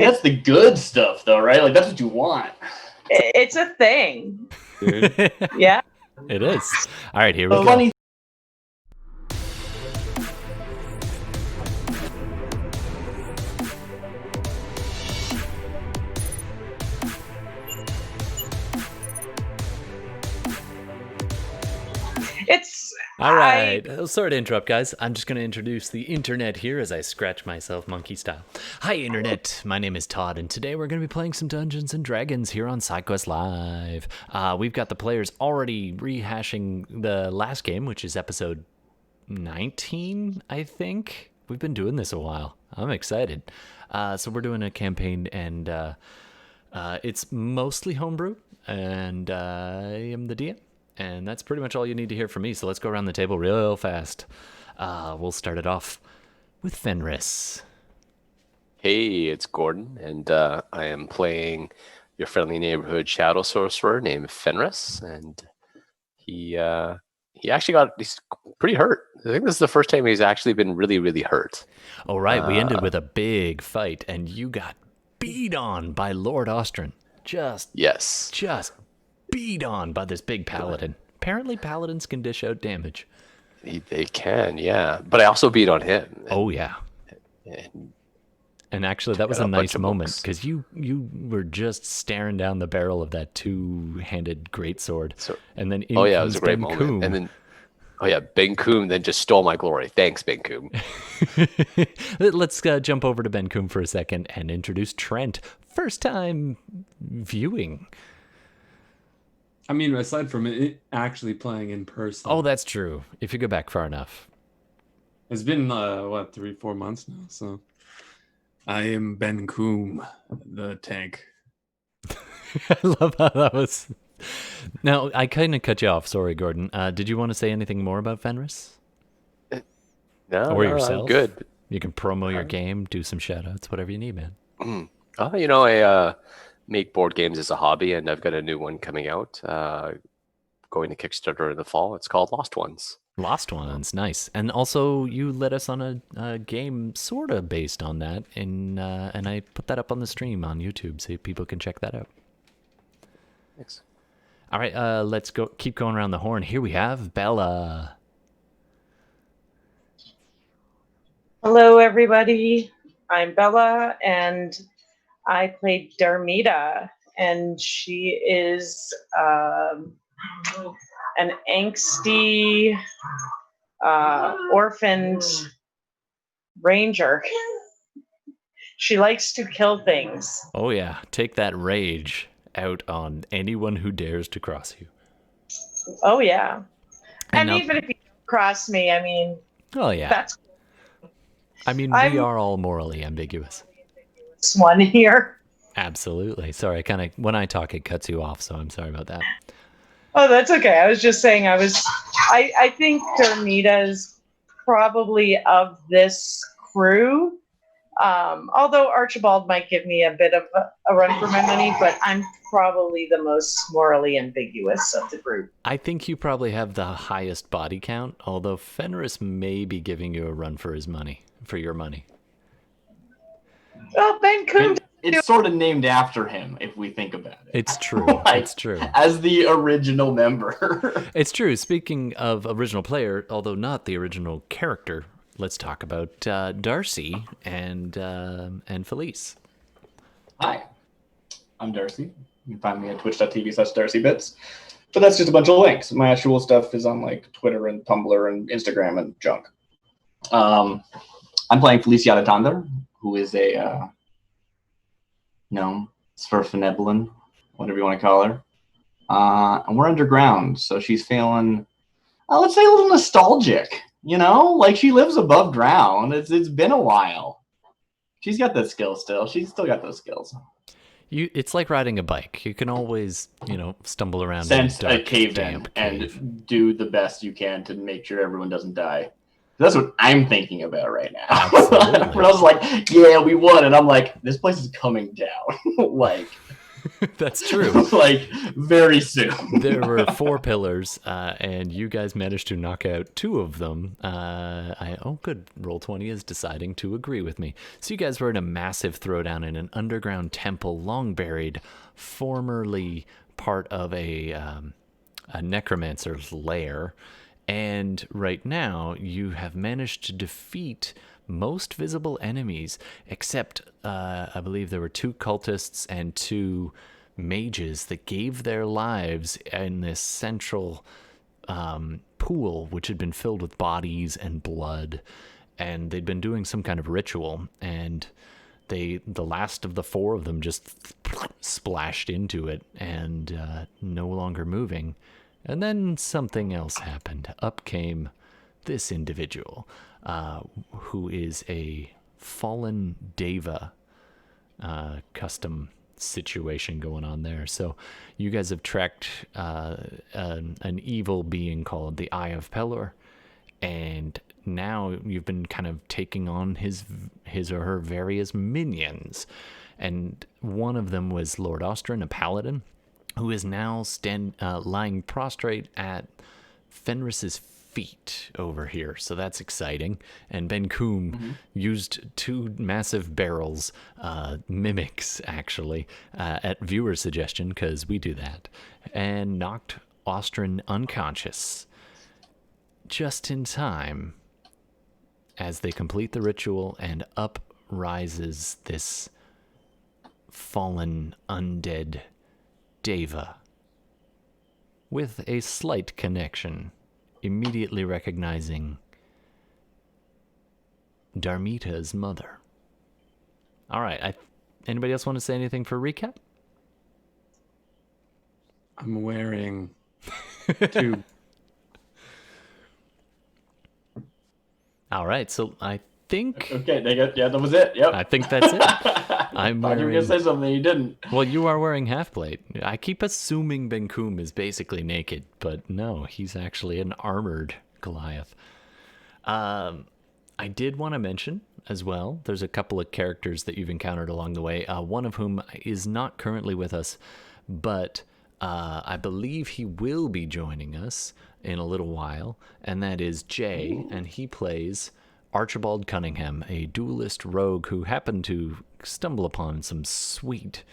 That's the good stuff, though, right? Like, that's what you want. It's a thing. Dude. Yeah. It is. All right, here we go. Funny. It's All right. Sorry to interrupt, guys. I'm just going to introduce the internet here as I scratch myself monkey style. Hi, internet. My name is Todd, and today we're going to be playing some Dungeons & Dragons here on SideQuests Live. We've got the players already rehashing the last game, which is episode 19, I think. We've been doing this a while. I'm excited. So we're doing a campaign, and it's mostly homebrew, and I am the DM. And that's pretty much all you need to hear from me. So let's go around the table real fast. We'll start it off with Fenris. Hey, it's Gordon, and I am playing your friendly neighborhood shadow sorcerer named Fenris, and he's pretty hurt. I think this is the first time he's actually been really, really hurt. Oh, right. We ended with a big fight, and you got beat on by Lord Ostrin. Just beat on by this big paladin. Apparently, paladins can dish out damage. They can, yeah. But I also beat on him. Oh, yeah. And actually, that was a nice moment, because you were just staring down the barrel of that two-handed greatsword. And then it was a great moment. And then, Benkuhm then just stole my glory. Thanks, Benkuhm. Let's jump over to Benkuhm for a second and introduce Trent. First time viewing. I mean, aside from it actually playing in person. Oh, that's true. If you go back far enough. It's been, 3-4 months now, so. I am Benkuhm, the tank. I love how that was. Now, I kind of cut you off. Sorry, Gordon. Did you want to say anything more about Fenris? No, yourself? I'm good. You can promo your game, do some shout-outs, whatever you need, man. I make board games as a hobby, and I've got a new one coming out, going to Kickstarter in the fall. It's called Lost Ones. Lost Ones, nice. And also, you led us on a game sort of based on that, and I put that up on the stream on YouTube, so people can check that out. Thanks. All right, let's keep going around the horn. Here we have Bela. Hello, everybody. I'm Bela, and I played Darmita, and she is an angsty, orphaned ranger. She likes to kill things. Oh, yeah. Take that rage out on anyone who dares to cross you. Oh, yeah. And now, even if you don't cross me, I mean... Oh, yeah. That's... I mean, we are all morally ambiguous. One here. Absolutely. Sorry, when I talk, it cuts you off, so I'm sorry about that. Oh, that's okay. I was just saying I think Darmita is probably of this crew. Although Archibald might give me a bit of a run for my money, but I'm probably the most morally ambiguous of the group. I think you probably have the highest body count, although Fenris may be giving you a run for your money. Well, Benkuhm. It's sort of named after him, if we think about it. It's true. It's true. As the original member. It's true. Speaking of original player, although not the original character, let's talk about Darcy and Philees. Hi, I'm Darcy. You can find me at twitch.tv/DarcyBits. But that's just a bunch of links. My actual stuff is on like Twitter and Tumblr and Instagram and junk. I'm playing Philees Yadatander, who is a gnome, Sverfeneblin, whatever you want to call her. And we're underground, so she's feeling, let's say, a little nostalgic. You know, like she lives above ground. It's been a while. She's got the skills still. She's still got those skills. It's like riding a bike. You can always, stumble around. Sense a cave in and do the best you can to make sure everyone doesn't die. That's what I'm thinking about right now. When I was like, yeah, we won. And I'm like, this place is coming down. That's true. Like, very soon. There were 4 pillars, and you guys managed to knock out 2 of them. Good. Roll20 is deciding to agree with me. So you guys were in a massive throwdown in an underground temple, long buried, formerly part of a necromancer's lair. And right now, you have managed to defeat most visible enemies, except I believe there were 2 cultists and 2 mages that gave their lives in this central pool, which had been filled with bodies and blood, and they'd been doing some kind of ritual, and the last of the 4 of them just splashed into it and no longer moving. And then something else happened. Up came this individual, who is a fallen deva custom situation going on there. So you guys have tracked an evil being called the Eye of Pelor, and now you've been kind of taking on his or her various minions. And one of them was Lord Ostrin, a paladin, who is now lying prostrate at Fenris's feet over here. So that's exciting. And Benkuhm used 2 massive barrels, mimics actually, at viewer suggestion, because we do that, and knocked Ostrin unconscious just in time as they complete the ritual, and up rises this fallen undead deva with a slight connection, immediately recognizing Darmita's mother. All right, anybody else want to say anything for recap? I'm wearing 2. All right, so I think... Okay, that was it. Yep. I think that's it. I'm Thought you were going to say something, you didn't. Well, you are wearing half-plate. I keep assuming Benkuhm is basically naked, but no, he's actually an armored Goliath. I did want to mention as well, there's a couple of characters that you've encountered along the way, one of whom is not currently with us, but I believe he will be joining us in a little while, and that is Jay, and he plays Archibald Cunningham, a duelist rogue who happened to stumble upon some sweet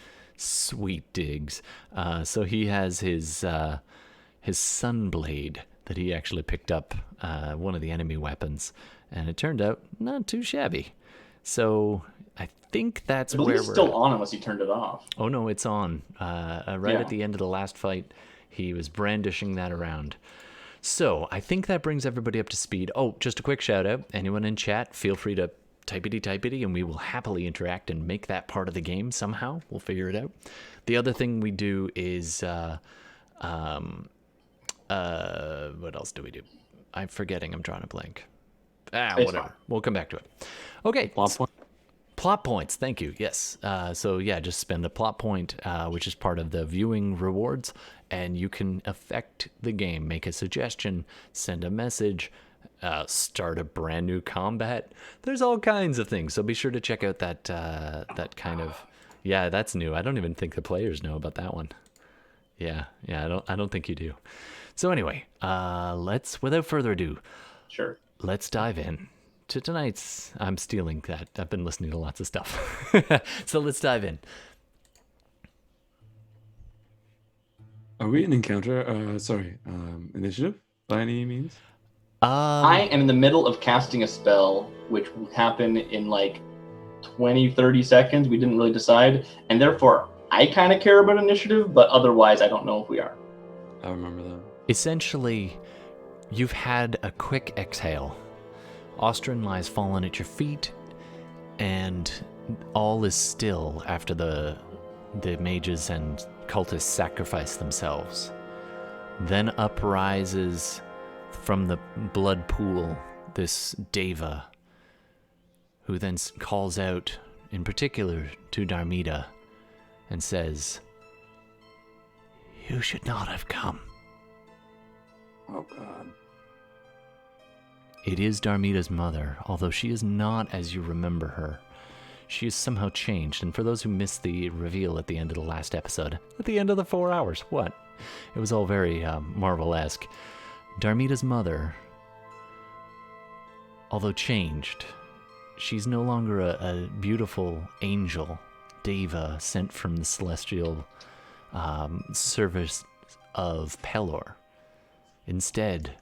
digs. So he has his sunblade that he actually picked up, one of the enemy weapons, and it turned out not too shabby. So I think that's where it's still on unless you turned it off. Oh no, it's on. At the end of the last fight, he was brandishing that around. So I think that brings everybody up to speed. Oh, just a quick shout out. Anyone in chat, feel free to typity, and we will happily interact and make that part of the game somehow. We'll figure it out. The other thing we do is, what else do we do? I'm forgetting. I'm drawing a blank. Whatever. Fine. We'll come back to it. Okay. Plot points. Thank you. Yes. So yeah, just spend a plot point, which is part of the viewing rewards, and you can affect the game. Make a suggestion, send a message, start a brand new combat. There's all kinds of things. So be sure to check out that kind of. Yeah, that's new. I don't even think the players know about that one. Yeah. I don't think you do. So anyway, without further ado, Sure. Let's dive in to tonight's. I'm stealing that. I've been listening to lots of stuff. So let's dive in. Are we in encounter? Initiative by any means? I am in the middle of casting a spell, which will happen in like 20, 30 seconds. We didn't really decide. And therefore, I kind of care about initiative, but otherwise, I don't know if we are. I remember that. Essentially, you've had a quick exhale. Ostrin lies fallen at your feet, and all is still after the mages and cultists sacrifice themselves. Then uprises from the blood pool this deva, who then calls out, in particular to Darmita, and says, "You should not have come." Oh God. It is Darmita's mother, although she is not as you remember her. she has somehow changed. And for those who missed the reveal at the end of the last episode, at the end of the 4 hours, what? It was all very Marvel-esque. Darmita's mother, although changed, she's no longer a beautiful angel, deva, sent from the celestial service of Pelor. Instead,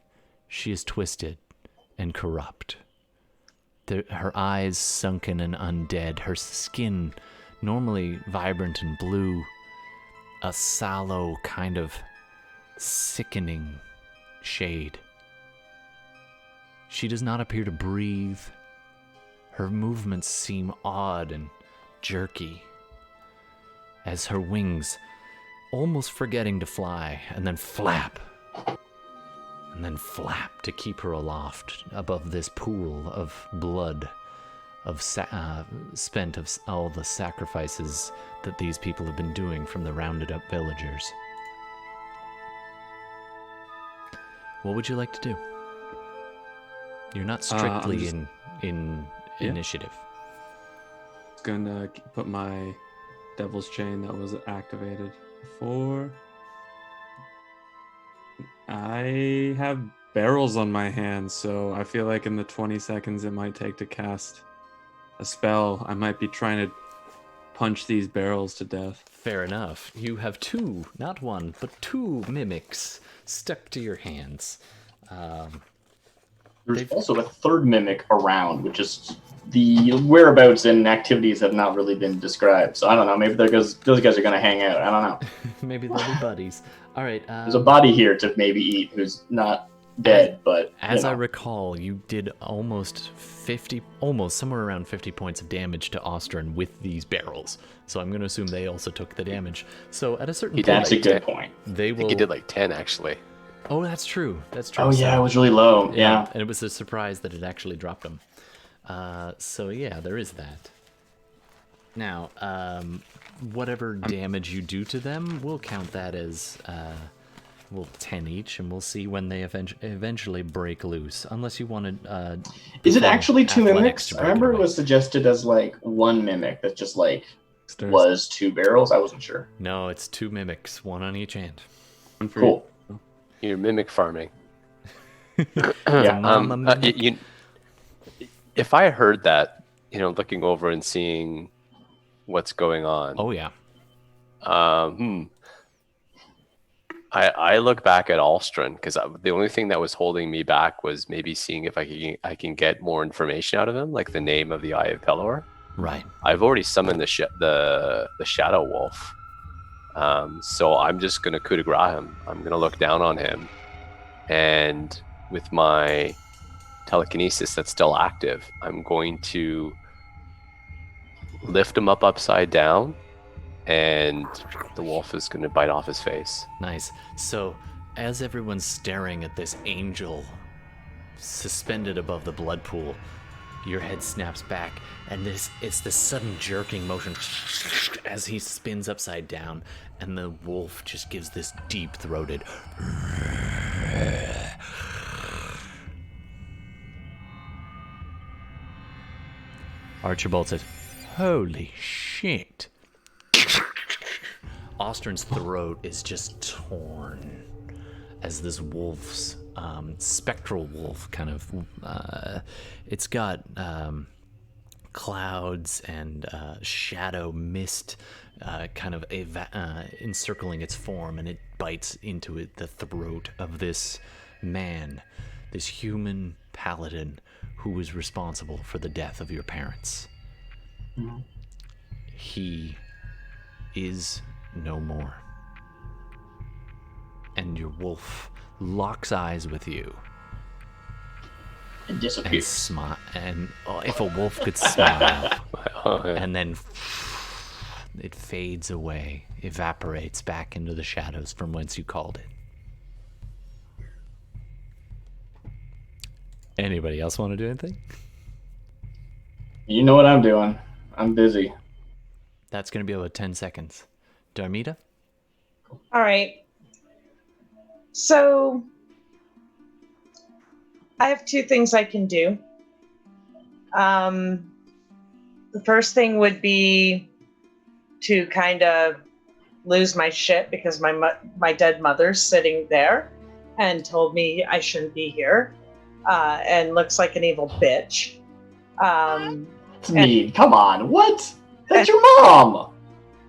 she is twisted and corrupt. Her eyes sunken and undead, her skin normally vibrant and blue, a sallow kind of sickening shade. She does not appear to breathe. Her movements seem odd and jerky, as her wings, almost forgetting to fly, and then flap to keep her aloft above this pool of blood, of spent of all the sacrifices that these people have been doing from the rounded up villagers. What would you like to do? You're not strictly in initiative. Just gonna put my devil's chain that was activated before. I have barrels on my hands, so I feel like in the 20 seconds it might take to cast a spell, I might be trying to punch these barrels to death. Fair enough. You have two, not one, but two mimics stuck to your hands. There's also a third mimic around, which is the whereabouts and activities have not really been described. So I don't know. Maybe those guys are going to hang out. I don't know. Maybe they'll be buddies. All right. There's a body here to maybe eat who's not dead, but as I recall, you did almost somewhere around 50 points of damage to Ostrin with these barrels. So I'm going to assume they also took the damage. So at a certain point, that's a good point. They will. I think he did like 10 actually. Oh, that's true. That's true. Oh yeah, it was really low. Yeah, and it was a surprise that it actually dropped them. So yeah, there is that. Now, whatever damage you do to them, we'll count that as 10 each, and we'll see when they eventually break loose. Unless you want to. Is it actually two athletics mimics? to I break remember it it was suggested as like one mimic that just like was two barrels. I wasn't sure. No, it's two mimics, one on each hand. Cool. You're mimic farming. Yeah. If I heard that, looking over and seeing what's going on. Oh yeah. I look back at Alstrin because the only thing that was holding me back was maybe seeing if I can get more information out of him, like the name of the Eye of Pelor. Right. I've already summoned the Shadow Wolf. So I'm just going to coup de grace him. I'm going to look down on him. And with my telekinesis that's still active, I'm going to lift him up upside down. And the wolf is going to bite off his face. Nice. So as everyone's staring at this angel suspended above the blood pool, your head snaps back, and it's this sudden jerking motion as he spins upside down, and the wolf just gives this deep-throated Archibald says, "Holy shit." Ostrin's throat is just torn as this wolf's spectral wolf kind of it's got clouds and shadow mist kind of encircling its form, and it bites into the throat of this man, this human paladin who was responsible for the death of your parents. Mm-hmm. He is no more. And your wolf locks eyes with you. It disappears. And if a wolf could smile, and then it fades away, evaporates back into the shadows from whence you called it. Anybody else want to do anything? You know what I'm doing. I'm busy. That's going to be about 10 seconds. Darmita? All right. So I have two things I can do. The the first thing would be to kind of lose my shit because my dead mother's sitting there and told me I shouldn't be here, and looks like an evil bitch. It's mean. Come on. What? That's your mom.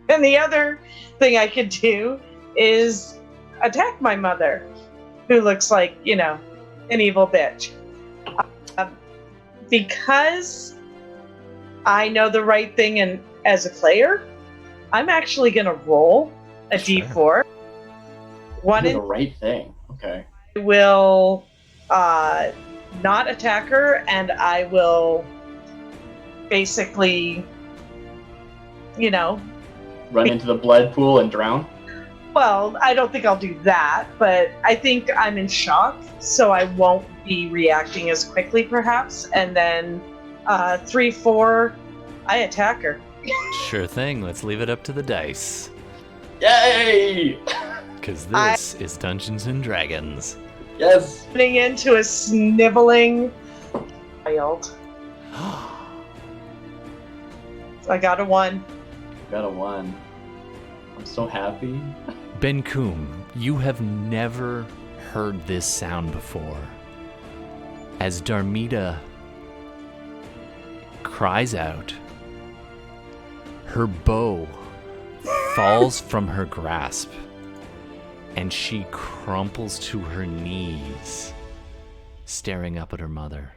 And the other thing I could do is attack my mother, who looks like, an evil bitch. Because I know the right thing, and as a player, I'm actually going to roll a d4. The right thing. Okay. I will not attack her, and I will basically, run into the blood pool and drown? Well, I don't think I'll do that, but I think I'm in shock, so I won't be reacting as quickly, perhaps. And then 3-4, I attack her. Sure thing. Let's leave it up to the dice. Yay! Because this is Dungeons and Dragons. Yes! Turning into a sniveling child. I got a 1. Got a 1. I'm so happy. Benkuhm, you have never heard this sound before. As Darmita cries out, her bow falls from her grasp, and she crumples to her knees, staring up at her mother.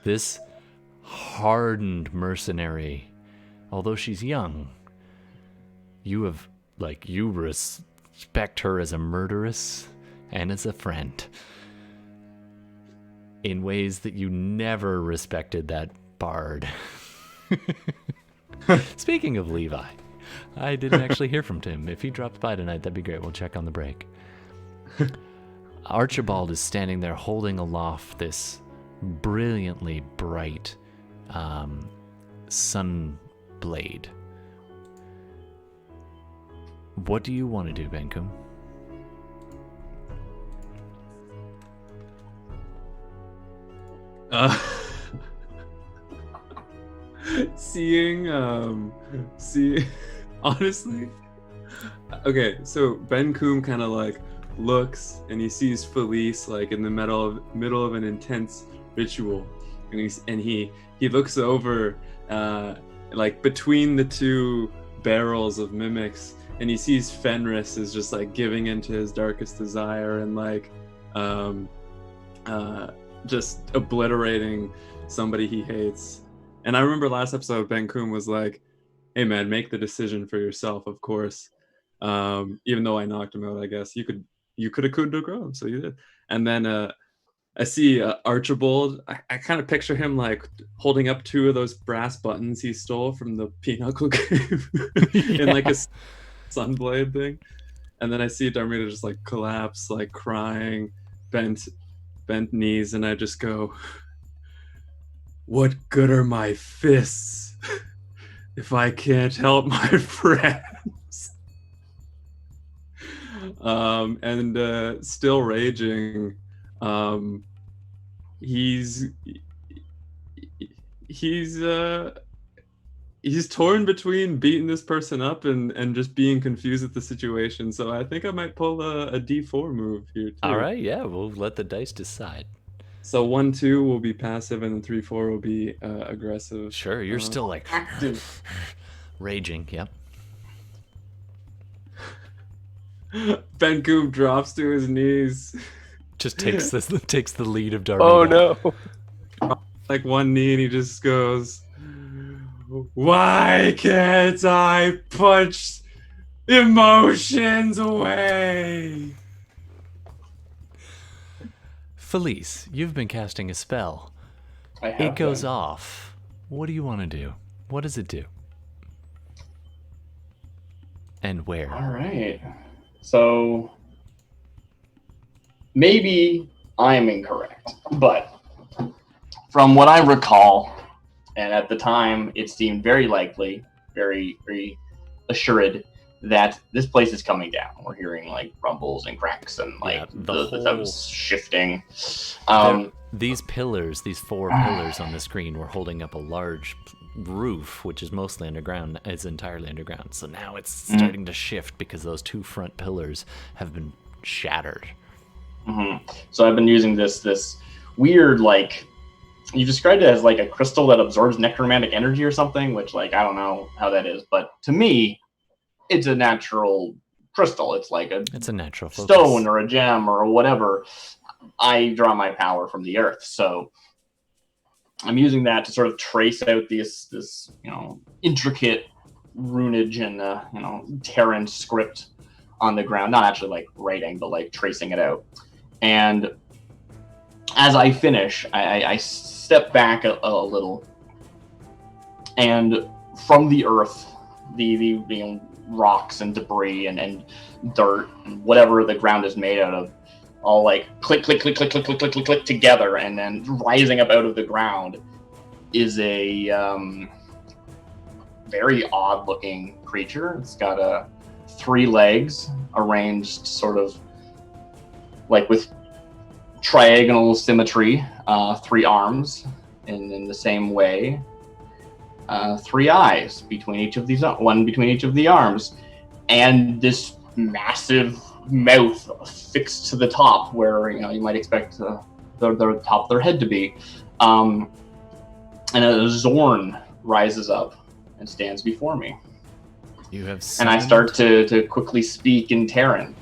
This hardened mercenary, although she's young, you respect her as a murderess and as a friend in ways that you never respected that bard. Speaking of Levi, I didn't actually hear from Tim. If he drops by tonight, that'd be great. We'll check on the break. Archibald is standing there holding aloft this brilliantly bright sun blade. What do you want to do, Benkuhm? Seeing, honestly, okay, so Benkuhm kind of like looks and he sees Philees like in the middle of an intense ritual, and he looks over like between the two barrels of mimics, and he sees Fenris is just like giving into his darkest desire and like just obliterating somebody he hates. And I remember last episode Benkuhm was like, hey man, make the decision for yourself, of course. Even though I knocked him out, I guess you could have coup de grace, so you did. And then I see Archibald. I kind of picture him like holding up 2 of those brass buttons he stole from the Pinochle game in like a sunblade thing. And then I see Darmita just like collapse, like crying, bent knees, and I just go, what good are my fists if I can't help my friends? And still raging, he's torn between beating this person up and just being confused at the situation. So I think I might pull a D4 move here too. All right, yeah, we'll let the dice decide. So 1-2 will be passive, and then 3-4 will be aggressive. Sure, you're still like Active. raging. Yep. Benkuhm drops to his knees. Just takes the lead of Darmita. Oh no! Like one knee, and he just goes, why can't I punch emotions away? Philees, you've been casting a spell. I have It goes been. off. What do you want to do? What does it do? And where? All right. So maybe I'm incorrect, but from what I recall, and at the time it seemed very likely, very, very assured that this place is coming down. We're hearing like rumbles and cracks and like Yeah, the whole- thumbs shifting. these pillars, these 4 pillars on the screen, were holding up a large roof, which is mostly underground. It's entirely underground. So now it's starting to shift because those 2 front pillars have been shattered. So I've been using this weird, like, you described it as like a crystal that absorbs necromantic energy or something, which, like, I don't know how that is, but to me, it's a natural crystal. It's like it's a natural stone or a gem or whatever. I draw my power from the earth, so I'm using that to sort of trace out this intricate runage and Terran script on the ground. Not actually like writing, but like tracing it out. And as I finish, I step back a little, and from the earth, the rocks and debris and dirt and whatever the ground is made out of, all like click, click, click, click, click, click, click, click, click together, and then rising up out of the ground is a very odd-looking creature. It's got 3 legs arranged sort of like with triagonal symmetry, 3 arms in the same way, 3 eyes between each of these, one between each of the arms, and this massive mouth fixed to the top where you might expect the top of their head to be, and a Zorn rises up and stands before me. You have and I start to quickly speak in Terran.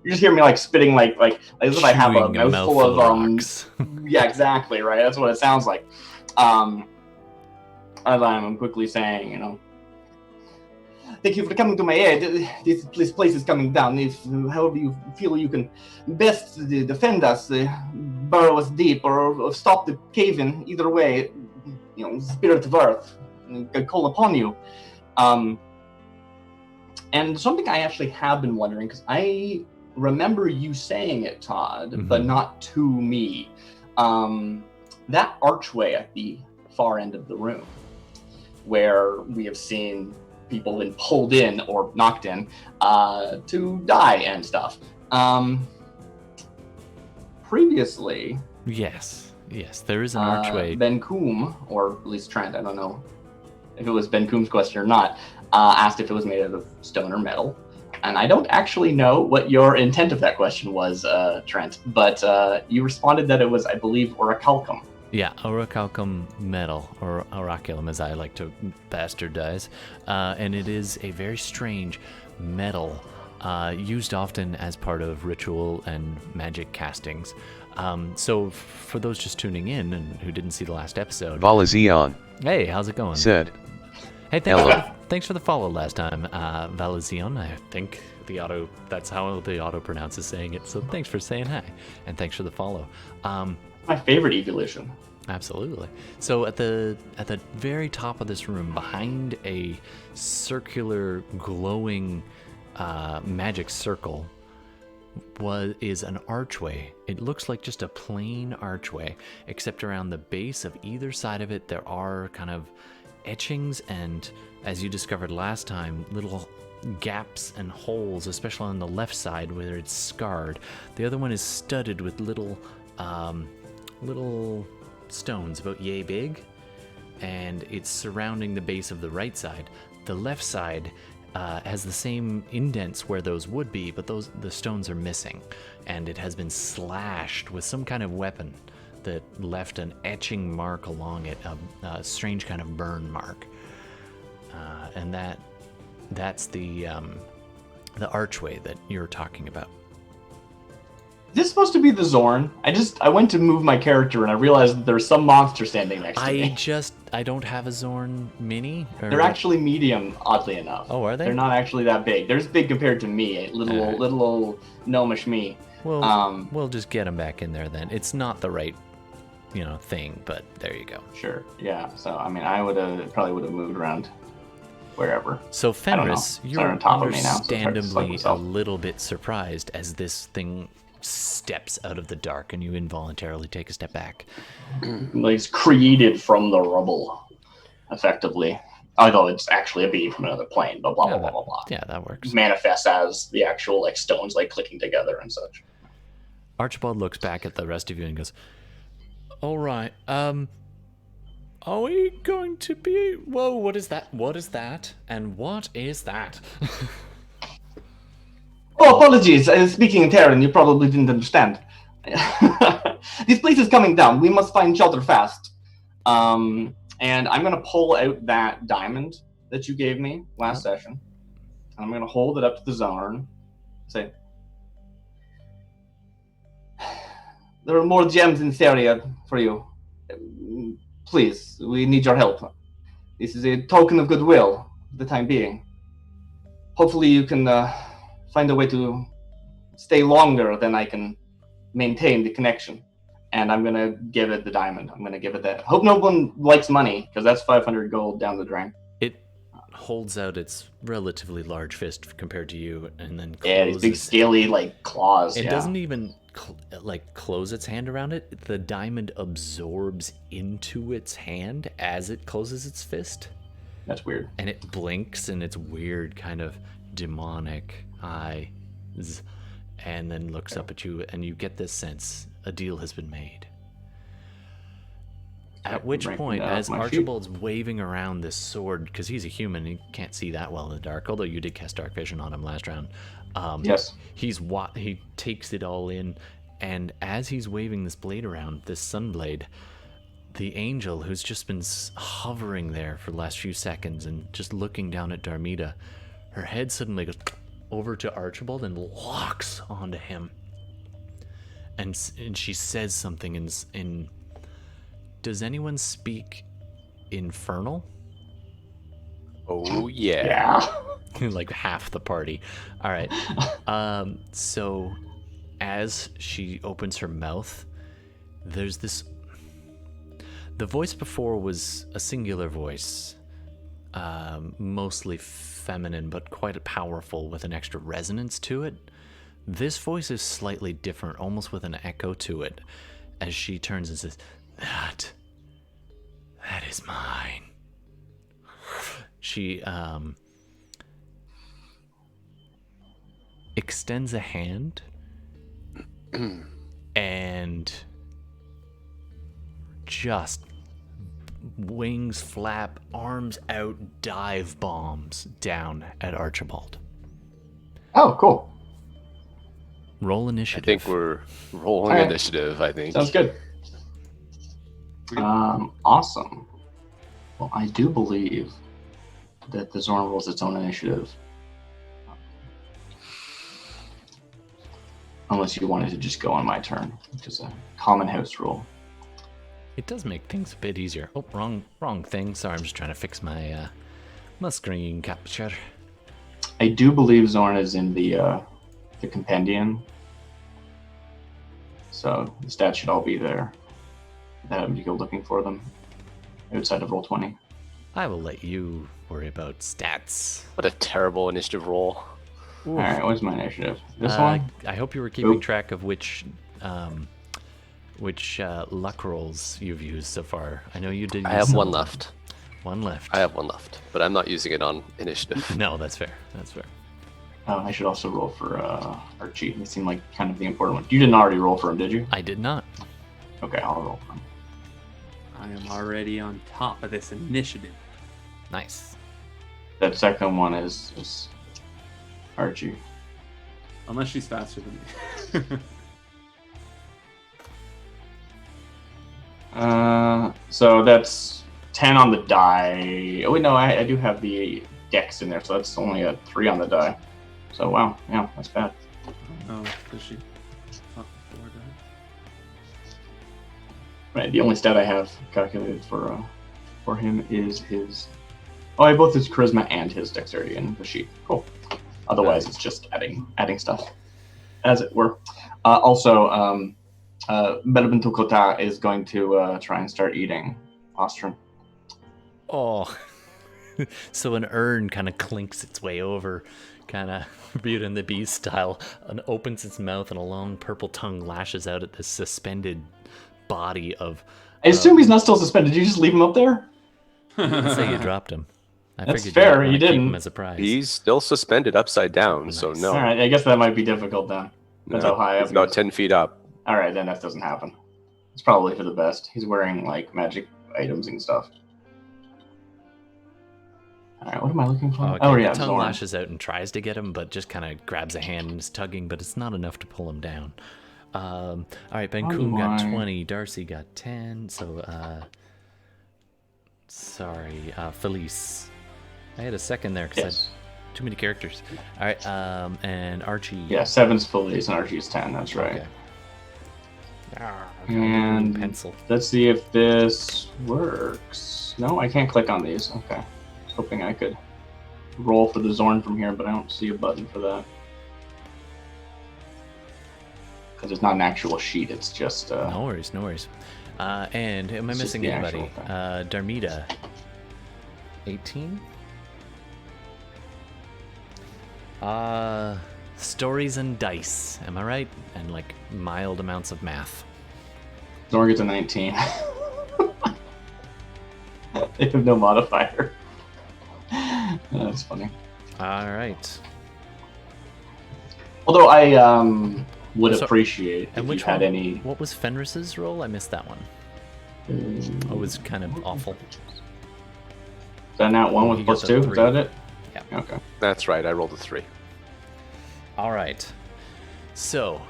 You just hear me like spitting like as if I have a mouthful of rocks. Yeah, exactly, right? That's what it sounds like. As I'm quickly saying, thank you for coming to my aid. This place is coming down. If however you feel you can best defend us, burrow us deep, or stop the cave-in, either way, spirit of earth, I call upon you. And something I actually have been wondering, because I remember you saying it, Todd, but not to me. That archway at the far end of the room, where we have seen people been pulled in or knocked in to die and stuff. Previously, yes, there is an archway. Benkuhm, or at least Trent, I don't know if it was Benkuhm's question or not, asked if it was made out of stone or metal. And I don't actually know what your intent of that question was, Trent, but you responded that it was, I believe, orichalcum. Yeah, orichalcum metal, or oraculum as I like to bastardize. And it is a very strange metal, used often as part of ritual and magic castings. So for those just tuning in and who didn't see the last episode... Valazion. Hey, how's it going? Said. Hey, thanks for the follow last time, Valazion. I think that's how the auto pronounces saying it. So thanks for saying hi, and thanks for the follow. My favorite evolution. Absolutely. So at the very top of this room, behind a circular glowing magic circle, is an archway. It looks like just a plain archway, except around the base of either side of it there are kind of etchings and, as you discovered last time, little gaps and holes, especially on the left side where it's scarred. The other one is studded with little stones about yay big, and it's surrounding the base of the right side. The left side has the same indents where those would be, but the stones are missing, and it has been slashed with some kind of weapon that left an etching mark along it, a strange kind of burn mark, and that's the archway that you're talking about. Is this supposed to be the Zorn? I went to move my character and I realized that there's some monster standing next to me. I don't have a Zorn mini. They're actually medium, oddly enough. Oh, are they? They're not actually that big. They're big compared to me, little old gnomish me. Well, we'll just get them back in there then. It's not the right, thing, but there you go. Sure. Yeah. So I mean, I probably would have moved around wherever. So Fenris, you're understandably a little bit surprised as this thing steps out of the dark and you involuntarily take a step back. Like it's created from the rubble, effectively. although it's actually a beam from another plane, but blah, blah, blah, blah, blah. Yeah, that works. Manifests as the actual like stones like clicking together and such. Archibald looks back at the rest of you and goes, all right, are we going to be... Whoa, what is that? What is that? And what is that? Oh, apologies. Speaking in Terran, you probably didn't understand. This place is coming down. We must find shelter fast. And I'm going to pull out that diamond that you gave me last session. And I'm going to hold it up to the Zorn. Say, there are more gems in this area for you. Please, we need your help. This is a token of goodwill for the time being. Hopefully you can find a way to stay longer than I can maintain the connection. And I'm going to give it the diamond. I'm going to give it that. Hope no one likes money, because that's 500 gold down the drain. It holds out its relatively large fist compared to you, and then closes. Yeah, these big scaly like claws. It doesn't even close its hand around it. The diamond absorbs into its hand as it closes its fist. That's weird. And it blinks in its weird kind of demonic eyes, and then looks up at you, and you get this sense a deal has been made. At which point, as Archibald's waving around this sword, because he's a human, he can't see that well in the dark, although you did cast dark vision on him last round. Yes. He takes it all in, and as he's waving this blade around, this sun blade, the angel who's just been hovering there for the last few seconds and just looking down at Darmita, her head suddenly goes over to Archibald and locks onto him. And she says something in does anyone speak Infernal? Oh, yeah. Like half the party. All right. So as she opens her mouth, there's this... The voice before was a singular voice, mostly feminine, but quite powerful with an extra resonance to it. This voice is slightly different, almost with an echo to it, as she turns and says, That is mine. She extends a hand and just wings flap, arms out, dive bombs down at Archibald. Oh, cool. Roll initiative. I think we're rolling initiative, I think. Sounds good. Awesome. Well, I do believe that the Zorn rolls its own initiative. Unless you wanted to just go on my turn, which is a common house rule. It does make things a bit easier. Oh, wrong thing. Sorry, I'm just trying to fix my my screen capture. I do believe Zorn is in the compendium, so the stats should all be there. You go looking for them outside of Roll20. I will let you worry about stats. What a terrible initiative roll. All right, what's my initiative? This one? I hope you were keeping track of which luck rolls you've used so far. I know you did. I have one left. One left. I have one left, but I'm not using it on initiative. No, that's fair. That's fair. I should also roll for Archie. They seem like kind of the important one. You didn't already roll for him, did you? I did not. Okay, I'll roll for him. I am already on top of this initiative. Nice. That second one is Archie. Unless she's faster than me. So that's 10 on the die. Oh wait, no, I do have the dex in there, so that's only a 3 on the die. So wow, yeah, that's bad. Oh, does she? Oh, 4 die. Right, the only stat I have calculated for him is his. Oh, I have both his charisma and his dexterity in the sheet. Cool. Otherwise, it's just adding stuff, as it were. Also, Bela is going to try and start eating Ostrom. Oh, so an urn kind of clinks its way over, kind of Beauty and the Beast style, and opens its mouth, and a long purple tongue lashes out at this suspended body of... I assume he's not still suspended. Did you just leave him up there? Let's say you dropped him. I That's figured fair, you you keep him didn't. as a prize. He's still suspended upside down, so Nice. no. All right, I guess that might be difficult then. Depends how high up He's about he is. 10 feet up. All right, then that doesn't happen. It's probably for the best. He's wearing like magic items and stuff. All right, what am I looking for? Okay, Oh yeah, the tongue Zorn. lashes out and tries to get him, but just kind of grabs a hand and is tugging, but it's not enough to pull him down. All right, Benkuhm got 20, Darcy got 10, so, sorry, Philees. I had a second there because I had too many characters. All right, and Archie. Yeah, 7's Philees and Archie's 10, that's right. Okay. And pencil. let's see if this works. No, I can't click on these. Okay. I was hoping I could roll for the Zorn from here, but I don't see a button for that. Because it's not an actual sheet, it's just... No worries, no worries. And am I It's just missing the anybody? actual Darmita. 18? Stories and dice, am I right? And like mild amounts of math. Zorn gets a 19. They have no modifier. That's funny. All right. Although I would So- appreciate And if which you had one? any... What was Fenris's roll? I missed that one. Oh, it was kind of awful. Is that not one Oh, with he plus got the 2? three. Is that it? Yeah. Okay. That's right, I rolled a 3. All right. So,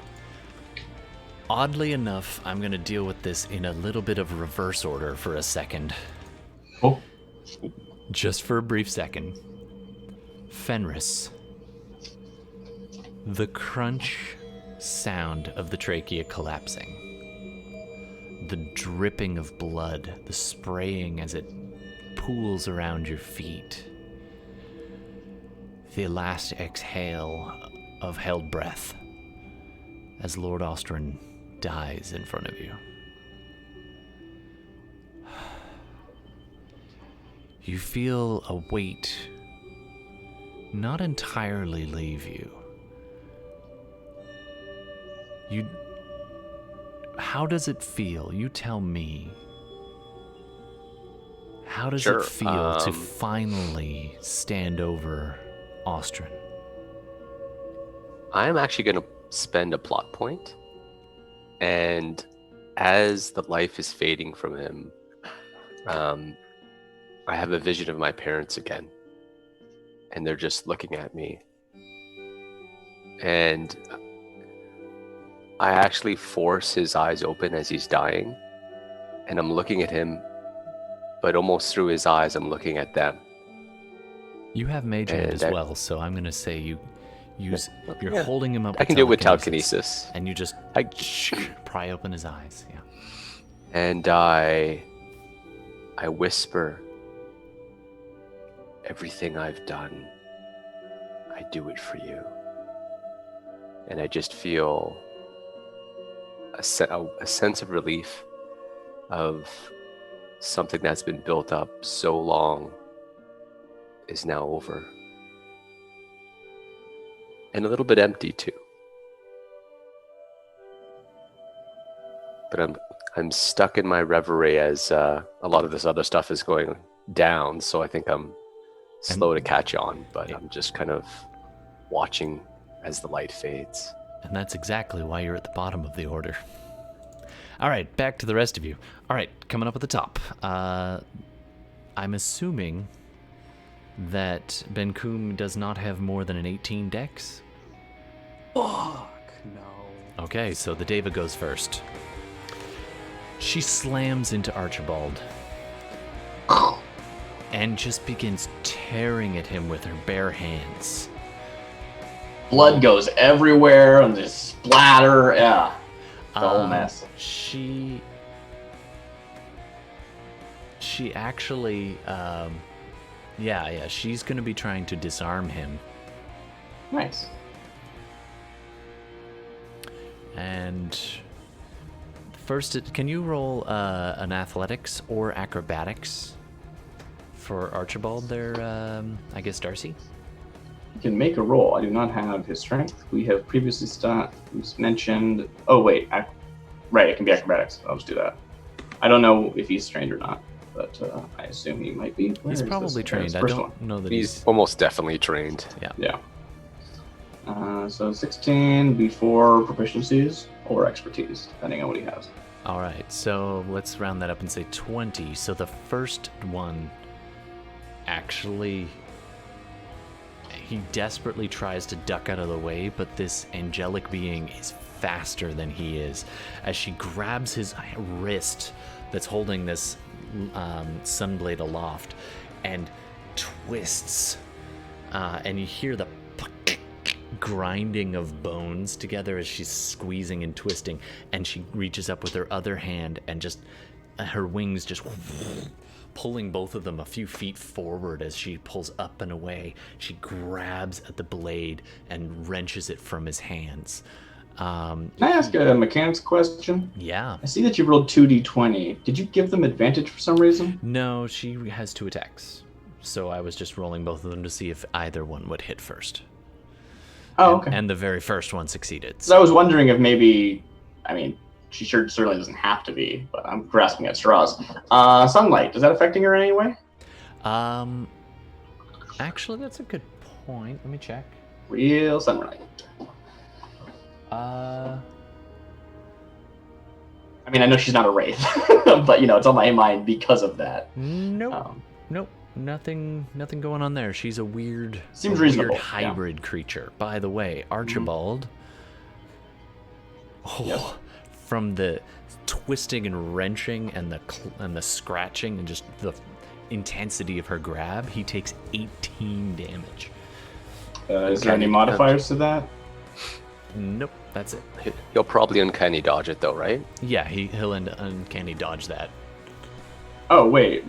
oddly enough, I'm going to deal with this in a little bit of reverse order for a second. Oh. Just for a brief second. Fenris. The crunch sound of the trachea collapsing. The dripping of blood, the spraying as it pools around your feet. The last exhale of held breath as Lord Ostrin dies in front of you. You feel a weight not entirely leave you. How does it feel? You tell me. How does Sure, it feel to finally stand over Ostrin? I'm actually going to spend a plot point, and as the life is fading from him, I have a vision of my parents again, and they're just looking at me, and I actually force his eyes open as he's dying, and I'm looking at him, but almost through his eyes, I'm looking at them. You have Mage Hand And as that- well, so I'm gonna say you're Yeah. holding him up. I can do it with telekinesis. and you just I, pry open his eyes. Yeah. and I whisper, everything I've done, I do it for you. And I just feel a sense of relief of something that's been built up so long is now over. And a little bit empty too. But I'm stuck in my reverie as a lot of this other stuff is going down, so I think I'm slow to catch on, but I'm just kind of watching as the light fades. And that's exactly why you're at the bottom of the order. All right, back to the rest of you. All right, coming up at the top. I'm assuming that Benkuhm does not have more than an 18 dex. Fuck no. Okay, so the deva goes first. She slams into Archibald and just begins tearing at him with her bare hands. Blood goes everywhere and just splatter. Yeah. The whole mess. She actually, she's going to be trying to disarm him. Nice. And first, can you roll an athletics or acrobatics for Archibald there, I guess, Darcy? You can make a roll. I do not have his strength. We have previously mentioned... Oh, wait. Right, it can be acrobatics. I'll just do that. I don't know if he's trained or not. but I assume he might be. Where He's is probably this? trained. I First don't know that He's almost definitely trained. Yeah. So 16 before proficiencies or expertise, depending on what he has. All right, so let's round that up and say 20. So the first one, actually, he desperately tries to duck out of the way, but this angelic being is faster than he is. As she grabs his wrist that's holding this sunblade aloft and twists, and you hear the grinding of bones together as she's squeezing and twisting, and she reaches up with her other hand and just her wings just pulling both of them a few feet forward. As she pulls up and away, she grabs at the blade and wrenches it from his hands. Can I ask a mechanics question? Yeah. I see that you rolled 2d20. Did you give them advantage for some reason? No, she has 2 attacks, so I was just rolling both of them to see if either one would hit first. Oh, okay. And the very first one succeeded. So I was wondering if maybe, I mean, she certainly doesn't have to be, but I'm grasping at straws. Sunlight, is that affecting her in any way? Actually, that's a good point. Let me check. Real sunlight. Uh, I mean, I know she's not a wraith, but it's on my mind because of that. Nope. Nope. Nothing going on there. She's a weird, Seems reasonable, weird hybrid creature. By the way, Archibald. Yes. From the twisting and wrenching and the scratching and just the intensity of her grab, he takes 18 damage. Is there any modifiers to that? Nope, that's it. He'll probably uncanny dodge it though, right? Yeah, he'll uncanny dodge that. Oh, wait.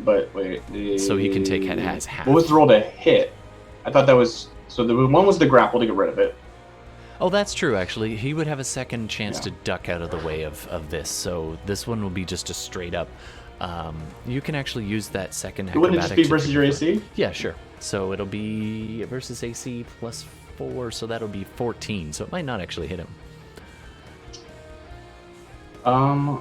So he can take half. What was the roll to hit? I thought that was... So the one was the grapple to get rid of it. Oh, that's true, actually. He would have a second chance to duck out of the way of this, so this one will be just a straight up... you can actually use that second acrobatic... Wouldn't it just be versus your AC? Yeah, sure. So it'll be versus AC plus 4, so that'll be 14, so it might not actually hit him.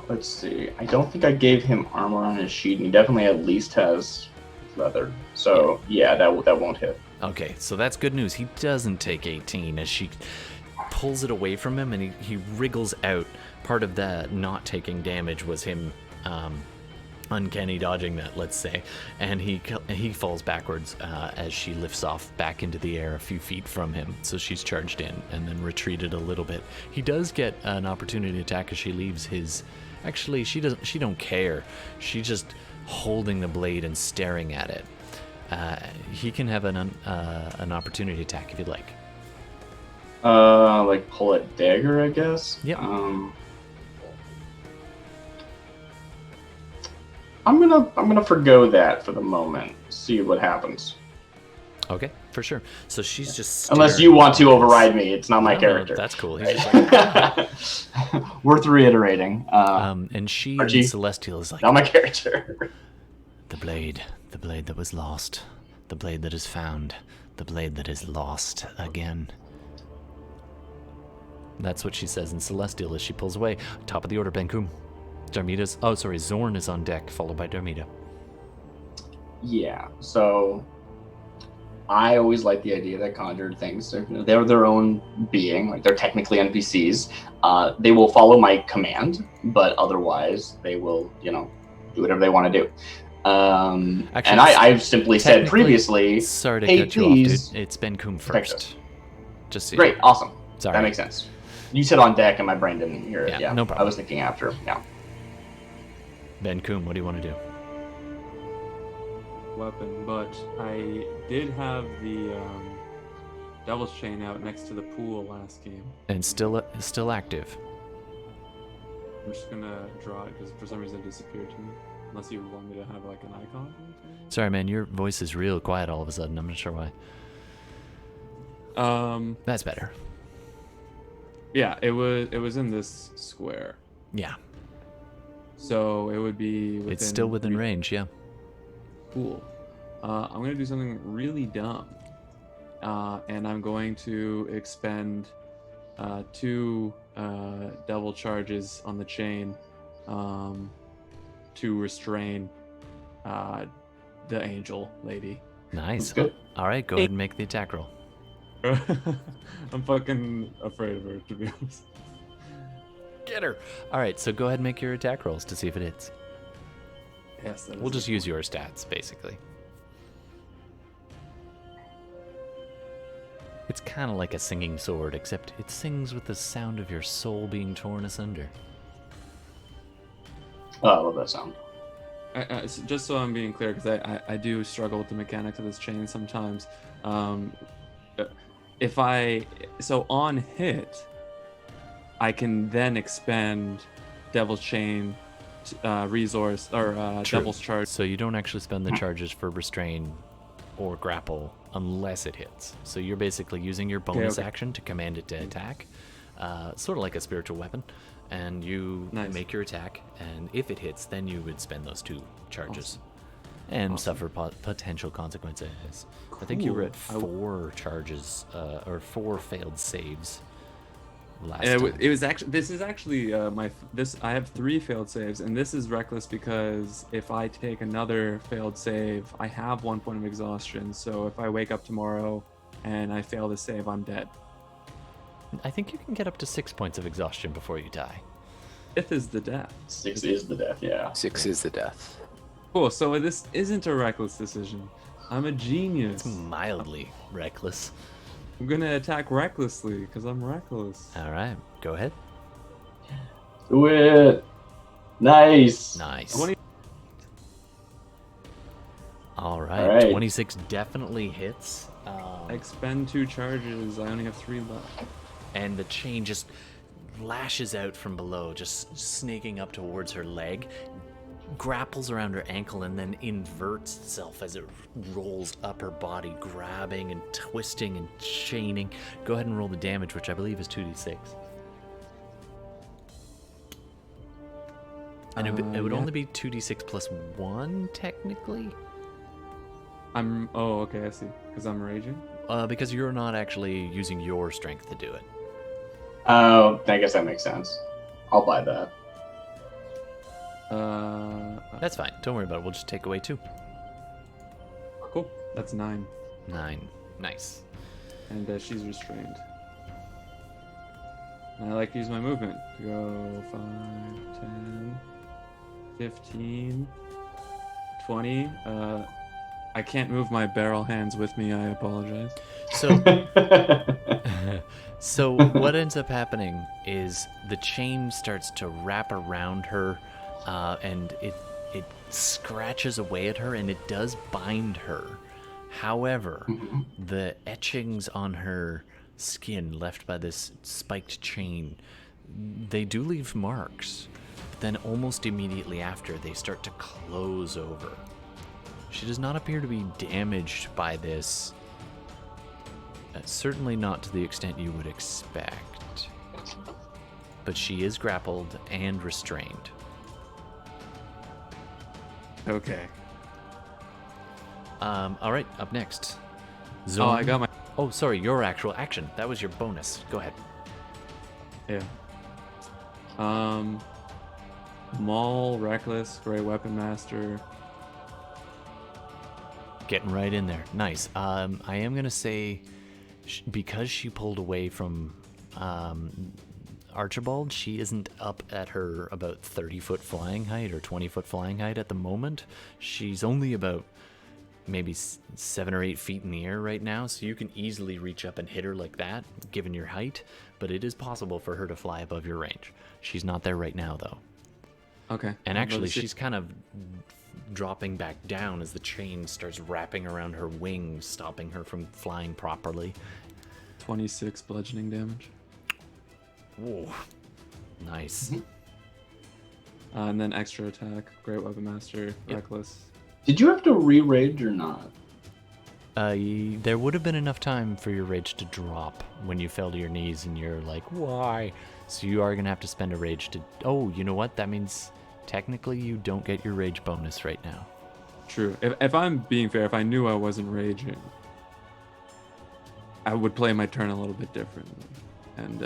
Let's see. I don't think I gave him armor on his sheet, and he definitely at least has leather. So, yeah, that won't hit. Okay, so that's good news. He doesn't take 18 as she pulls it away from him, and he wriggles out. Part of the not taking damage was him uncanny dodging that, let's say, and he falls backwards as she lifts off back into the air a few feet from him. So she's charged in and then retreated a little bit. He does get an opportunity attack as she leaves his... Actually, she don't care. She's just holding the blade and staring at it. He can have an opportunity attack if you'd like. Like pull a dagger, I guess. Yep. I'm gonna forgo that for the moment. See what happens. Okay, for sure. So she's just Unless staring. you want to override me, it's not my No, character. That's cool. He's just like, Worth reiterating. and she Archie, and Celestial is like, not my character. the blade that was lost, the blade that is found, the blade that is lost again. That's what she says in Celestial as she pulls away. Top of the order, Benkuhm. Zorn is on deck, followed by Darmita. Yeah, so I always like the idea that conjured things, they're their own being, like they're technically NPCs. They will follow my command, but otherwise they will, do whatever they want to do. Actually, and I've simply said previously, sorry to hey, cut you please, off, dude. It's Benkuhm first. Just so great, awesome. Sorry. That makes sense. You said on deck and my brain didn't hear it. Yeah, no problem. I was thinking after, yeah. Benkuhm, what do you want to do? Weapon, but I did have the Devil's Chain out next to the pool last game. And still active. I'm just gonna draw it because for some reason it disappeared to me. Unless you want me to have like an icon. Sorry, man, your voice is real quiet all of a sudden. I'm not sure why. That's better. Yeah, it was in this square. Yeah. So it would be within... It's still within range, yeah. Cool. I'm going to do something really dumb. And I'm going to expend 2 devil charges on the chain to restrain the angel lady. Nice. That's good. All right, go ahead and make the attack roll. I'm fucking afraid of her, to be honest. Get her. All right, so go ahead and make your attack rolls to see if it hits. Yes, that is We'll a just good use your stats, basically. It's kind of like a singing sword, except it sings with the sound of your soul being torn asunder. Oh, I love that sound. Just so I'm being clear, because I do struggle with the mechanics of this chain sometimes. So on hit, I can then expend Devil's Chain, resource, or True. Devil's Charge. So you don't actually spend the charges for restrain or grapple unless it hits. So you're basically using your bonus okay. action to command it to attack, sort of like a spiritual weapon. And you Nice. make your attack, and if it hits, then you would spend those 2 charges. Awesome. And Awesome. suffer potential consequences. I think you were at Cool. 4 charges, or 4 failed saves last It time. was actually. This is actually I have 3 failed saves, and this is reckless because if I take another failed save, I have 1 point of exhaustion. So if I wake up tomorrow and I fail the save, I'm dead. I think you can get up to 6 points of exhaustion before you die. 5th is the death. 6 is the death, yeah. 6 is the death. Cool. So this isn't a reckless decision. I'm a genius. It's mildly reckless. I'm gonna attack recklessly because I'm reckless. All right, go ahead. Do it. Nice. Nice. 20 All right, All right. 26 definitely hits. I expend 2 charges. I only have 3 left. And the chain just lashes out from below, just snaking up towards her leg, grapples around her ankle, and then inverts itself as it rolls up her body, grabbing and twisting and chaining. Go ahead and roll the damage, which I believe is 2d6. And it would yeah. only be 2d6 plus 1, technically, Oh, okay, I see. Because I'm raging. because you're not actually using your strength to do it. Oh, I guess that makes sense. I'll buy that. That's fine. Don't worry about it. We'll just take away 2. Cool. That's 9. 9. Nice. And she's restrained. And I like to use my movement to go 5, 10, 15, 20. I can't move my barrel hands with me. I apologize. So what ends up happening is the chain starts to wrap around her, and it scratches away at her, and it does bind her. However, the etchings on her skin left by this spiked chain, they do leave marks. But then almost immediately after, they start to close over. She does not appear to be damaged by this. Certainly not to the extent you would expect. But she is grappled and restrained. Okay. All right, up next. Oh, I got my. Oh, sorry, your actual action. That was your bonus. Go ahead. Yeah. Maul, Reckless, Great Weapon Master. Getting right in there. Nice. I am going to say, because she pulled away from Archibald, she isn't up at her about 30-foot flying height or 20-foot flying height at the moment. She's only about maybe 7 or 8 feet in the air right now, so you can easily reach up and hit her like that, given your height, but it is possible for her to fly above your range. She's not there right now, though. Okay. And actually, she's kind of dropping back down as the chain starts wrapping around her wings, stopping her from flying properly. 26 bludgeoning damage. Whoa. Nice. And then extra attack, Great Weapon Master, Reckless. Did you have to re-rage or not? There would have been enough time for your rage to drop when you fell to your knees and you're like, why? So you are going to have to spend a rage to... Oh, you know what? That means technically you don't get your rage bonus right now. True. If I'm being fair, if I knew I wasn't raging, I would play my turn a little bit differently. And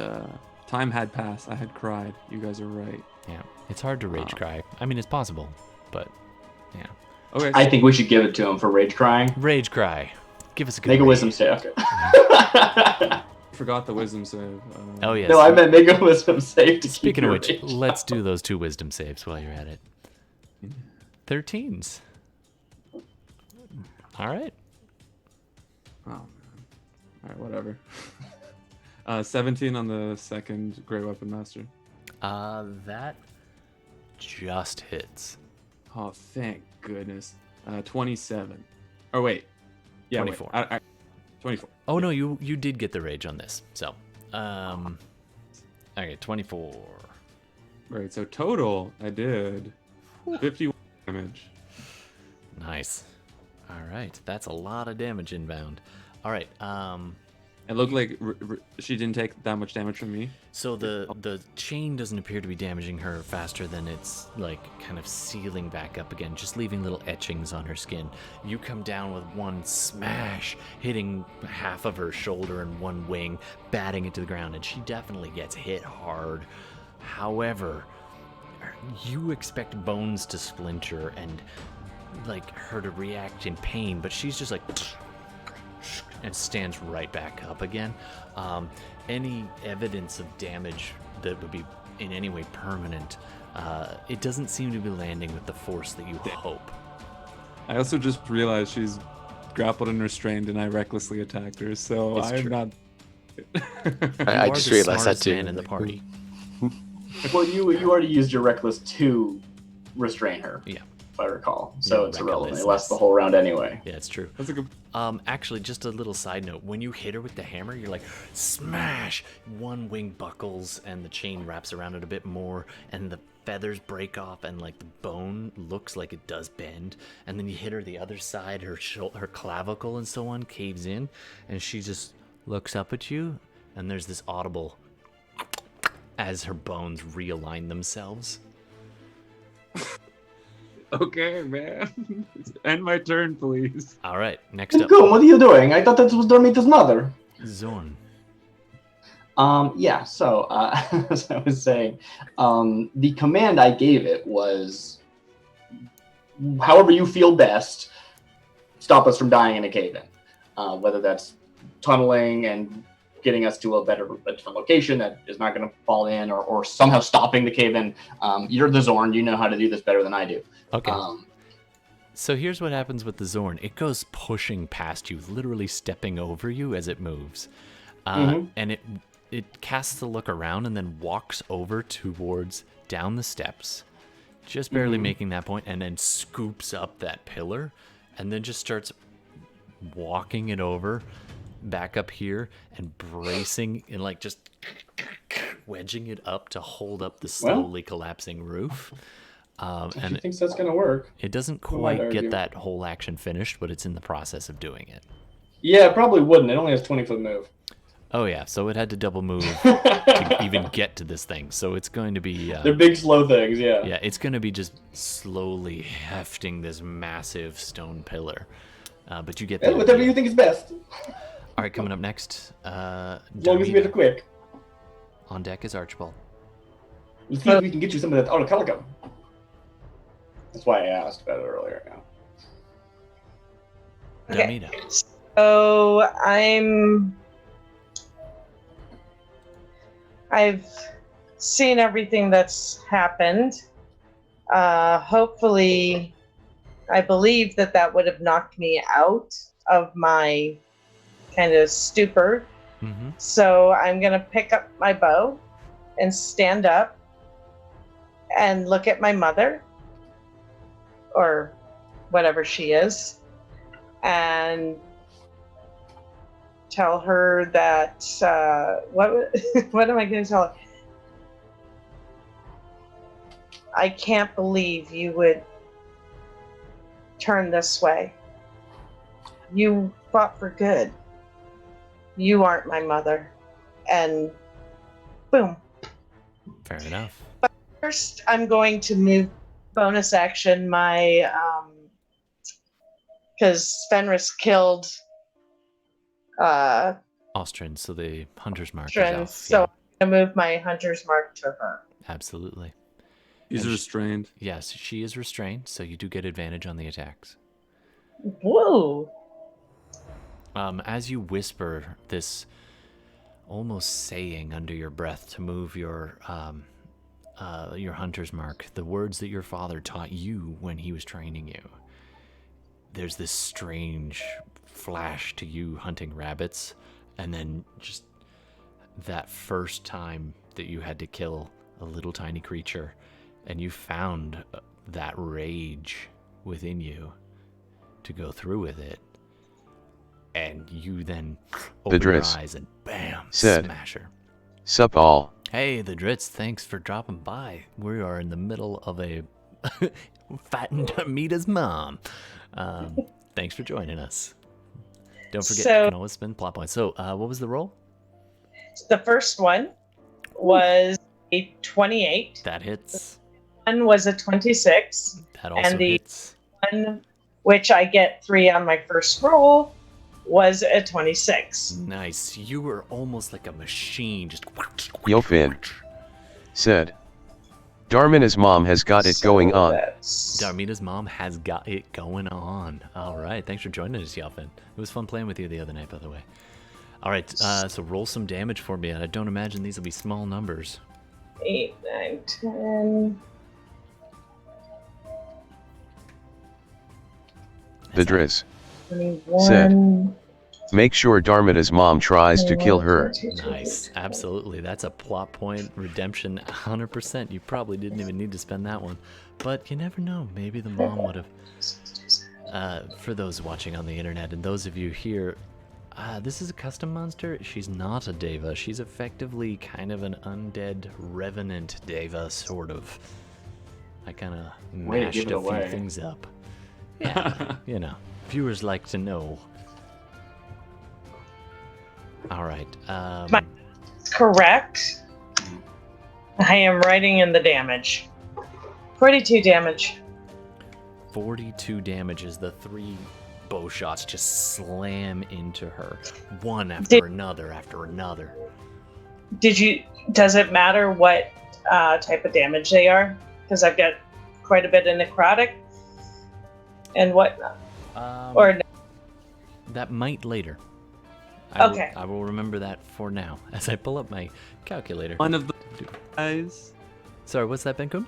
time had passed. I had cried. You guys are right. Yeah. It's hard to rage cry. I mean, it's possible, but yeah. Okay. I think we should give it to him for rage crying. Rage cry. Give us a good Make a rage. wisdom save. Okay. Forgot the wisdom save. Oh, yes. No, I meant make a wisdom save to keep Speaking of your which, rage. let's do those 2 wisdom saves while you're at it. 13s. All right. Oh man. All right, whatever. 17 on the second Grey Weapon Master. That just hits. Oh, thank goodness. 27. Oh wait. Yeah, 24. Wait. 24. Oh no, you did get the rage on this. So, okay, 24. Right. So total, I did 51 damage. Nice. All right, that's a lot of damage inbound. All right. It looked like she didn't take that much damage from me. So the chain doesn't appear to be damaging her faster than it's like kind of sealing back up again, just leaving little etchings on her skin. You come down with one smash, hitting half of her shoulder and one wing, batting it to the ground, and she definitely gets hit hard. However, you expect bones to splinter and like her to react in pain, but she's just like and stands right back up again. Any evidence of damage that would be in any way permanent, it doesn't seem to be landing with the force that you hope. I also just realized she's grappled and restrained, and I recklessly attacked her. So It's I'm true. not. I You are just the realized that smartest too. man in the party. Well, you already used your reckless to restrain her. Yeah. If I recall. So Your it's irrelevant. It recklessness. lasts the whole round anyway. Yeah, it's true. That's a good. Actually, just a little side note. When you hit her with the hammer, you're like, smash! One wing buckles and the chain wraps around it a bit more, and the feathers break off, and like the bone looks like it does bend. And then you hit her the other side, her her clavicle and so on caves in, and she just looks up at you, and there's this audible as her bones realign themselves. Okay, man. End my turn, please. All right, next up, Benkuhm, what are you doing? I thought that was Darmita's mother. Zorn. Yeah, so as I was saying, the command I gave it was however you feel best, stop us from dying in a cave-in. Whether that's tunneling and getting us to a different location that is not going to fall in, or somehow stopping the cave-in. You're the Zorn, you know how to do this better than I do. Okay. So here's what happens with the Zorn. It goes pushing past you, literally stepping over you as it moves. And it casts a look around and then walks over towards down the steps, just barely making that point, and then scoops up that pillar and then just starts walking it over back up here and bracing and like just wedging it up to hold up the slowly collapsing roof. If And she thinks that's going to work. it doesn't Who might quite argue? get that whole action finished, but it's in the process of doing it. Yeah, it probably wouldn't. It only has 20-foot move. Oh yeah, so it had to double move to even get to this thing. So it's going to be They're big, slow things, yeah. yeah, it's going to be just slowly hefting this massive stone pillar. But you get the Whatever idea. you think is best. All right, coming up next, As long as you get Darmita. it quick. On deck is Archibald. Let's see if we can get you some of that autocalico. That's why I asked about it earlier. Yeah. Okay. Darmita. So I've seen everything that's happened. Hopefully, I believe that would have knocked me out of my kind of stupor. Mm-hmm. So I'm going to pick up my bow and stand up and look at my mother, or whatever she is, and tell her that, what am I going to tell her? I can't believe you would turn this way. You fought for good. You aren't my mother. And boom. Fair enough. First, I'm going to move bonus action my, because Fenris killed Austrian, so the hunter's mark is Trent, off. so Yeah, I'm going to move my hunter's mark to her. absolutely. He's restrained. Yes, she is restrained, so you do get advantage on the attacks. Whoa. As you whisper this almost saying under your breath to move your hunter's mark, the words that your father taught you when he was training you, there's this strange flash to you hunting rabbits, and then just that first time that you had to kill a little tiny creature, and you found that rage within you to go through with it, and you then open your eyes and bam, smash her. Sup all. Hey, the Drits, thanks for dropping by. We are in the middle of a fighting Darmita's mom. Thanks for joining us. Don't forget, you can always spend plot points. So, what was the roll? The first one was a 28. That hits. One was a 26. That also hits. One, which I get 3 on my first roll, was a 26. Nice. You were almost like a machine, just. Yofin said, Darmina's mom has got it going on. Darmita's mom has got it going on. All right. Thanks for joining us, Yelfin. It was fun playing with you the other night, by the way. All right. So roll some damage for me. And I don't imagine these will be small numbers. 8, 9, 10. The Driz 21. said, make sure Darmina's mom tries to kill her. Nice. Absolutely. That's a plot point redemption 100%. You probably didn't even need to spend that one. But you never know. Maybe the mom would have. For those watching on the internet and those of you here, this is a custom monster. She's not a deva. She's effectively kind of an undead revenant deva, sort of. I kind of mashed a few things up. Yeah, you know, viewers like to know. All right. Correct. I am writing in the damage. 42 damage. 42 damage as the 3 bow shots just slam into her, one after another after another. Does it matter what type of damage they are? Because I've got quite a bit of necrotic and whatnot. Or no? That might later. I will remember that for now as I pull up my calculator. One of the guys. Sorry, what's that, Benkuhm?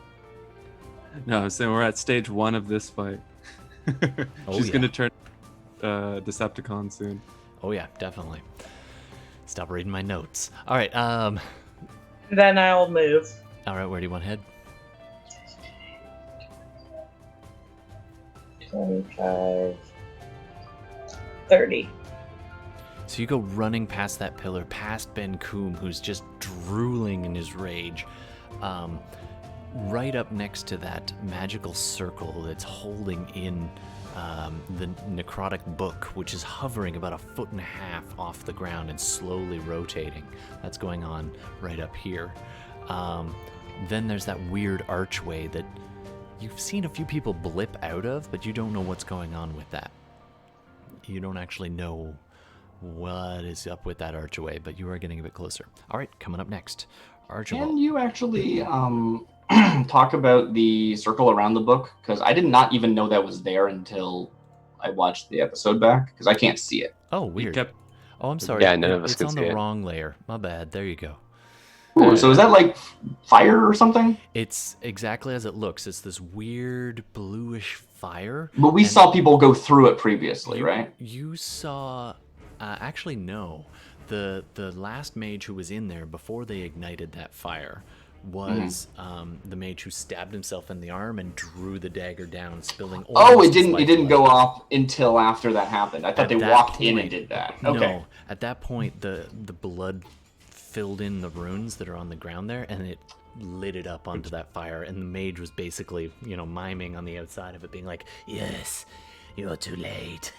No, I was saying we're at stage 1 of this fight. She's gonna turn Decepticon soon. Oh yeah, definitely. Stop reading my notes. All right. Then I'll move. All right, where do you want to head? 25, 30. So you go running past that pillar, past Benkuhm, who's just drooling in his rage, right up next to that magical circle that's holding in the necrotic book, which is hovering about 1.5 feet off the ground and slowly rotating. That's going on right up here. Then there's that weird archway that you've seen a few people blip out of, but you don't know what's going on with that. You don't actually know what is up with that archway, but you are getting a bit closer. All right, coming up next, Archibald. Can you actually talk about the circle around the book? Because I did not even know that was there until I watched the episode back, because I can't see it. Oh, weird. Oh, I'm sorry. Yeah, none of us could see it. It's on the wrong layer. My bad. There you go. Ooh, so is that like fire or something? It's exactly as it looks. It's this weird bluish fire. But we saw people go through it previously, right? You saw... actually, no. The last mage who was in there before they ignited that fire was the mage who stabbed himself in the arm and drew the dagger down, spilling oil. Oh, it didn't go off until after that happened. I thought they walked in and did that. Okay. No, at that point the blood filled in the runes that are on the ground there, and it lit it up onto that fire, and the mage was basically, miming on the outside of it, being like, "Yes, you're too late."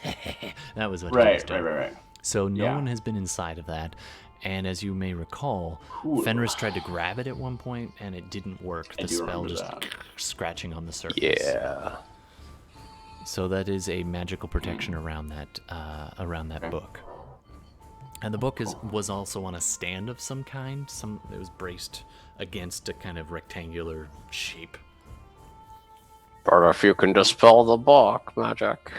That was what he was doing. Right. So no one has been inside of that, and as you may recall, Fenris tried to grab it at one point, and it didn't work. The spell just scratching on the surface. Yeah. So that is a magical protection around that book. And the book was also on a stand of some kind. It was braced against a kind of rectangular shape But if you can dispel the book magic.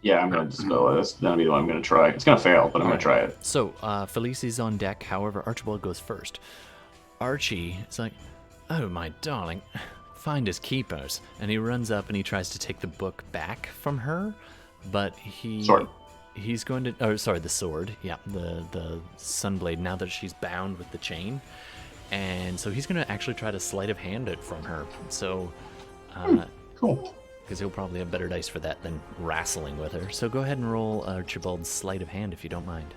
Yeah, I'm gonna dispel it. That's gonna be the one I'm gonna try. It's gonna fail, but I'm gonna try it. So, Philees is on deck. However, Archibald goes first. Archie is like, "Oh, my darling, finders keepers," and he runs up and he tries to take the book back from her, but he's going to. Oh, sorry, the sword. Yeah, the sunblade. Now that she's bound with the chain, and so he's going to actually try to sleight of hand it from her. So, Cool. Because he'll probably have better dice for that than wrestling with her. So go ahead and roll Archibald's sleight of hand if you don't mind.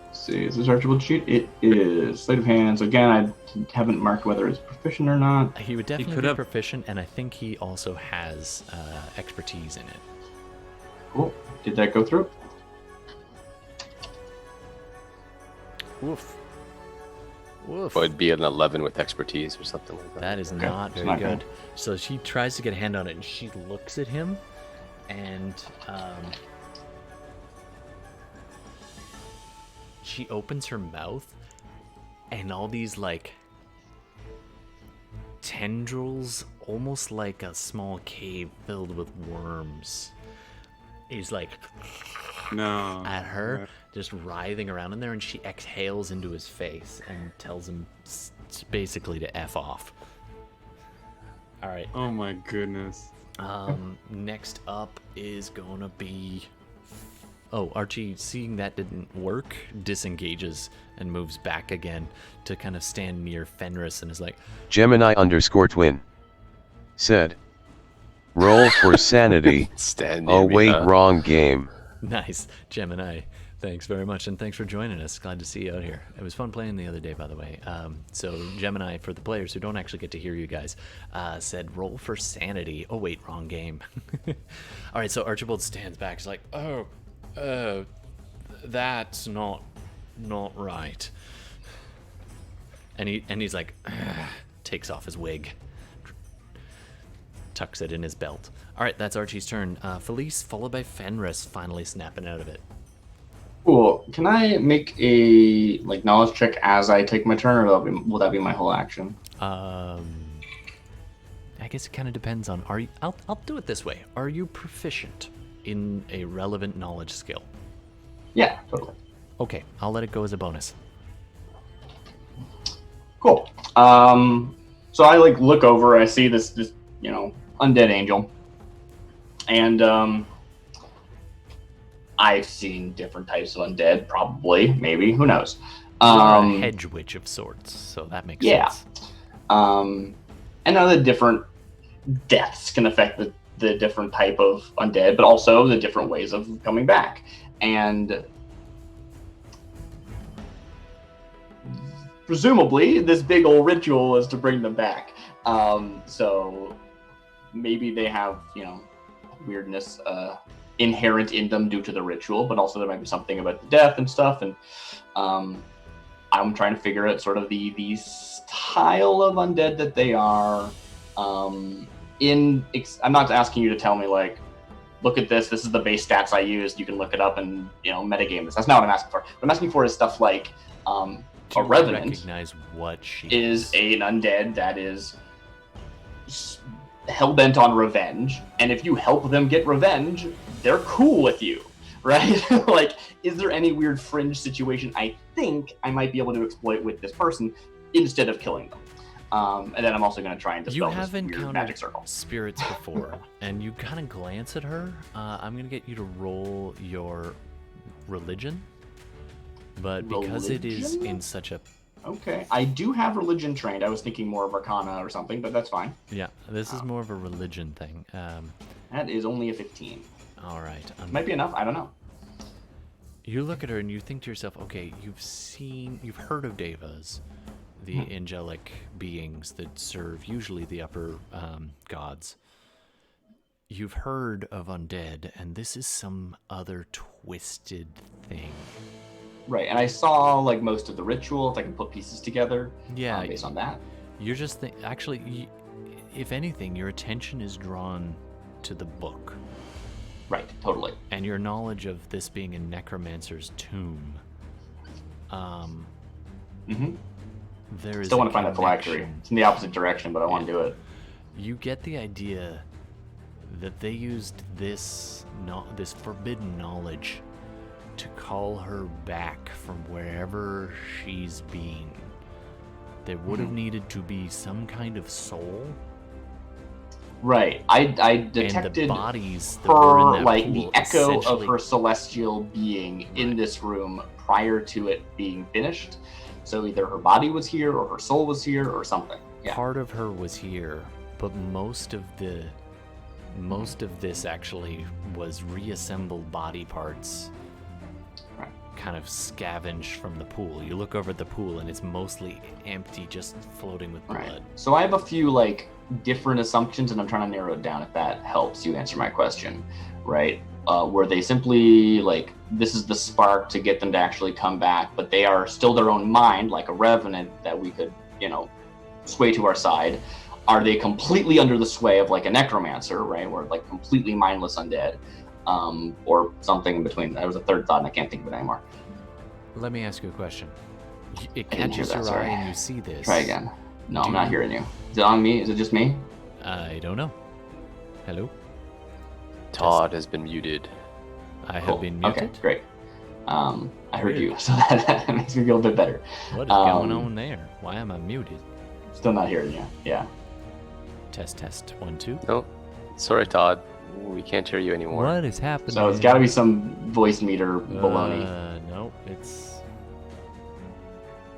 Let's see, is this Archibald sheet? It is sleight of hand. So again, I haven't marked whether it's proficient or not. He would definitely be proficient, and I think he also has expertise in it. Cool. Did that go through? Woof. Woof. It would be an 11 with expertise or something like that. That is not very good. So she tries to get a hand on it, and she looks at him, and she opens her mouth, and all these, like, tendrils, almost like a small cave filled with worms. He's like... at her, just writhing around in there, and she exhales into his face and tells him basically to F off. All right. Oh my goodness. Next up is gonna be... Oh, Archie, seeing that didn't work, disengages and moves back again to kind of stand near Fenris and is like... Gemini_twin said, roll for sanity. Oh wait, wrong game. Nice, Gemini. Thanks very much, and thanks for joining us. Glad to see you out here. It was fun playing the other day, by the way. So Gemini, for the players who don't actually get to hear you guys, said roll for sanity. Oh wait, wrong game. All right, so Archibald stands back. He's like, that's not right. And he's like, takes off his wig, tucks it in his belt. All right, that's Archie's turn. Philees, followed by Fenris, finally snapping out of it. Cool. Can I make a knowledge check as I take my turn, or will that be my whole action? I guess it kind of depends on. Are you? I'll do it this way. Are you proficient in a relevant knowledge skill? Yeah, totally. Okay, I'll let it go as a bonus. Cool. So I look over. I see this undead angel. And I've seen different types of undead, probably, maybe, who knows. A hedge witch of sorts, so that makes sense. And now the different deaths can affect the different type of undead, but also the different ways of coming back. And presumably, this big old ritual is to bring them back. So maybe they have, weirdness inherent in them due to the ritual, but also there might be something about the death and stuff. And I'm trying to figure out sort of the style of undead that they are. I'm not asking you to tell me look at this. This is the base stats I used. You can look it up and metagame this. That's not what I'm asking for. What I'm asking for is stuff like a revenant recognize what she is an undead that is hell-bent on revenge, and if you help them get revenge, they're cool with you, right? Is there any weird fringe situation I think I might be able to exploit with this person instead of killing them? And then I'm also going to try and dispel this weird magic circle. Spirits before, and you kind of glance at her. I'm going to get you to roll your religion, but because it is in such a... Okay, I do have religion trained. I was thinking more of Arcana or something, but that's fine. Yeah, this is more of a religion thing. That is only a 15. All right. Might be enough, I don't know. You look at her and you think to yourself, okay, you've heard of devas, the angelic beings that serve usually the upper gods. You've heard of undead, and this is some other twisted thing. Right, and I saw most of the ritual, if I can put pieces together. Yeah, based on that. You're just actually, if anything, your attention is drawn to the book. Right, totally. And your knowledge of this being a necromancer's tomb. There is. Still want to find that phylactery. It's in the opposite direction, but I want to do it. You get the idea that they used this forbidden knowledge to call her back from wherever she's been. There would have needed to be some kind of soul. Right. I detected and the bodies that were in her, that like, pool, the echo of essentially- her celestial being in this room prior to it being finished. So either her body was here, or her soul was here, or something. Yeah. Part of her was here, but most of this actually was reassembled body parts, Right. kind of scavenged from the pool. You look over at the pool and it's mostly empty, just floating with blood. Right. So I have a few, like, different assumptions, and I'm trying to narrow it down if that helps you answer my question, right? Were they simply, like, this is the spark to get them to actually come back, but they are still their own mind, like a revenant that we could, sway to our side? Are they completely under the sway of, like, a necromancer, right? Or, like, completely mindless undead, or something in between? There was a third thought, and I can't think of it anymore. Let me ask you a question. It I didn't hear catches that, your sorry. eye and you see this. Try again. No, I'm not hearing you. Is it on me? Is it just me? I don't know. Hello? Todd has been muted. I Cool. have been muted. Okay, great. I heard Weird. you, so that makes me feel a bit better. What is going on there? Why am I muted? Still not hearing you. Yeah. Test, 1, 2. No, sorry, Todd. We can't hear you anymore. What is happening? So it's got to be some voice meter baloney. No,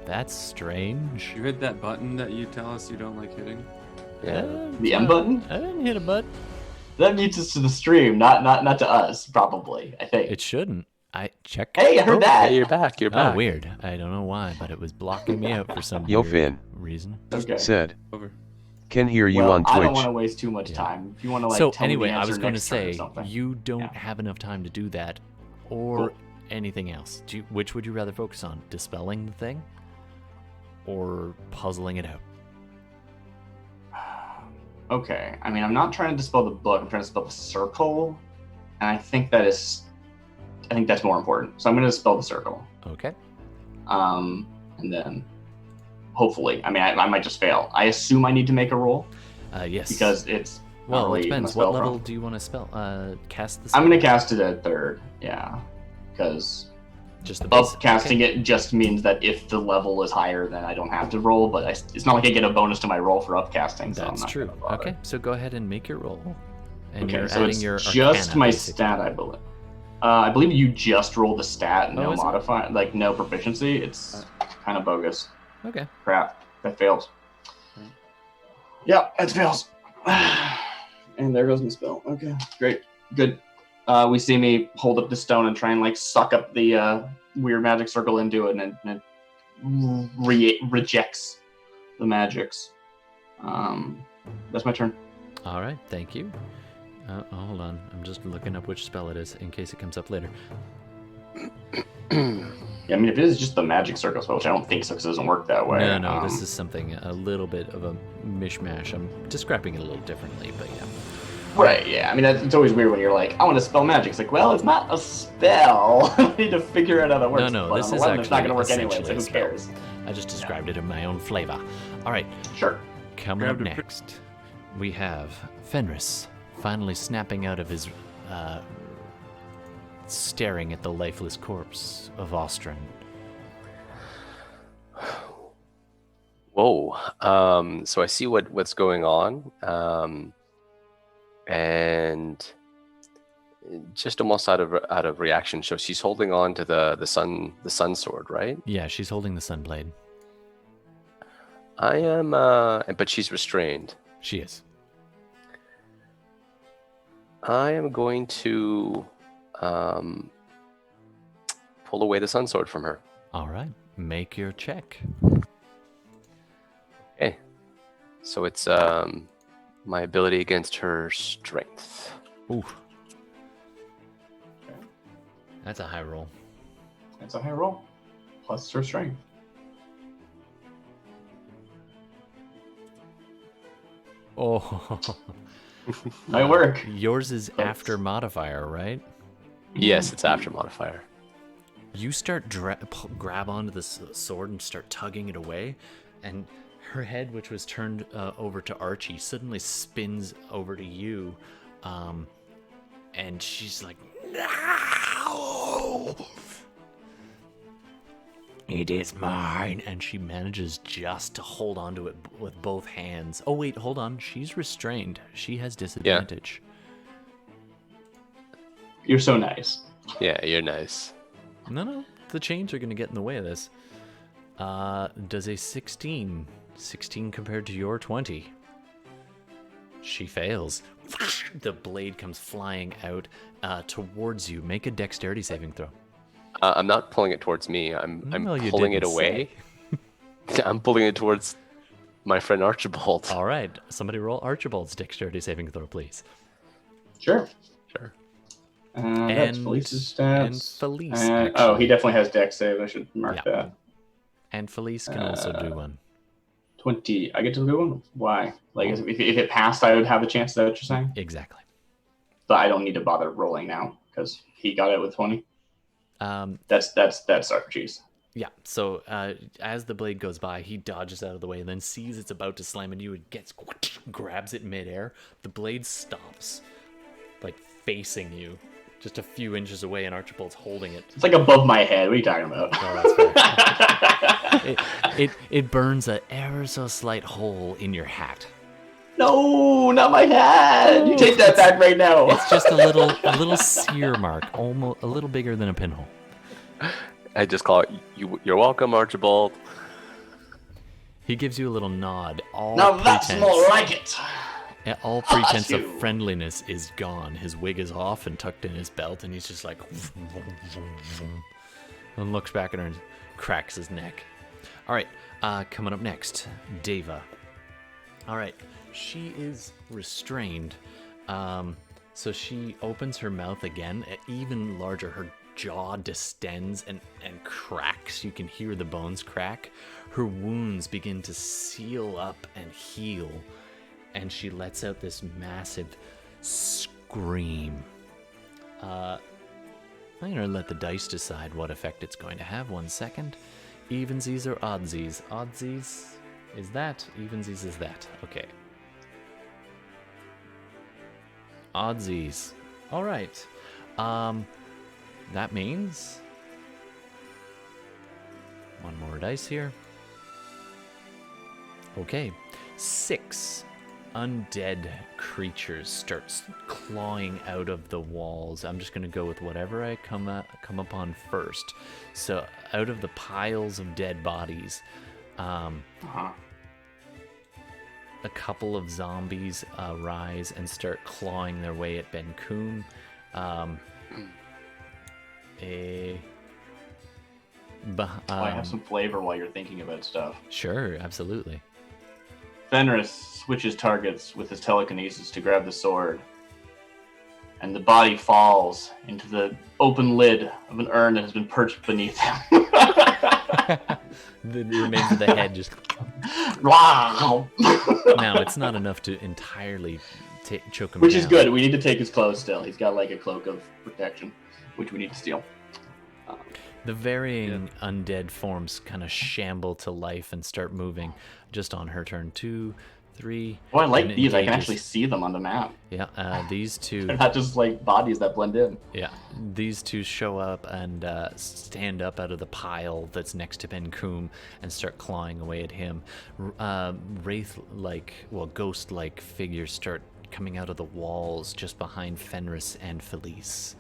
that's strange. You hit that button that you tell us you don't like hitting? Yeah. The M button? I didn't hit a button. That mutes us to the stream, not to us, probably. I think. It shouldn't. I check. Hey, I heard that. Hey, you're back. You're back. Oh, weird. I don't know why, but it was blocking me out for some Yo, weird Finn. reason. Okay. Said, Over. can hear you Well, on I don't want Twitch. to waste too much Yeah. time. If you want to like So tell anyway, me the I answer was going to next turn or say something. you don't Yeah. have enough time to do that, or Cool. anything else. Which would you rather focus on? Dispelling the thing, or puzzling it out? Okay. I mean, I'm not trying to dispel the book. I'm trying to dispel the circle, and I think that's more important. So I'm going to dispel the circle. Okay. And then hopefully, I mean, I might just fail. I assume I need to make a roll Yes. because it's well, not it really depends. a spell What level from. do you want to spell? Cast the. I'm Spell? going to cast it at third. Yeah, because Just the base. upcasting it just means that if the level is higher, then I don't have to roll. But it's not like I get a bonus to my roll for upcasting. So I'm That's not true. gonna bother. Okay, so go ahead and make your roll. And Okay, you're so adding it's your just Arcana, my basically. stat, I believe. I believe you just rolled the stat, Oh, no is it? modify, like no proficiency. It's kind of bogus. Okay. Crap, that fails. Yeah, that fails. And there goes my spell. Okay, great, good. We see me hold up the stone and try and like suck up the weird magic circle into it, and it rejects the magics. That's my turn. All right. Thank you. Hold on. I'm just looking up which spell it is in case it comes up later. Yeah, I mean, if it is just the magic circle spell, which I don't think so, because it doesn't work that way. No, this is something a little bit of a mishmash. I'm describing it a little differently, but yeah. Right, yeah. I mean, it's always weird when you're like, I want to spell magic. It's like, well, it's not a spell. I need to figure out how that works. No, But this on is 11, it's not going to work actually anyway, so who essentially a cares? I just described it in my own flavor. All right. Sure. Coming up Grabbed a pri- next, we have Fenris finally snapping out of his staring at the lifeless corpse of Ostrin. Whoa. So I see what's going on. And just almost out of reaction. So she's holding on to the sun sword, right? Yeah, she's holding the sunblade. I am but she's restrained. She is. I am going to pull away the sun sword from her. All right. Make your check. Okay. So it's my ability against her strength. Ooh. That's a high roll. It's a high roll. Plus her strength. Oh. Might work. Yours is after modifier, right? Yes, it's after modifier. You start grab onto the sword and start tugging it away, and her head, which was turned over to Archie, suddenly spins over to you, And she's like, no! It is mine. And she manages just to hold onto it with both hands. Oh, wait, hold on. She's restrained. She has disadvantage. You're so nice. Yeah, you're nice. No. The chains are going to get in the way of this. Does a 16 compared to your 20? She fails. The blade comes flying out towards you. Make a dexterity saving throw. I'm not pulling it towards me. I'm pulling it away. I'm pulling it towards my friend Archibald. All right. Somebody roll Archibald's dexterity saving throw, please. Sure. That's And Philees' stats. And Philees, he definitely has dex save. I should mark that. And Philees can also do one. 20. I get to do one? Why? Like, if it passed, I would have a chance. Is that what you're saying? Exactly. But I don't need to bother rolling now because he got it with 20. That's Archie's. Yeah. So as the blade goes by, he dodges out of the way and then sees it's about to slam into you. It grabs it midair. The blade stops, like facing you, just a few inches away, and Archibald's holding it. It's like above my head. What are you talking about? Oh, that's fair. it burns a ever so slight hole in your hat. No, not my hat. You take that back right now. It's just a little sear mark, almost a little bigger than a pinhole. I just call it, you're welcome, Archibald. He gives you a little nod. That's more like it. All pretense of friendliness is gone. His wig is off and tucked in his belt, and he's just like... and looks back at her and cracks his neck. All right, coming up next, Deva. All right, she is restrained. So she opens her mouth again, even larger. Her jaw distends and cracks. You can hear the bones crack. Her wounds begin to seal up and heal. And she lets out this massive scream. I'm going to let the dice decide what effect it's going to have. 1 second. Evensies or oddsies? Oddsies is that. Evensies is that. Okay. Oddsies. All right. That means... one more dice here. Okay. 6 undead creatures starts clawing out of the walls. I'm just going to go with whatever I come upon first. So out of the piles of dead bodies, a couple of zombies rise and start clawing their way at Benkuhm. I have some flavor while you're thinking about stuff. Sure, absolutely. Fenris switches targets with his telekinesis to grab the sword, and the body falls into the open lid of an urn that has been perched beneath him. The remains of the head just... Wow! Now, it's not enough to entirely choke him Which down. is good. We need to take his clothes still. He's got like a cloak of protection, which we need to steal. The varying undead forms kind of shamble to life and start moving just on her turn. 2, 3. Oh, I like these. I can actually see them on the map. Yeah, these two. They're not just like bodies that blend in. Yeah, these two show up and stand up out of the pile that's next to Benkuhm and start clawing away at him. Ghost-like figures start coming out of the walls just behind Fenris and Philees.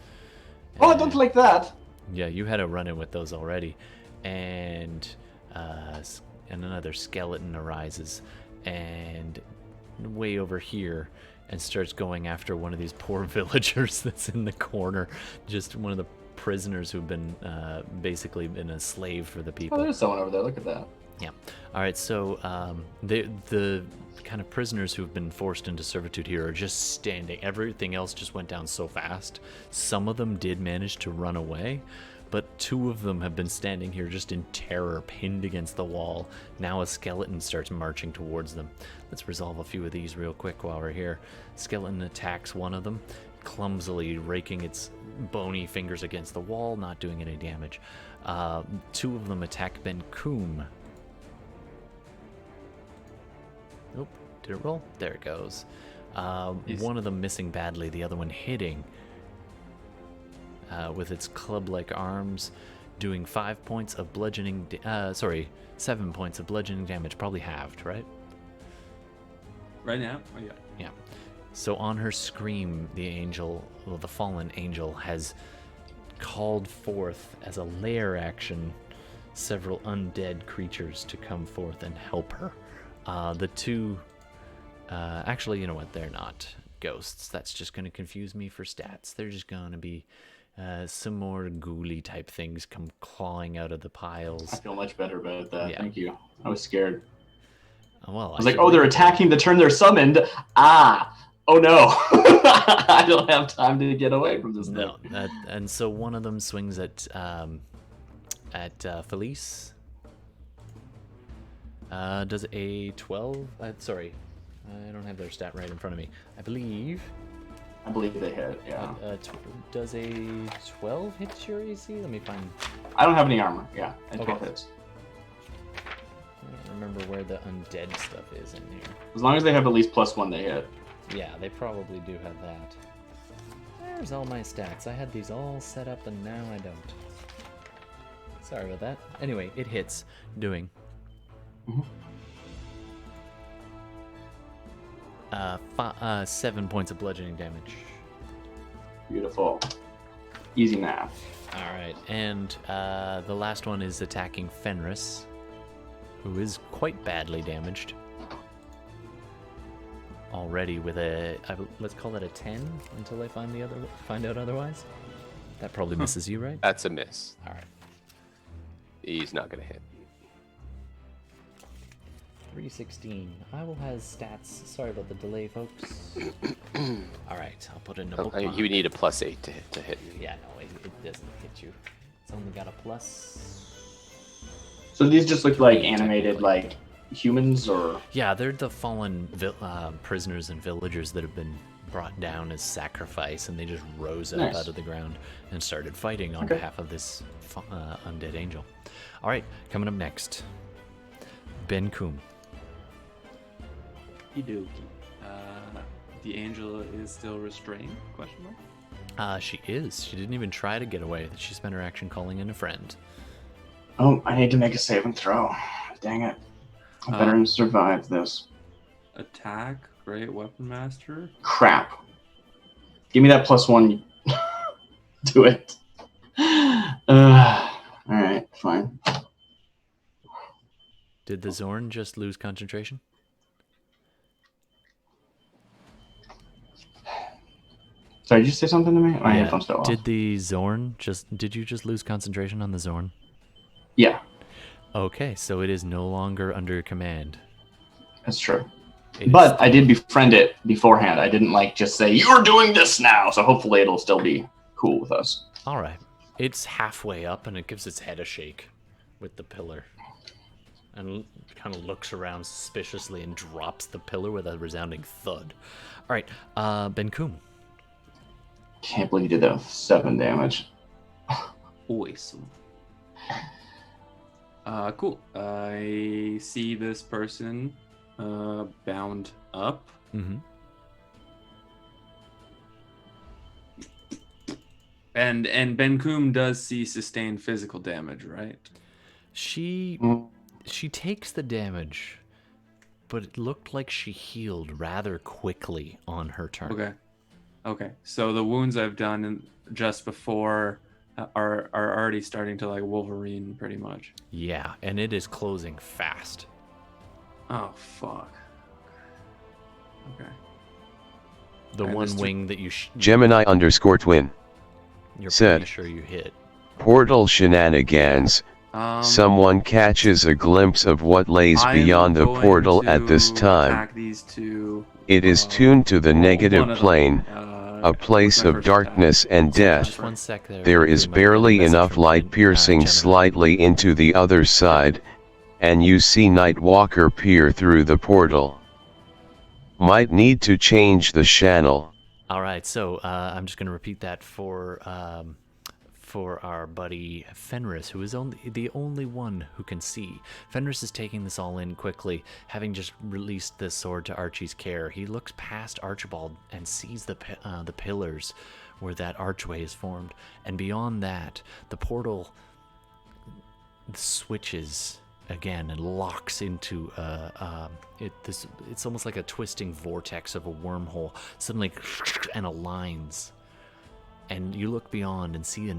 Oh, I don't like that. Yeah, you had a run-in with those already. And another skeleton arises and way over here and starts going after one of these poor villagers that's in the corner. Just one of the prisoners who've been basically been a slave for the people. Oh, there's someone over there. Look at that. Yeah. All right, so the kind of prisoners who've been forced into servitude here are just standing. Everything else just went down so fast. Some of them did manage to run away, but 2 of them have been standing here just in terror, pinned against the wall. Now a skeleton starts marching towards them. Let's resolve a few of these real quick while we're here. Skeleton attacks one of them, clumsily raking its bony fingers against the wall, not doing any damage. 2 of them attack Benkuhm. Nope. Did it roll? There it goes. One of them missing badly, the other one hitting with its club-like arms, doing 5 points of bludgeoning. 7 points of bludgeoning damage, probably halved, right? Right now? Oh, yeah. Yeah. So on her scream, the fallen angel has called forth as a lair action several undead creatures to come forth and help her. The two, actually, you know what? They're not ghosts. That's just going to confuse me for stats. They're just going to be some more ghouly type things come clawing out of the piles. I feel much better about that. Yeah. Thank you. I was scared. Well, I was like, oh, they're attacking the turn they're summoned. Oh no. I don't have time to get away from this No, thing. and so one of them swings at Philees. Does a 12? Sorry, I don't have their stat right in front of me. I believe they hit, yeah. Does a 12 hit your AC? Let me find. I don't have any armor, yeah. And Okay. 12 hits. I don't remember where the undead stuff is in here. As long as they have at least +1, they hit. Yeah, they probably do have that. There's all my stats. I had these all set up and now I don't. Sorry about that. Anyway, it hits, doing 7 points of bludgeoning damage. Beautiful. Easy math. Alright, and the last one is attacking Fenris, who is quite badly damaged. Already with let's call it a 10 until I find out otherwise. That probably misses you, right? That's a miss. Alright. He's not going to hit. 316. I will have stats. Sorry about the delay, folks. Alright, I'll put in a bookmark. You need a +8 to hit. Yeah, no, it doesn't hit you. It's only got a plus. So these just look like animated, like, humans, or? Yeah, they're the fallen prisoners and villagers that have been brought down as sacrifice, and they just rose up out of the ground and started fighting on behalf of this undead angel. All right, coming up next, Benkuhm. Okie the angel is still restrained? Question mark. She is. She didn't even try to get away. She spent her action calling in a friend. Oh, I need to make a save and throw. Dang it. I better survive this. Attack, great weapon master. Crap. Give me that +1. Do it. Alright, fine. Did the Zorn just lose concentration? Sorry, did you say something to me? My headphones fell off. Did the Zorn did you just lose concentration on the Zorn? Yeah, Okay, so it is no longer under your command. that's true. It But is- I did befriend it beforehand. I didn't just say, you're doing this now. So hopefully it'll still be cool with us. all right. It's halfway up and it gives its head a shake with the pillar. And kind of looks around suspiciously and drops the pillar with a resounding thud. All right, Benkuhm. Can't believe you did that with 7 damage. Awesome. Cool. I see this person bound up. Mm-hmm. And Benkuhm does see sustained physical damage, right? She takes the damage, but it looked like she healed rather quickly on her turn. Okay. So the wounds I've done just before are already starting to like Wolverine pretty much. Yeah, and it is closing fast. Oh fuck. Okay. The And one this wing that you Gemini_twin. you're said. pretty sure you hit. Portal shenanigans. Someone catches a glimpse of what lays I'm beyond the going portal at this to time. attack these two. It is tuned to the One negative of plane, them, a place my of first darkness and death. Just one sec there. There is We might get a barely message enough from light piercing Gemini. slightly into the other side, and you see Nightwalker peer through the portal. Might need to change the channel. All right, so I'm just going to repeat that for for our buddy Fenris, who is the only one who can see. Fenris is taking this all in quickly, having just released the sword to Archie's care. He looks past Archibald and sees the pillars where that archway is formed, and beyond that, the portal switches again and locks into it's almost like a twisting vortex of a wormhole, suddenly and aligns. And you look beyond and see the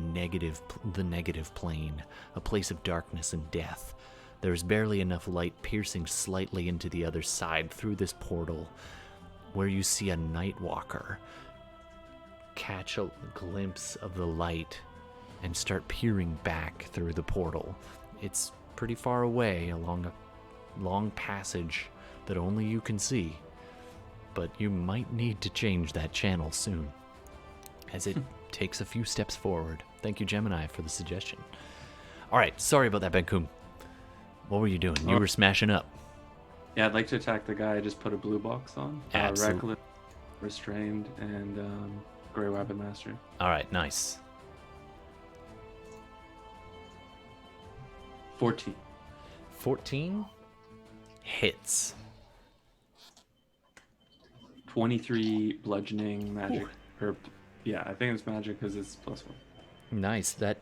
negative plane, a place of darkness and death. There's barely enough light piercing slightly into the other side through this portal, where you see a night walker catch a glimpse of the light and start peering back through the portal. It's pretty far away along a long passage that only you can see, but you might need to change that channel soon, as it takes a few steps forward. Thank you, Gemini, for the suggestion. All right, sorry about that, Benkuhm. What were you doing? You were smashing up. Yeah, I'd like to attack the guy I just put a blue box on. Absolutely. Reckless, restrained, and Grey Weapon Master. All right, nice. 14. 14 hits. 23 bludgeoning magic. Yeah, I think it's magic because it's +1. Nice. That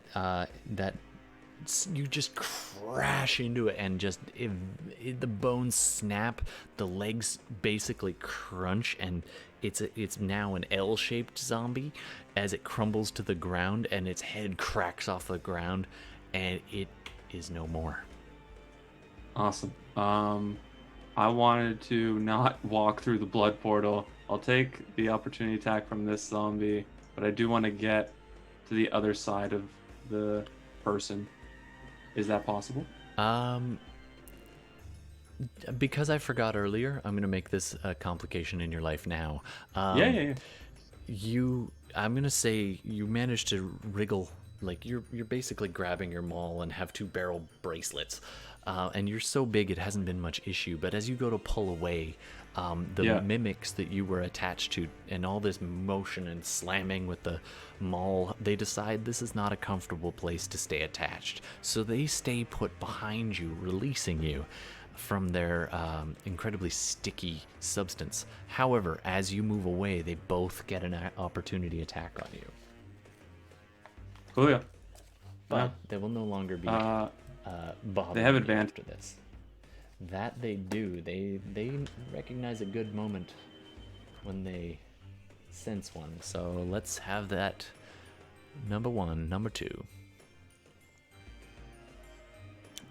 you just crash into it, and just the bones snap, the legs basically crunch, and it's now an L-shaped zombie as it crumbles to the ground, and its head cracks off the ground, and it is no more. Awesome. I wanted to not walk through the blood portal. I'll take the opportunity attack from this zombie, but I do want to get to the other side of the person. Is that possible? Because I forgot earlier, I'm going to make this a complication in your life now. Yeah. I'm going to say you managed to wriggle, like you're basically grabbing your maul and have 2 barrel bracelets. And you're so big it hasn't been much issue, but as you go to pull away, the mimics that you were attached to, and all this motion and slamming with the maul, they decide this is not a comfortable place to stay attached. So they stay put behind you, releasing you from their incredibly sticky substance. However, as you move away, they both get an opportunity attack on you. Oh yeah. But they will no longer be bothered. They have advantage after this. That they do. They recognize a good moment when they sense one. So let's have that. Number 1, number 2.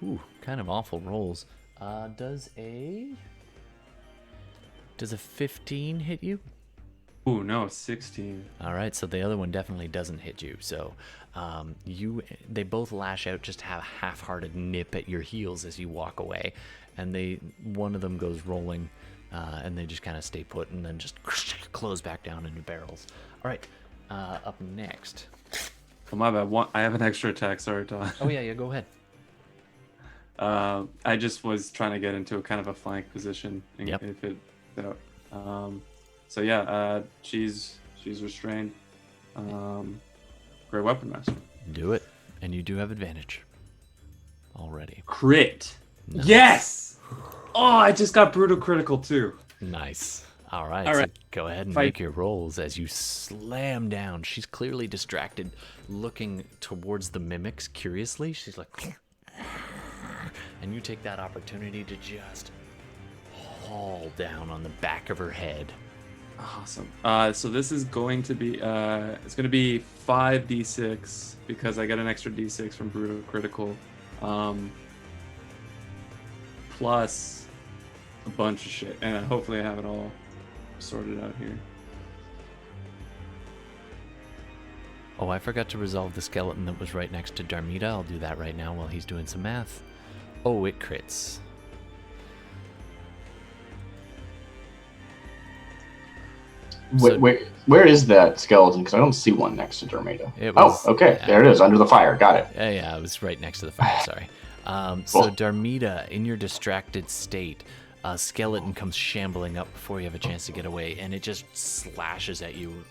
Ooh, kind of awful rolls. Does a 15 hit you? Ooh, no, 16. All right, so the other one definitely doesn't hit you. So they both lash out, just have a half-hearted nip at your heels as you walk away, and one of them goes rolling, and they just kind of stay put and then just close back down into barrels. All right, up next. Oh, my bad. I have an extra attack. Sorry, Todd. Oh yeah, go ahead. I just was trying to get into a kind of a flank position. Yep. If it, so yeah, she's restrained. Great Weapon Master. Do it, and you do have advantage already. Crit. Nice. Yes. Oh, I just got brutal critical too. Nice. All right. So go ahead and make your rolls as you slam down. She's clearly distracted, looking towards the mimics curiously. She's like, and you take that opportunity to just haul down on the back of her head. Awesome. So this is going to be it's going to be 5d6 because I got an extra d6 from brutal critical, plus a bunch of shit, and hopefully I have it all sorted out here. Oh, I forgot to resolve the skeleton that was right next to Darmita. I'll do that right now while he's doing some math. Oh, it crits. Where is that skeleton? Because I don't see one next to Darmita. Okay. Yeah. There it is, under the fire. Got it. Yeah, it was right next to the fire, sorry. So Darmita, in your distracted state, a skeleton comes shambling up before you have a chance to get away, and it just slashes at you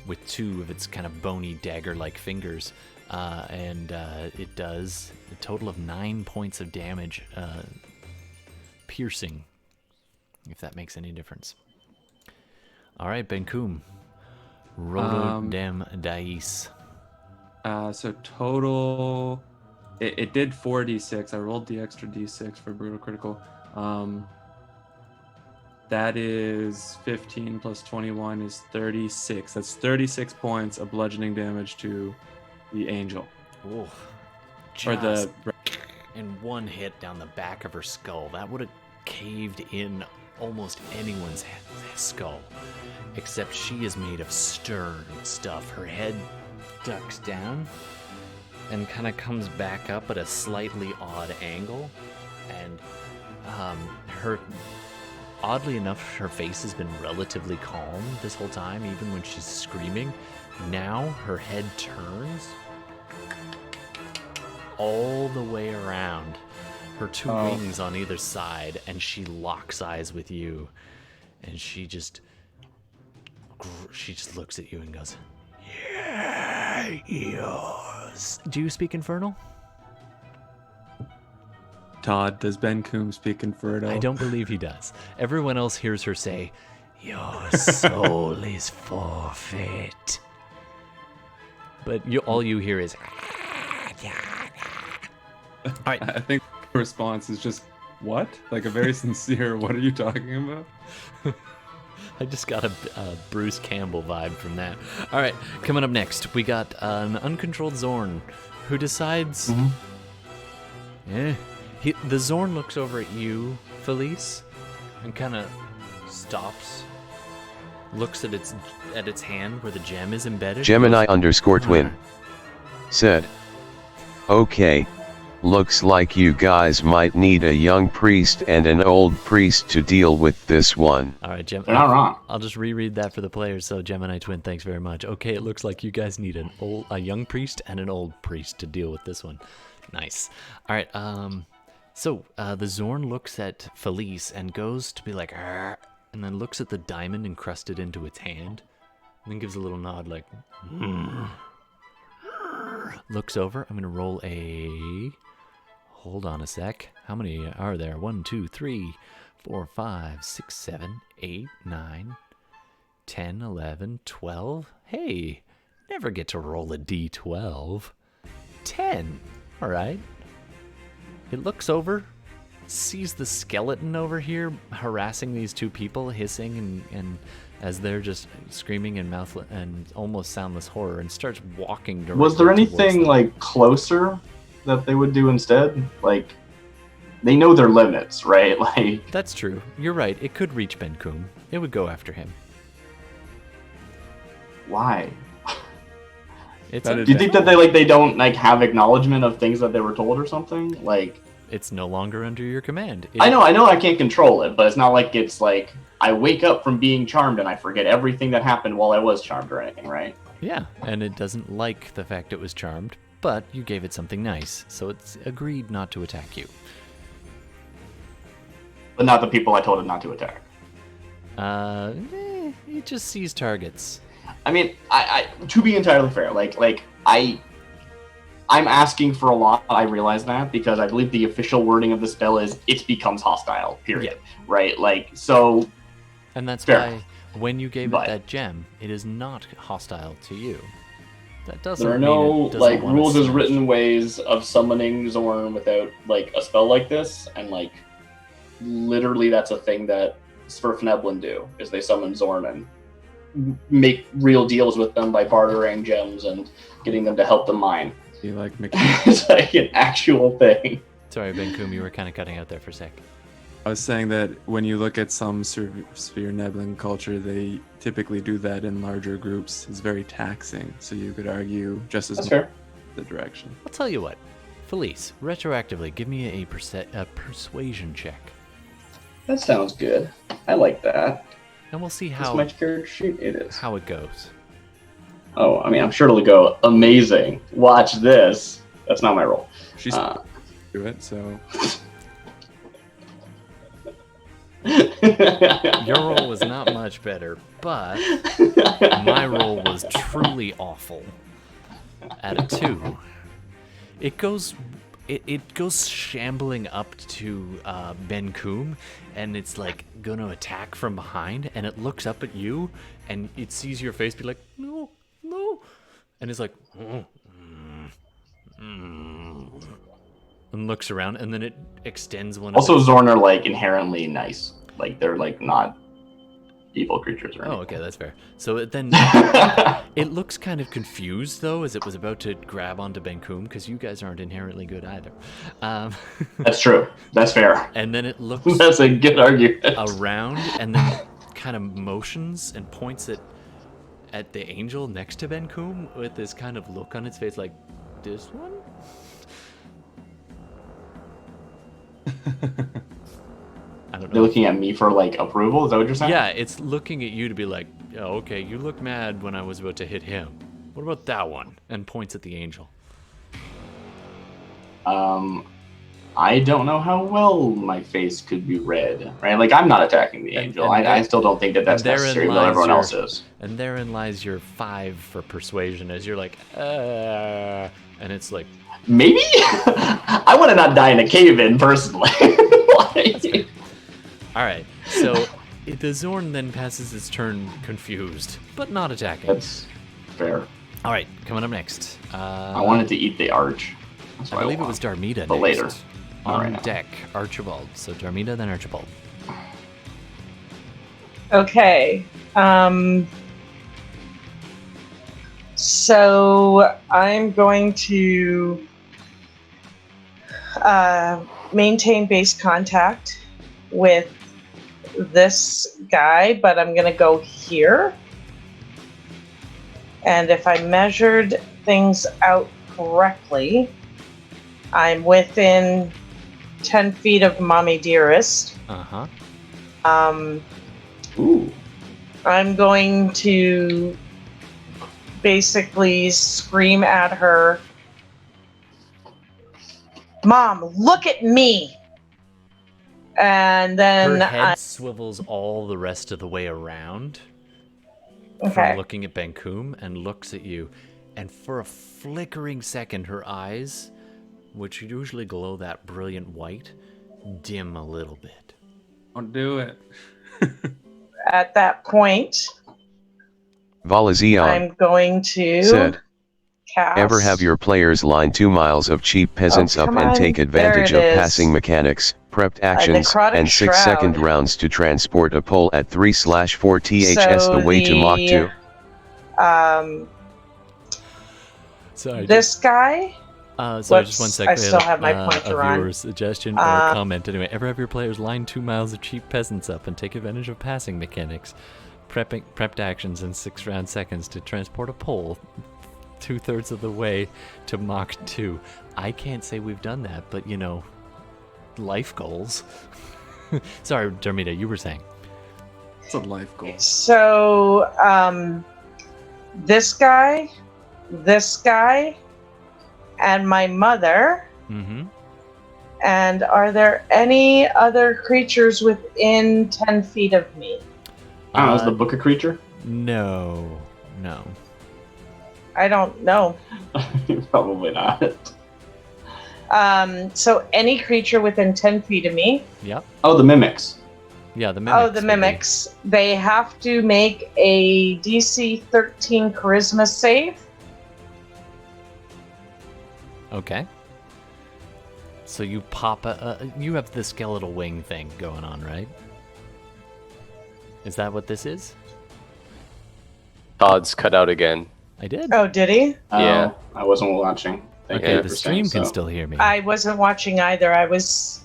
with two of its kind of bony dagger-like fingers, and it does a total of 9 points of damage, piercing, if that makes any difference. All right, Benkuhm, roll them dice. So total, it did 4d6. I rolled the extra d6 for brutal critical. That is 15 plus 21 is 36. That's 36 points of bludgeoning damage to the angel. Oh, Or the and one hit down the back of her skull. That would have caved in almost anyone's skull, except she is made of stern stuff. Her head ducks down and kind of comes back up at a slightly odd angle, and oddly enough, her face has been relatively calm this whole time, even when she's screaming. Now her head turns all the way around, her two wings on either side, and she locks eyes with you, and she just looks at you and goes, "Yeah, yours." Do you speak Infernal? Todd, does Benkuhm speak Infernal? I don't believe he does. Everyone else hears her say, "Your soul is forfeit." But all you hear is, all right. I think the response is just, what? Like a very sincere, what are you talking about? I just got a Bruce Campbell vibe from that. All right, coming up next, we got an uncontrolled Zorn who decides... The Zorn looks over at you, Philees, and kind of stops, looks at its hand where the gem is embedded. Gemini_twin said, "Okay, looks like you guys might need a young priest and an old priest to deal with this one." All right, They're not wrong. I'll just reread that for the players. So Gemini Twin, thanks very much. Okay, it looks like you guys need a young priest and an old priest to deal with this one. Nice. All right. So the Zorn looks at Philees and goes to be like, "Arr," and then looks at the diamond encrusted into its hand, and then gives a little nod like, looks over. I'm gonna roll a. Hold on a sec. How many are there? 1, 2, 3, 4, 5, 6, 7, 8, 9, 10, 11, 12. Hey, never get to roll a d12. 10. All right. It looks over, sees the skeleton over here harassing these two people, hissing and as they're just screaming in and almost soundless horror, and starts walking directly. Was there anything towards them. like closer that they would do instead? Like, they know their limits, right? Like, That's true. You're right. It could reach Benkuhm. It would go after him. why? It's That a- is- Do you think that they don't like have acknowledgement of things that they were told or something? Like, It's no longer under your command. I know I can't control it, but it's not like it's like I wake up from being charmed and I forget everything that happened while I was charmed or anything, right? Yeah, and it doesn't like the fact it was charmed, but you gave it something nice, so it's agreed not to attack you. But not the people I told it not to attack. It just sees targets. I mean, I to be entirely fair, I'm asking for a lot. I realize that because I believe the official wording of the spell is it becomes hostile. Period. Right? Like, so. And that's Fair. why when you gave But- it that gem, it is not hostile to you. That doesn't There are mean no it doesn't like wanna rules as smash. written ways of summoning Zorn without like a spell like this, and like literally that's a thing that Sverfneblin do is they summon Zorn and make real deals with them by bartering gems and getting them to help them mine. Be like It's like an actual thing. Sorry, Benkuhm, you were kind of cutting out there for a sec. I was saying that when you look at some Sphere Neblin culture, they typically do that in larger groups. It's very taxing, so you could argue just as That's much fair. the direction. I'll tell you what. Philees, retroactively, give me a persuasion check. That sounds good. I like that. And we'll see How much character sheet it is. how it goes. Oh, I mean, I'm sure it'll go amazing. Watch this. That's not my role. She's do it, so Your roll was not much better, but my roll was truly awful. At a 2, it goes shambling up to Benkuhm, and it's like gonna attack from behind, and it looks up at you, and it sees your face, be like, no, and it's like, and looks around, and then it extends one. Also, Zorn are like inherently nice. Like they're like not evil creatures or anything. Oh, okay, that's fair. So it then it looks kind of confused though, as it was about to grab onto Benkuhm, because you guys aren't inherently good either. That's true. That's fair. And then it looks That's a good argument. around, and then kind of motions and points at the angel next to Benkuhm with this kind of look on its face, like, this one. I don't know. They're looking at me for like approval. Is that what you're saying? Yeah, it's looking at you to be like, oh, okay, you look mad when I was about to hit him. What about that one? And points at the angel. I don't know how well my face could be read, right? Like, I'm not attacking the angel. I still don't think that that's necessary, but everyone else is. And therein lies your 5 for persuasion, as you're like, and it's like, maybe? I want to not die in a cave-in, personally. Like, all right, so the Zorn then passes its turn confused, but not attacking. that's fair. All right, coming up next. I wanted to eat the arch. That's I what believe it want. was Darmita But next. later. Not On right now. deck, Archibald. So Darmita, then Archibald. Okay. So I'm going to maintain base contact with this guy, but I'm going to go here. And if I measured things out correctly, I'm within 10 feet of Mommy Dearest. Uh-huh. Ooh. I'm going to basically scream at her, Mom, look at me! And then Her head swivels all the rest of the way around Okay. from looking at Benkuhm and looks at you. And for a flickering second, her eyes, which usually glow that brilliant white, dim a little bit. Don't do it. At that point, Valazion I'm going to said, cast. ever have your players line 2 miles of cheap peasants up come and on. take advantage There of it is. passing mechanics, prepped actions, necrotic and 6-second shroud. rounds to transport a pole at 3/4 THS So the way to Mach 2? Sorry. This guy. Sorry, just Whoops, 1 second. I still have my a pointer on. viewer's suggestion or comment anyway. Ever have your players line 2 miles of cheap peasants up and take advantage of passing mechanics, prepped actions, and 6 round seconds to transport a pole 2/3 of the way to Mach 2? I can't say we've done that, but you know, life goals. Sorry, Darmita, you were saying. It's a life goal. So, this guy, and my mother. Mm-hmm. And are there any other creatures within 10 feet of me? I don't know, is the book a creature? No. I don't know. Probably not. So any creature within 10 feet of me. Yep. Oh, the mimics. Yeah, the mimics. Oh, the mimics. They have to make a DC 13 charisma save. Okay. So you pop you have the skeletal wing thing going on, right? Is that what this is? Todd's cut out again. I did. Oh, did he? Yeah. I wasn't watching. Thank Okay, you the for stream saying can so. still hear me. I wasn't watching either. I was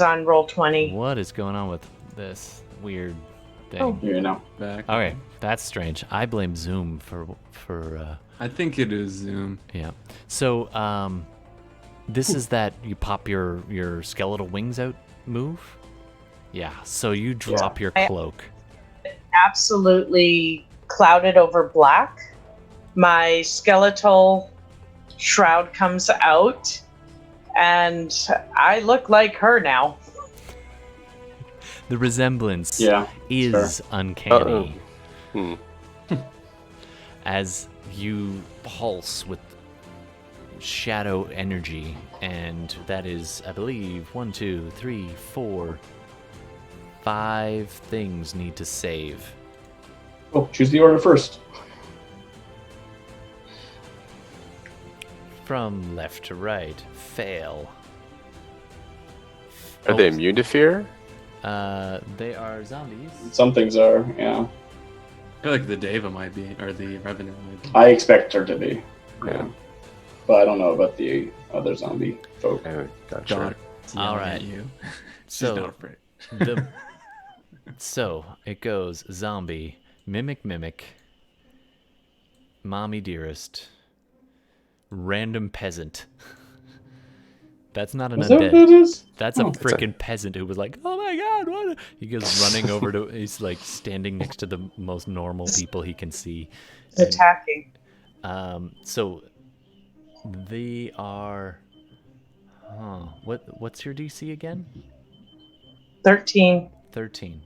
on roll 20. What is going on with this weird thing? Oh. You know. Back. Okay, that's strange. I blame Zoom for I think it is Zoom. yeah. So this is that you pop your skeletal wings out move? Yeah. So you drop your cloak. Absolutely clouded over black. My skeletal shroud comes out, and I look like her now. The resemblance Yeah, is uncanny. Hmm. As you pulse with shadow energy, and that is, I believe, 1, 2, 3, 4, 5 things need to save. Oh, choose the order first. From left to right, fail. Are they immune to fear? They are zombies. Some things are, yeah. I feel like the deva might be, or the revenant might be. I expect her to be. Yeah. But I don't know about the other zombie folk. Oh, gotcha. God, All yelling right. at you. She's So- not afraid. So it goes zombie, mimic, mommy dearest, random peasant. That's not an Is that what undead. it is? That's a Oh. freaking peasant who was like, "Oh my god, what?" He goes running over to. He's like standing next to the most normal people he can see. It's attacking. So they are. Huh? What's your DC again? 13. 13.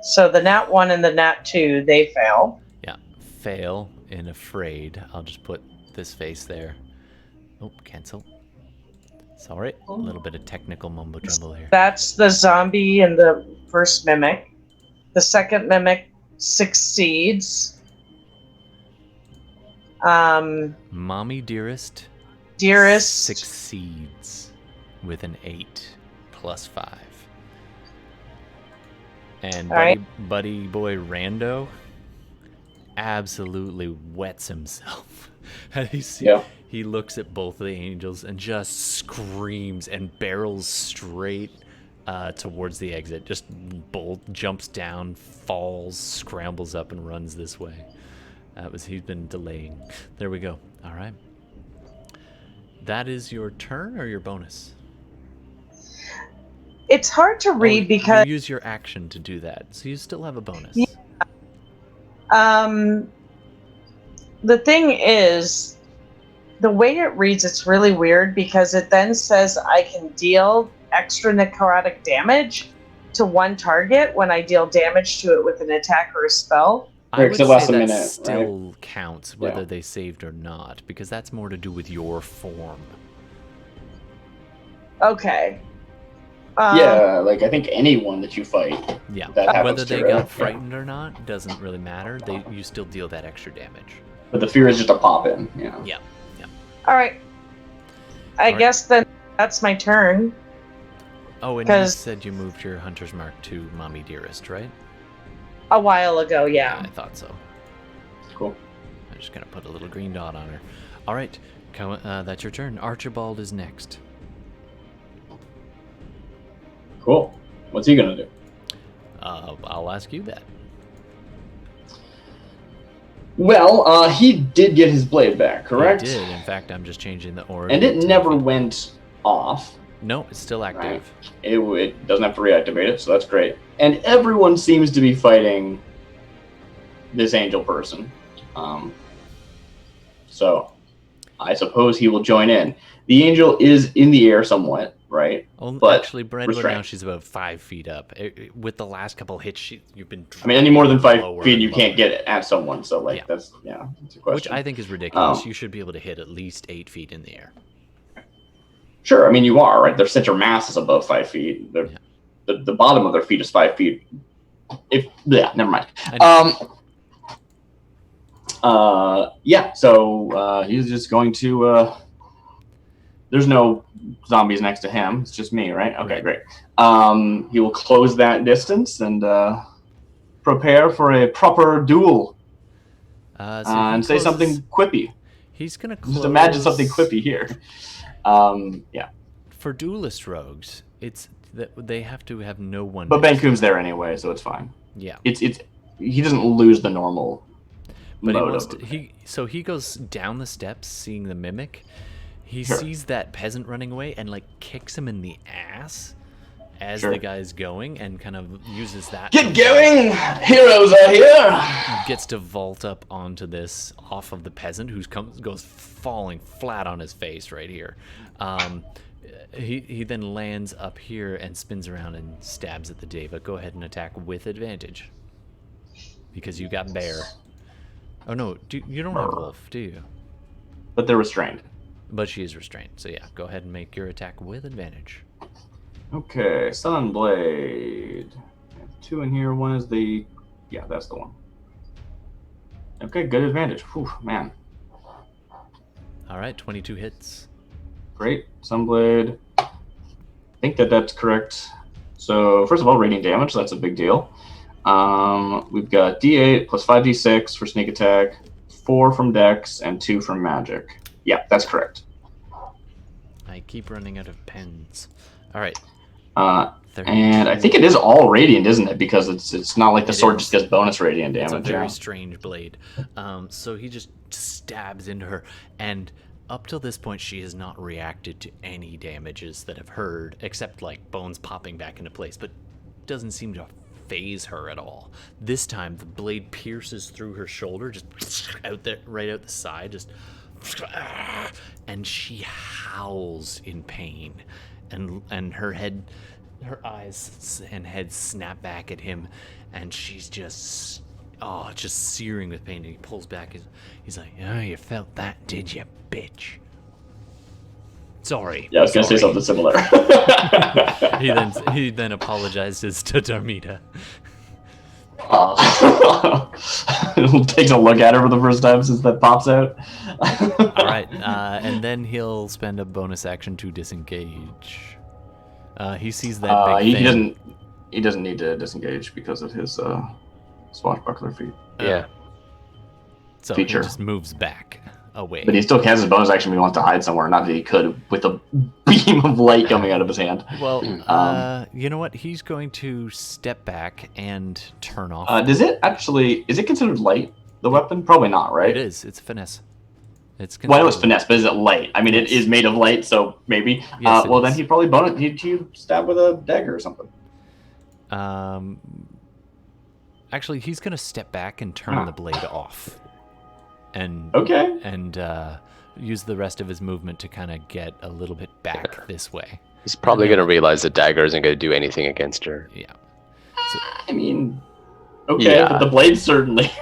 So the nat 1 and the nat 2, they fail. Yeah, fail and afraid. I'll just put this face there. Oh, cancel. Sorry, a little bit of technical mumbo jumbo here. That's the zombie and the first mimic. The second mimic succeeds. Mommy dearest Dearest. succeeds with an 8 plus 5. And All right. buddy boy Rando absolutely wets himself. And he looks at both of the angels and just screams and barrels straight towards the exit. Just jumps down, falls, scrambles up, and runs this way. He's been delaying. There we go. All right. That is your turn or your bonus? It's hard to read because you use your action to do that, so you still have a bonus. the thing is, the way it reads, it's really weird because it then says I can deal extra necrotic damage to one target when I deal damage to it with an attack or a spell. I would It say lasts a that minute, still counts whether Yeah. they saved or not, because that's more to do with your form. Okay. Yeah, like I think anyone that you fight. Yeah, That happens whether to, they right? got Yeah. frightened or not doesn't really matter. You still deal that extra damage. But the fear is just a pop in, yeah. Yeah. All right. I All right. guess then that's my turn. Oh, and you 'Cause- said you moved your Hunter's Mark to Mommy Dearest, right? A while ago, yeah. I thought so. Cool. I'm just gonna put a little green dot on her. All right, that's your turn. Archibald is next. Cool. What's he gonna do? I'll ask you that. Well, he did get his blade back, correct? He did. In fact, I'm just changing the order. And it to- never went off. No, it's still active. It doesn't have to reactivate it, so that's great. And everyone seems to be fighting this angel person. So I suppose he will join in. The angel is in the air somewhat, right? But Actually, Brenda, now restrained. she's about 5 feet up. With the last couple hits, you've been. I mean, any more than 5 lower feet, and you can't lower. get it at someone. So, like, Yeah. that's a question. Which I think is ridiculous. Um, You should be able to hit at least 8 feet in the air. Sure, I mean, you are, right? Their center mass is above 5 feet. The bottom of their feet is 5 feet. Never mind. So he's just going to... there's no zombies next to him. It's just me, right? Okay, great. He will close that distance and prepare for a proper duel. And say something quippy. He's gonna close. Just imagine something quippy here. For duelist rogues, it's that they have to have no one. But Benkuhm's there anyway, so it's fine. Yeah. He doesn't lose the normal But he mode wants of to, he goes down the steps, seeing the mimic. He Sure. sees that peasant running away and like kicks him in the ass as Sure. the guy's going, and kind of uses that. Get going! Heroes are here! Gets to vault up onto this off of the peasant, goes falling flat on his face right here. He then lands up here and spins around and stabs at the deva. Go ahead and attack with advantage. Because you got bear. Oh no, you don't have wolf, do you? But they're restrained. But she is restrained. So yeah, go ahead and make your attack with advantage. Okay, Sunblade. I have 2 in here. One is the... Yeah, that's the one. Okay, good advantage. Whew, man. All right, 22 hits. Great. Sunblade. I think that's correct. So, first of all, radiant damage. So that's a big deal. We've got D8 plus 5d6 for sneak attack, 4 from Dex, and 2 from magic. Yeah, that's correct. I keep running out of pens. All right. And I think it is all radiant, isn't it? Because it's not like the sword just gets bonus radiant damage. It's a very strange blade. So he just stabs into her, and up till this point, she has not reacted to any damages that have heard, except like bones popping back into place, but doesn't seem to phase her at all. This time, the blade pierces through her shoulder, just out there, right out the side, just, and she howls in pain, and her eyes and head snap back at him, and she's just searing with pain. And he pulls back. He's like, "Oh, you felt that, did you, bitch?" Sorry. Yeah, I was gonna say something similar. He then apologizes to Darmita. Takes a look at her for the first time since that pops out. All right, and then he'll spend a bonus action to disengage. He sees that big thing. He doesn't need to disengage because of his swashbuckler feat. Yeah. So feature. He just moves back away. But he still has his bonus action when he wants to hide somewhere. Not that he could with a beam of light coming out of his hand. Well, you know what? He's going to step back and turn off. Is it considered light, the weapon? Probably not, right? It is. It's finesse. Well, I know it's finesse, but is it light? I mean, it is made of light, so maybe. Yes, well, then he'd probably he'd stab with a dagger or something. Actually, he's going to step back and turn the blade off. And use the rest of his movement to kind of get a little bit back this way. He's probably going to realize the dagger isn't going to do anything against her. Yeah. I mean, okay, but the blade certainly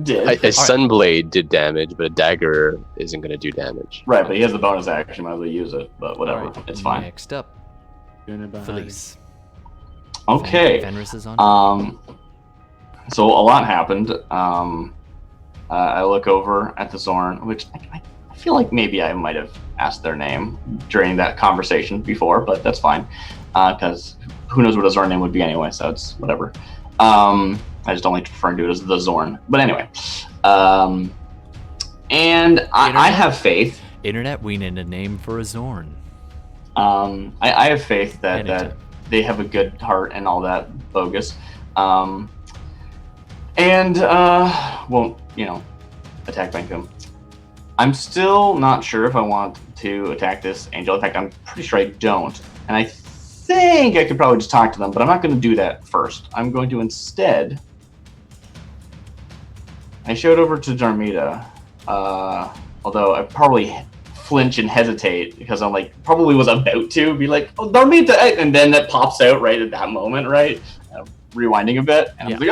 did. A sunblade did damage, but a dagger isn't going to do damage. Right, but he has the bonus action. Might as well use it. But whatever, Right, it's fine. Next up, Philees. Okay. Fenris is on. So a lot happened. I look over at the Zorn, which I feel like maybe I might have asked their name during that conversation before, but that's fine. Because who knows what a Zorn name would be anyway, so it's whatever. I just don't like referring to it as the Zorn. But anyway. And I have faith. Internet, we need a name for a Zorn. I have faith that they have a good heart and all that bogus. And won't, attack Benkuhm. I'm still not sure if I want to attack this angel. In fact, I'm pretty sure I don't. And I think I could probably just talk to them, but I'm not going to do that first. I'm going to instead... I showed over to Darmita, although I probably flinch and hesitate because I'm probably was about to be like, "Oh, Darmita," and then that pops out right at that moment, right? Rewinding a bit, and I'm like,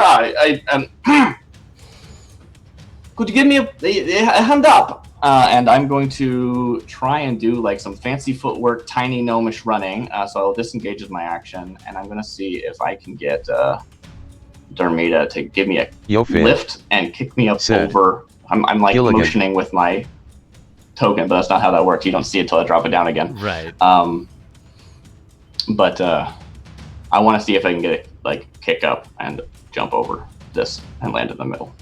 could you give me a hand up? And I'm going to try and do some fancy footwork, tiny gnomish running. So I'll disengage as my action, and I'm going to see if I can get Darmita to give me a lift and kick me up over. I'm motioning with my token, but that's not how that works. You don't see it until I drop it down again. Right. But I want to see if I can get it kick up and jump over this and land in the middle.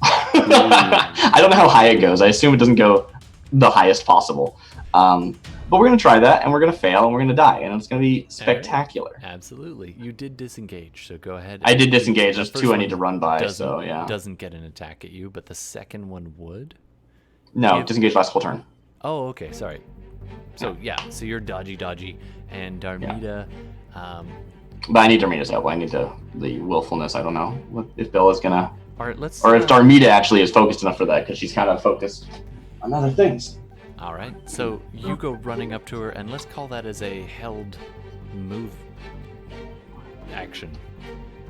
I don't know how high it goes. I assume it doesn't go the highest possible. But we're going to try that, and we're going to fail, and we're going to die, and it's going to be spectacular. Right. Absolutely. You did disengage, so go ahead. I did disengage. There's 2 I need to run by, doesn't get an attack at you, but the second one would? No, disengage last whole turn. Oh, okay, sorry. So, so you're dodgy, and Darmita... But I need Darmita's help. I need the willfulness. I don't know if Bela's going to... All right, let's... Or if Darmita actually is focused enough for that, because she's kind of focused on other things. All right. So you go running up to her, and let's call that as a held move action.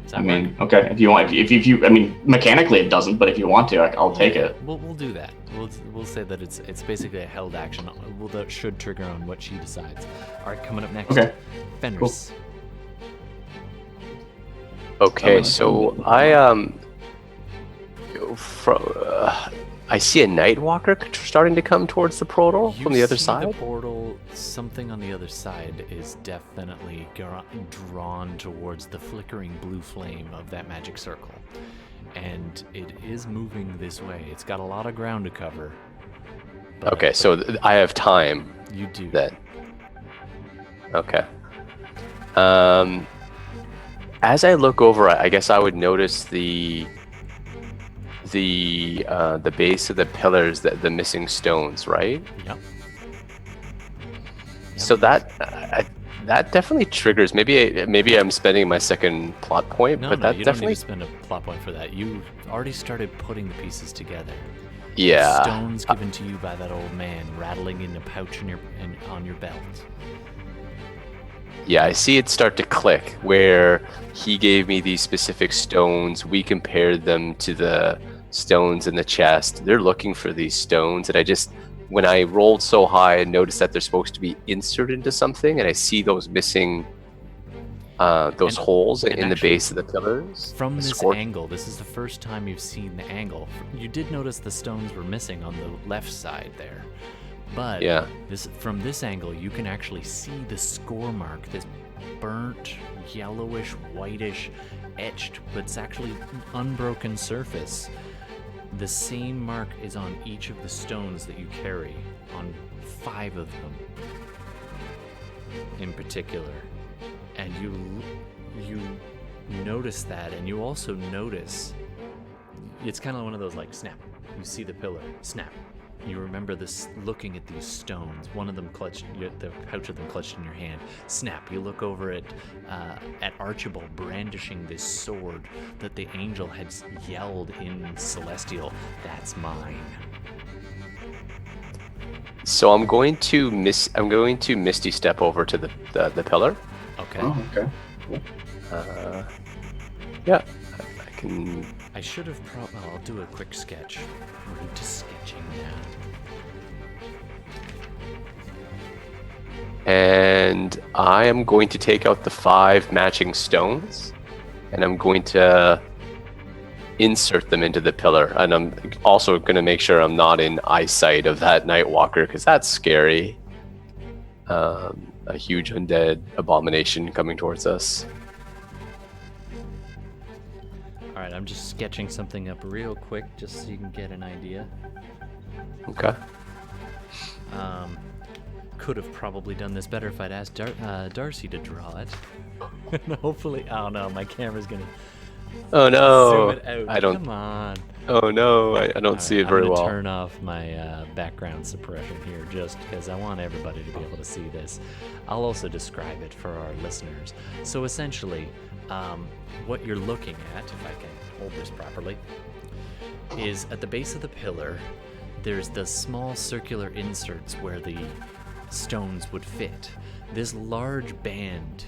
Does that I mean, work? okay, if you want, if you, I mean, mechanically it doesn't, but if you want to, I'll take it. We'll do that. We'll say that it's basically a held action. That should trigger on what she decides. All right, coming up next. Okay. Fenris. Okay, so I see a Nightwalker starting to come towards the portal You from the other see side. The portal, something on the other side is definitely drawn towards the flickering blue flame of that magic circle. And it is moving this way. It's got a lot of ground to cover. but Okay, so I have time you do. then. Okay. As I look over, I guess I would notice the base of the pillars, the missing stones, right? Yep. So that definitely triggers. Maybe I'm spending my second plot point, No, but no, that you don't definitely. need to spend a plot point for that. You already started putting the pieces together. Yeah. Stones given to you by that old man, rattling in a pouch on your belt. Yeah, I see it start to click where he gave me these specific stones. We compared them to the stones in the chest. They're looking for these stones, and when I rolled so high, I noticed that they're supposed to be inserted into something, and I see those missing holes in the base of the pillars. From The this scorp- angle, this is the first time you've seen the angle. You did notice the stones were missing on the left side there. But Yeah. from this angle, you can actually see the score mark, this burnt, yellowish, whitish, etched, but it's actually unbroken surface. The same mark is on each of the stones that you carry, on 5 of them in particular. And you notice that, and you also notice, it's kind of one of those like snap. You see the pillar, snap. You remember this, looking at these stones. One of them clutched, the pouch of them clutched in your hand. Snap. You look over at Archibald brandishing this sword that the angel had yelled in Celestial, "That's mine." So I'm going to Misty Step over to the pillar. Okay. Oh, okay. Yeah, I can. I should have I'll do a quick sketch. We're into sketching now. And I am going to take out the 5 matching stones, and I'm going to insert them into the pillar. And I'm also going to make sure I'm not in eyesight of that Nightwalker, because that's scary. A huge undead abomination coming towards us. All right, I'm just sketching something up real quick just so you can get an idea. Okay. Could have probably done this better if I'd asked Darcy to draw it. And hopefully, oh no, my camera's gonna Oh no! zoom it out. I don't. Come on. Oh no! I don't see it very I'm well. gonna turn off my background suppression here just because I want everybody to be able to see this. I'll also describe it for our listeners. So essentially, what you're looking at, if I can hold this properly, is at the base of the pillar, there's the small circular inserts where the stones would fit. This large band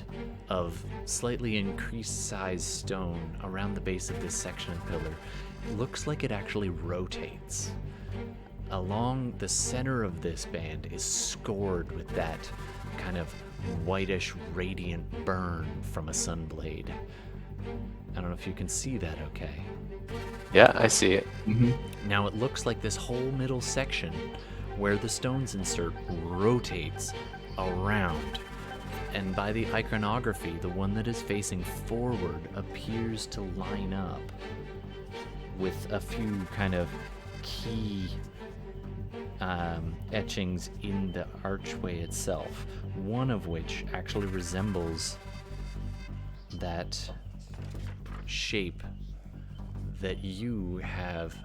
of slightly increased size stone around the base of this section of pillar looks like it actually rotates. Along the center of this band is scored with that kind of whitish radiant burn from a sunblade. I don't know if you can see that okay. Yeah, I see it. Now it looks like this whole middle section where the stones insert rotates around. And by the iconography, the one that is facing forward appears to line up with a few kind of key etchings in the archway itself, one of which actually resembles that shape that you have,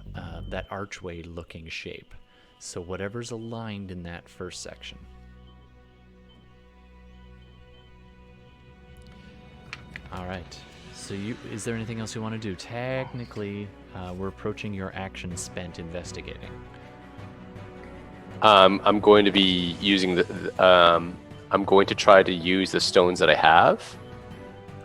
that archway looking shape. So whatever's aligned in that first section. All right. So is there anything else you want to do? Technically, we're approaching your action spent investigating. I'm going to be using I'm going to try to use the stones that I have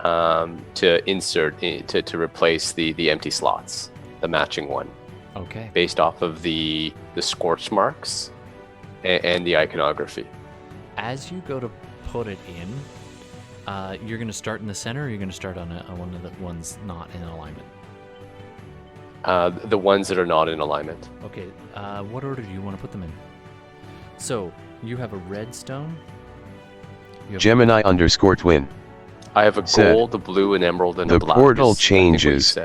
to insert to replace the empty slots, the matching one. Okay. Based off of the scorch marks and the iconography. As you go to put it in, you're going to start in the center, or you're going to start on one of the ones not in alignment? The ones that are not in alignment. Okay. What order do you want to put them in? So you have a red stone. Gemini_twin. I have a gold, a blue, an emerald, and a black. The portal changes,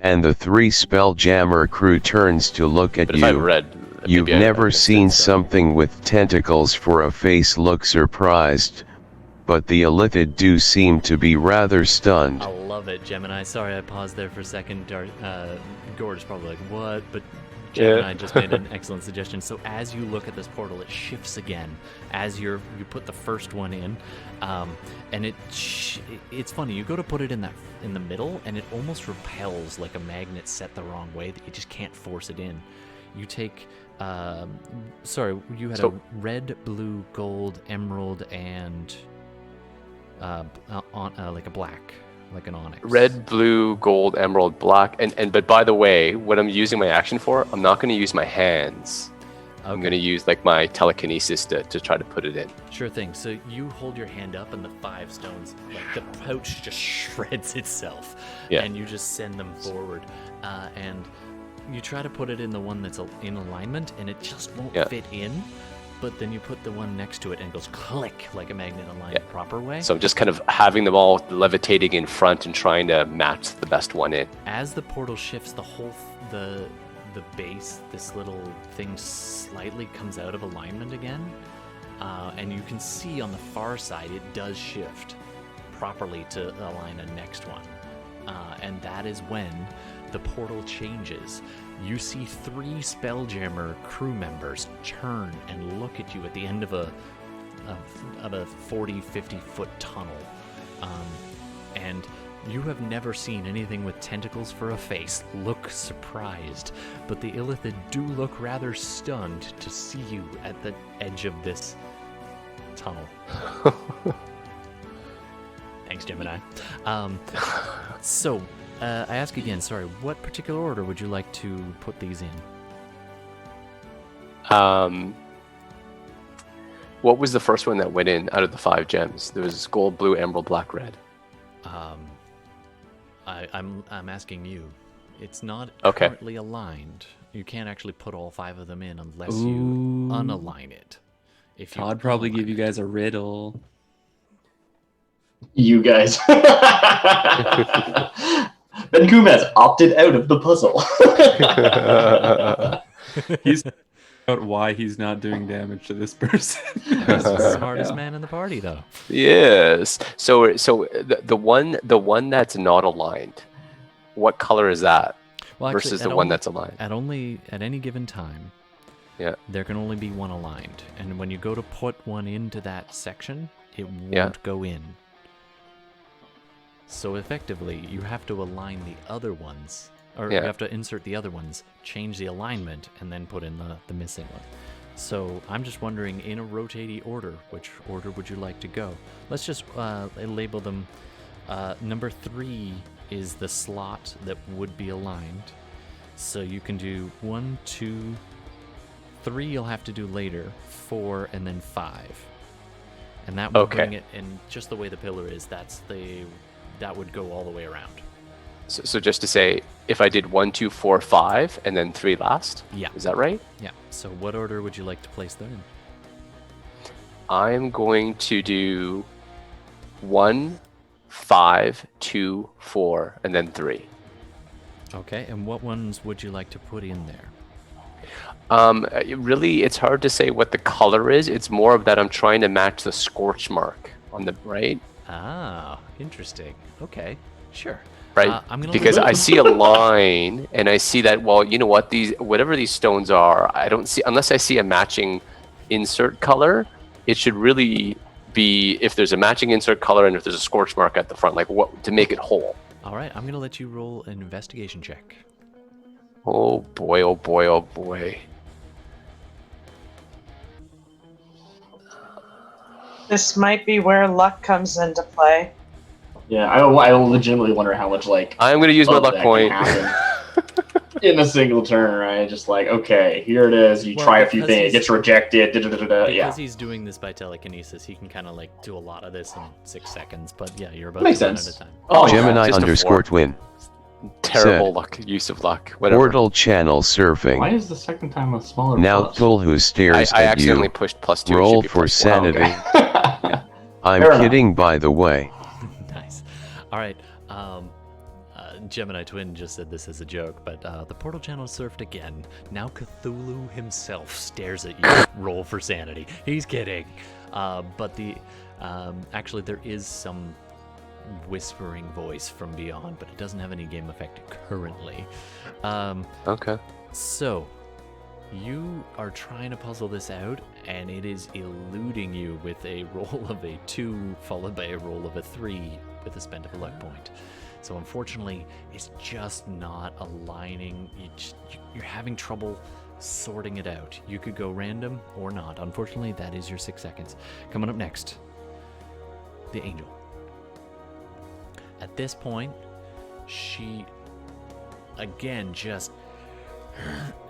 and the 3 Spelljammer crew turns to look at you. You've never seen something with tentacles for a face look surprised, but the Illithid do seem to be rather stunned. I love it, Gemini. Sorry, I paused there for a second. Gord is probably like, what? But Gemini just made an excellent suggestion. So as you look at this portal, it shifts again as you put the first one in, and it's funny. You go to put it in the middle, and it almost repels like a magnet set the wrong way that you just can't force it in. You take, you had a red, blue, gold, emerald, and like a black. Like an onyx. Red, blue, gold, emerald, black, but by the way, what I'm using my action for, I'm not going to use my hands. Okay. I'm going to use like my telekinesis to try to put it in. Sure thing. So you hold your hand up, and the 5 stones, like the pouch just shreds itself, and you just send them forward, and you try to put it in the one that's in alignment, and it just won't fit in. But then you put the one next to it and it goes click like a magnet aligned the proper way. So I'm just kind of having them all levitating in front and trying to match the best one in. As the portal shifts, the whole the base, this little thing slightly comes out of alignment again, and you can see on the far side it does shift properly to align a next one, and that is when the portal changes. You see 3 Spelljammer crew members turn and look at you at the end of a 40-50 foot tunnel, and you have never seen anything with tentacles for a face look surprised, but the Illithid do look rather stunned to see you at the edge of this tunnel. Thanks, Gemini. So I ask again, sorry, what particular order would you like to put these in? What was the first one that went in out of the 5 gems? There was gold, blue, emerald, black, red. I'm asking you. It's not currently aligned. You can't actually put all 5 of them in unless you unalign it. If Todd probably give you guys a riddle. You guys. Benkuhm has opted out of the puzzle. He's out why he's not doing damage to this person. He's the smartest man in the party, though. Yes. So the one that's not aligned, what color is that? Well, actually, versus the one that's aligned? At any given time, there can only be one aligned, and when you go to put one into that section, it won't go in. So effectively, you have to align the other ones, or you have to insert the other ones, change the alignment, and then put in the missing one. So I'm just wondering, in a rotating order, which order would you like to go? Let's just label them. Number 3 is the slot that would be aligned. So you can do 1, 2, 3 you'll have to do later, 4, and then 5. And that would bring it, and just the way the pillar is, that would go all the way around. So just to say, if I did 1, 2, 4, 5, and then 3 last? Yeah. Is that right? Yeah. So what order would you like to place them in? I'm going to do 1, 5, 2, 4, and then 3. Okay, and what ones would you like to put in there? Really, it's hard to say what the color is. It's more of that I'm trying to match the scorch mark on the right. Ah, interesting. Okay, sure. Right, because I see a line and I see that, well, you know what, whatever these stones are, I don't see, unless I see a matching insert color, it should really be if there's a matching insert color and if there's a scorch mark at the front, like what to make it whole. All right, I'm gonna let you roll an investigation check. Oh boy, oh boy, oh boy. This might be where luck comes into play. Yeah, I legitimately wonder how much like I'm going to use my of luck that point. can happen in a single turn, right? Just like, okay, here it is. You Well, try a few because things, it he's- gets rejected. Because Yeah, he's doing this by telekinesis, he can kind of like do a lot of this in 6 seconds. But yeah, you're about Makes to run sense. out of time. Oh, yeah, Gemini just a underscore 4. twin. Terrible Said, luck, use of luck. Whatever. Portal channel why surfing. is the second time a smaller Now plus? Tool who stares I at accidentally you. pushed +2. It should Roll be for +1. sanity. Okay. I'm Fair enough. kidding, by the way. Nice. All right. Gemini Twin just said this as a joke, but the portal channel surfed again. Now Cthulhu himself stares at you. Roll for sanity. He's kidding. But actually there is some whispering voice from beyond, but it doesn't have any game effect currently. Okay. So, you are trying to puzzle this out, and it is eluding you with a roll of a 2 followed by a roll of a 3 with a spend of a luck point. So unfortunately, it's just not aligning. You're having trouble sorting it out. You could go random or not. Unfortunately, that is your 6 seconds. Coming up next, the angel. At this point, she again just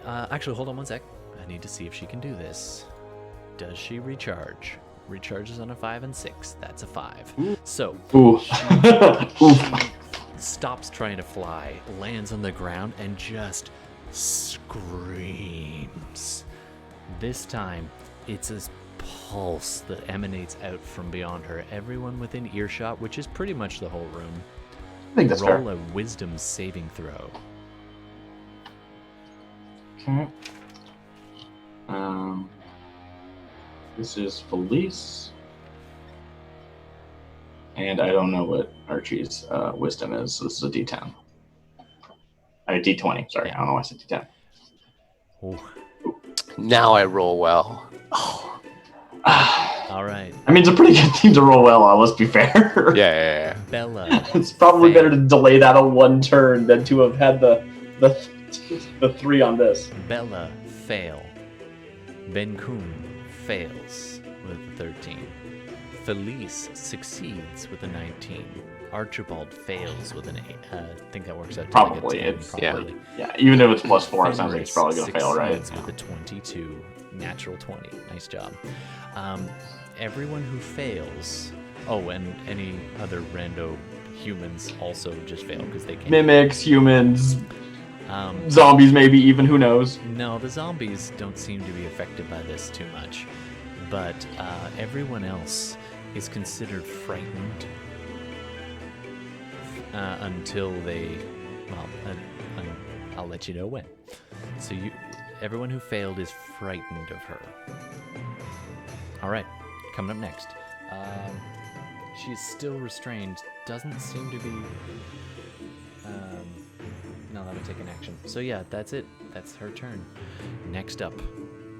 actually, hold on one sec. I need to see if she can do this. Does she recharge? Recharges on a 5 and 6. That's a 5. So Ooh. she stops trying to fly, lands on the ground, and just screams. This time, it's a pulse that emanates out from beyond her. Everyone within earshot, which is pretty much the whole room, I think that's roll fair. a wisdom saving throw. Okay. This is Philees. And I don't know what Archie's wisdom is, so this is a D10. D20, sorry. I don't know why I said D10. Ooh. Now I roll well. Oh. All right. I mean, it's a pretty good team to roll well on, let's be fair. Yeah. Bela. It's probably fail. better to delay that on one turn than to have had the 3 on this. Bela, fail. Benkuhm fails with a 13. Philees succeeds with a 19. Archibald fails with an 8. I think that works out to Probably, like a 10, it's- probably. Yeah, even if it's +4, it sounds like it's Fenris probably going to fail, right? succeeds with a 22. Natural 20. Nice job. Everyone who fails... Oh, and any other rando humans also just fail because they can't. Mimics, humans, Um, zombies maybe even, who knows? No, the zombies don't seem to be affected by this too much. But everyone else is considered frightened until they... Well, I'll let you know when. So everyone who failed is frightened of her. Alright, coming up next. She's still restrained. Doesn't seem to be... No, that would take an action. So yeah, that's it. That's her turn. Next up,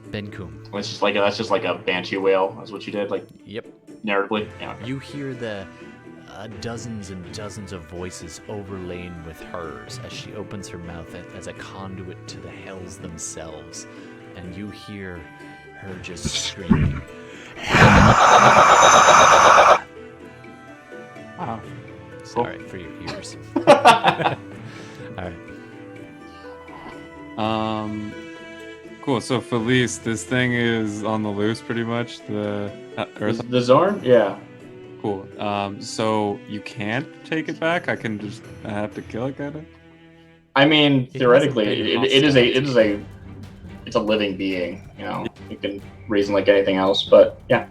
Benkuhm. That's just like a banshee wail. That's what you did, like Yep. narratively. Yeah. You hear the dozens and dozens of voices overlain with hers as she opens her mouth as a conduit to the hells themselves, and you hear her just screaming. Wow. Sorry for your ears. All right. Cool. So Philees, this thing is on the loose pretty much. The Earth. The Zorn? Yeah. Cool. So you can't take it back. I have to kill it, kind of. I mean, It theoretically, hasn't been it's a living being. You know, you can reason like anything else, but yeah.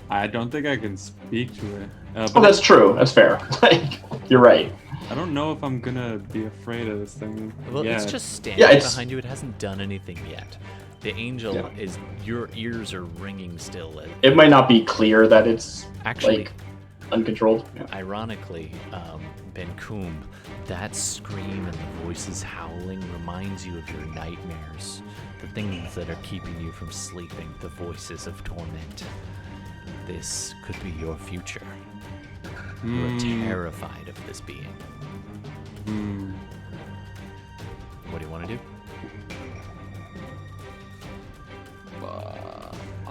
I don't think I can speak to it. Oh, But that's true. That's fair. Like, you're right. I don't know if I'm gonna be afraid of this thing. Well, yeah. it's just standing Yeah, it's- behind you. It hasn't done anything yet. The angel Yeah. is... Your ears are ringing still. It might not be clear that it's Actually... like uncontrolled. Yeah. Ironically, Benkuhm, that scream and the voices howling reminds you of your nightmares. The things that are keeping you from sleeping, the voices of torment. This could be your future. You are terrified of this being. What do you want to do?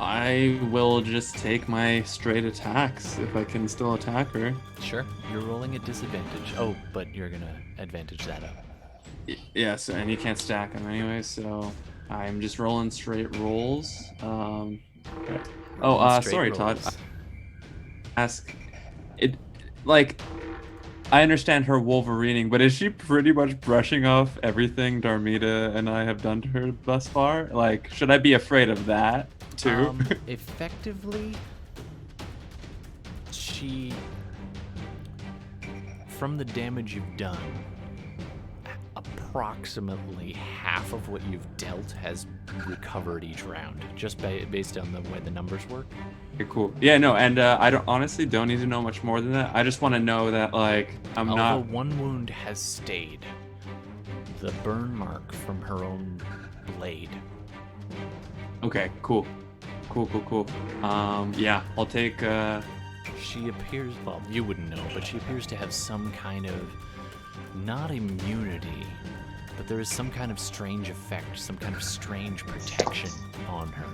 I will just take my straight attacks if I can still attack her. Sure. You're rolling at disadvantage. Oh, but you're gonna advantage that up. Yeah, so, and you can't stack them anyway, so I'm just rolling straight rolls. Rolling straight Sorry, rolls. Todd. Ask it, like, I understand her Wolverining, but is she pretty much brushing off everything Darmita and I have done to her thus far? Like, should I be afraid of that too? Effectively, she, from the damage you've done, approximately half of what you've dealt has recovered each round, just based on the way the numbers work. Okay, cool. Yeah, no, and I honestly don't need to know much more than that. I just want to know that, like, Although one wound has stayed, the burn mark from her own blade. Okay, cool. Yeah, I'll take. She appears, well, you wouldn't know, but she appears to have some kind of, not immunity, but there is some kind of strange effect, some kind of strange protection on her.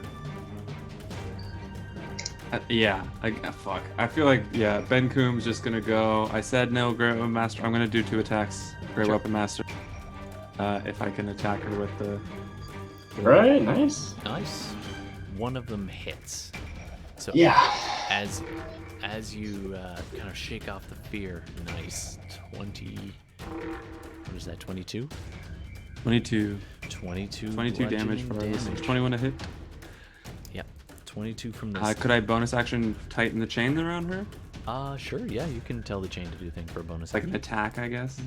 Fuck. I feel like, Benkuhm's just gonna go. I said no, Great Weapon Master. I'm gonna do 2 attacks. Great Weapon Master. If I can attack her with the. Right, nice. Nice. One of them hits. So Yeah. as you kind of shake off the fear, nice. 20. What is that? 22. 22. 22 damage for bludgeoning this. damage. 21 to hit. Yep. 22 from this. Could I bonus action tighten the chain around her? Sure. Yeah, you can tell the chain to do things for a bonus. Like an attack, I guess.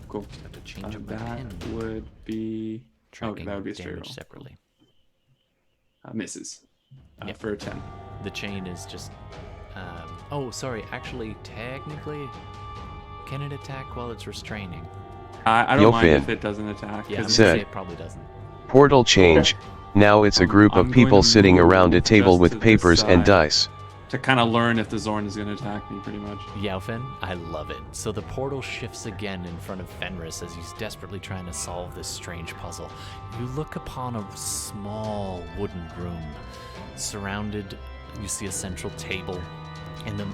Cool. Just have to change up my That pen. would be. Tracking that would be a straight damage roll. separately. Misses. Yep. For a 10. The chain is just. Oh, sorry. Actually, technically, can it attack while it's restraining? I don't Yo, mind Finn. if it doesn't attack. Yeah, I'm 'cause gonna Said. say it probably doesn't. Portal change. Now it's a group I'm of people going to sitting move around a table just with to this papers and side. dice. to kind of learn if the Zorn is going to attack me, pretty much. Yaofen, I love it. So the portal shifts again in front of Fenris as he's desperately trying to solve this strange puzzle. You look upon a small wooden room. Surrounded, you see a central table in the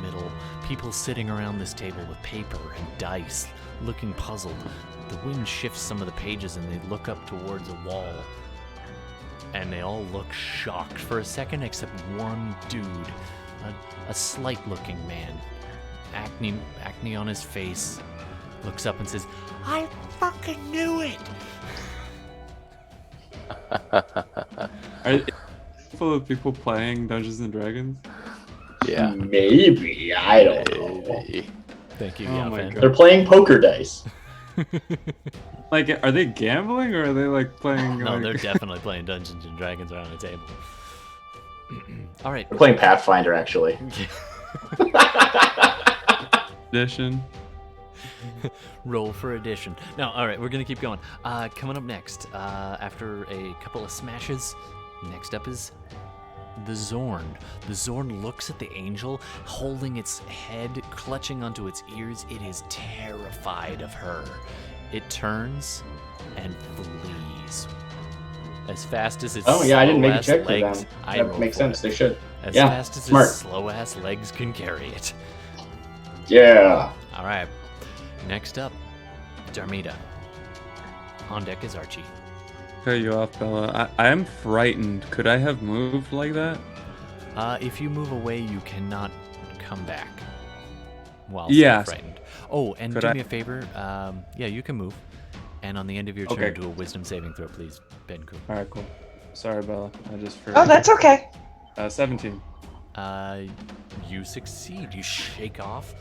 middle. People sitting around this table with paper and dice, looking puzzled. The wind shifts some of the pages and they look up towards a wall. And they all look shocked for a second, except one dude, a slight-looking man, acne on his face, looks up and says, "I fucking knew it." Are full of people playing Dungeons and Dragons? Yeah. Maybe, I don't know. Maybe. Thank you, Oh my Yaofen. God. They're playing poker dice. Like, are they gambling or are they like playing? No, like... they're definitely playing Dungeons and Dragons around a table. All right. They're playing Pathfinder, actually. Edition. Roll for addition. No, all right, we're going to keep going. Coming up next, after a couple of smashes, next up is the Zorn. The Zorn looks at the angel, holding its head, clutching onto its ears. It is terrified of her. It turns and flees. As fast as its Oh, yeah, I didn't make a slow-ass check for legs, them. I That rolled makes for sense. it. They should. As Yeah, fast as smart. its slow-ass legs can carry it. Yeah. All right. Next up, Darmita. On deck is Archie. Cut you off, Bella. I am frightened. Could I have moved like that? If you move away, you cannot come back while Yeah. still frightened. Oh, and Could do I- me a favor. Yeah, you can move. And on the end of your turn, Okay. do a wisdom saving throw, please, Benkuhm. All right, cool. Sorry, Bella. I just Oh, forgot. that's okay. 17. You succeed. You shake off.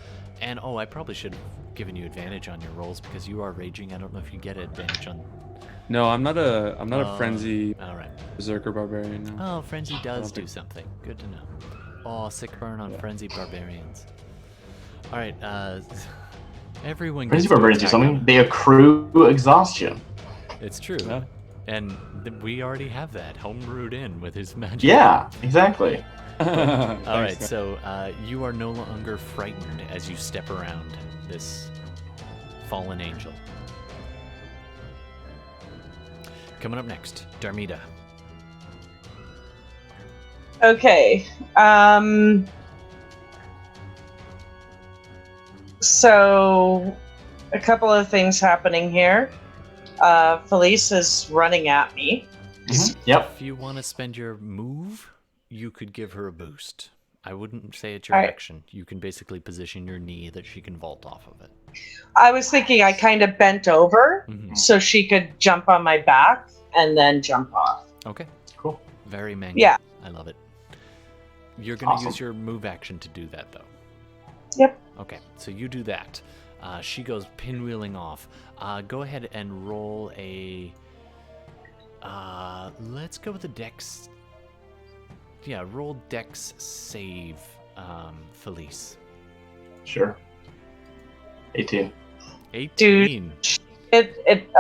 And, oh, I probably should have given you advantage on your rolls because you are raging. I don't know if you get advantage on... No, I'm not a frenzy All right. berserker barbarian now. Oh, Frenzy does do think- something. Good to know. Oh, sick burn on Frenzy Barbarians. All right, everyone Frenzy gets to Barbarians do attack something. on- They accrue exhaustion. It's true. Yeah. And we already have that homebrewed in with his magic. Yeah, exactly. All right, Thanks, so you are no longer frightened as you step around this fallen angel. Coming up next, Darmita. Okay. So, a couple of things happening here. Philees is running at me. Yep. If you want to spend your move, you could give her a boost. I wouldn't say it's your All right. action. You can basically position your knee that she can vault off of it. I was thinking I kind of bent over so she could jump on my back and then jump off. Okay. Cool. Very mangy. Yeah. I love it. You're going to Awesome. use your move action to do that, though. Yep. Okay, so you do that. She goes pinwheeling off. Go ahead and roll a... let's go with the dex... Yeah, roll dex save, Philees. Sure. 18. 18.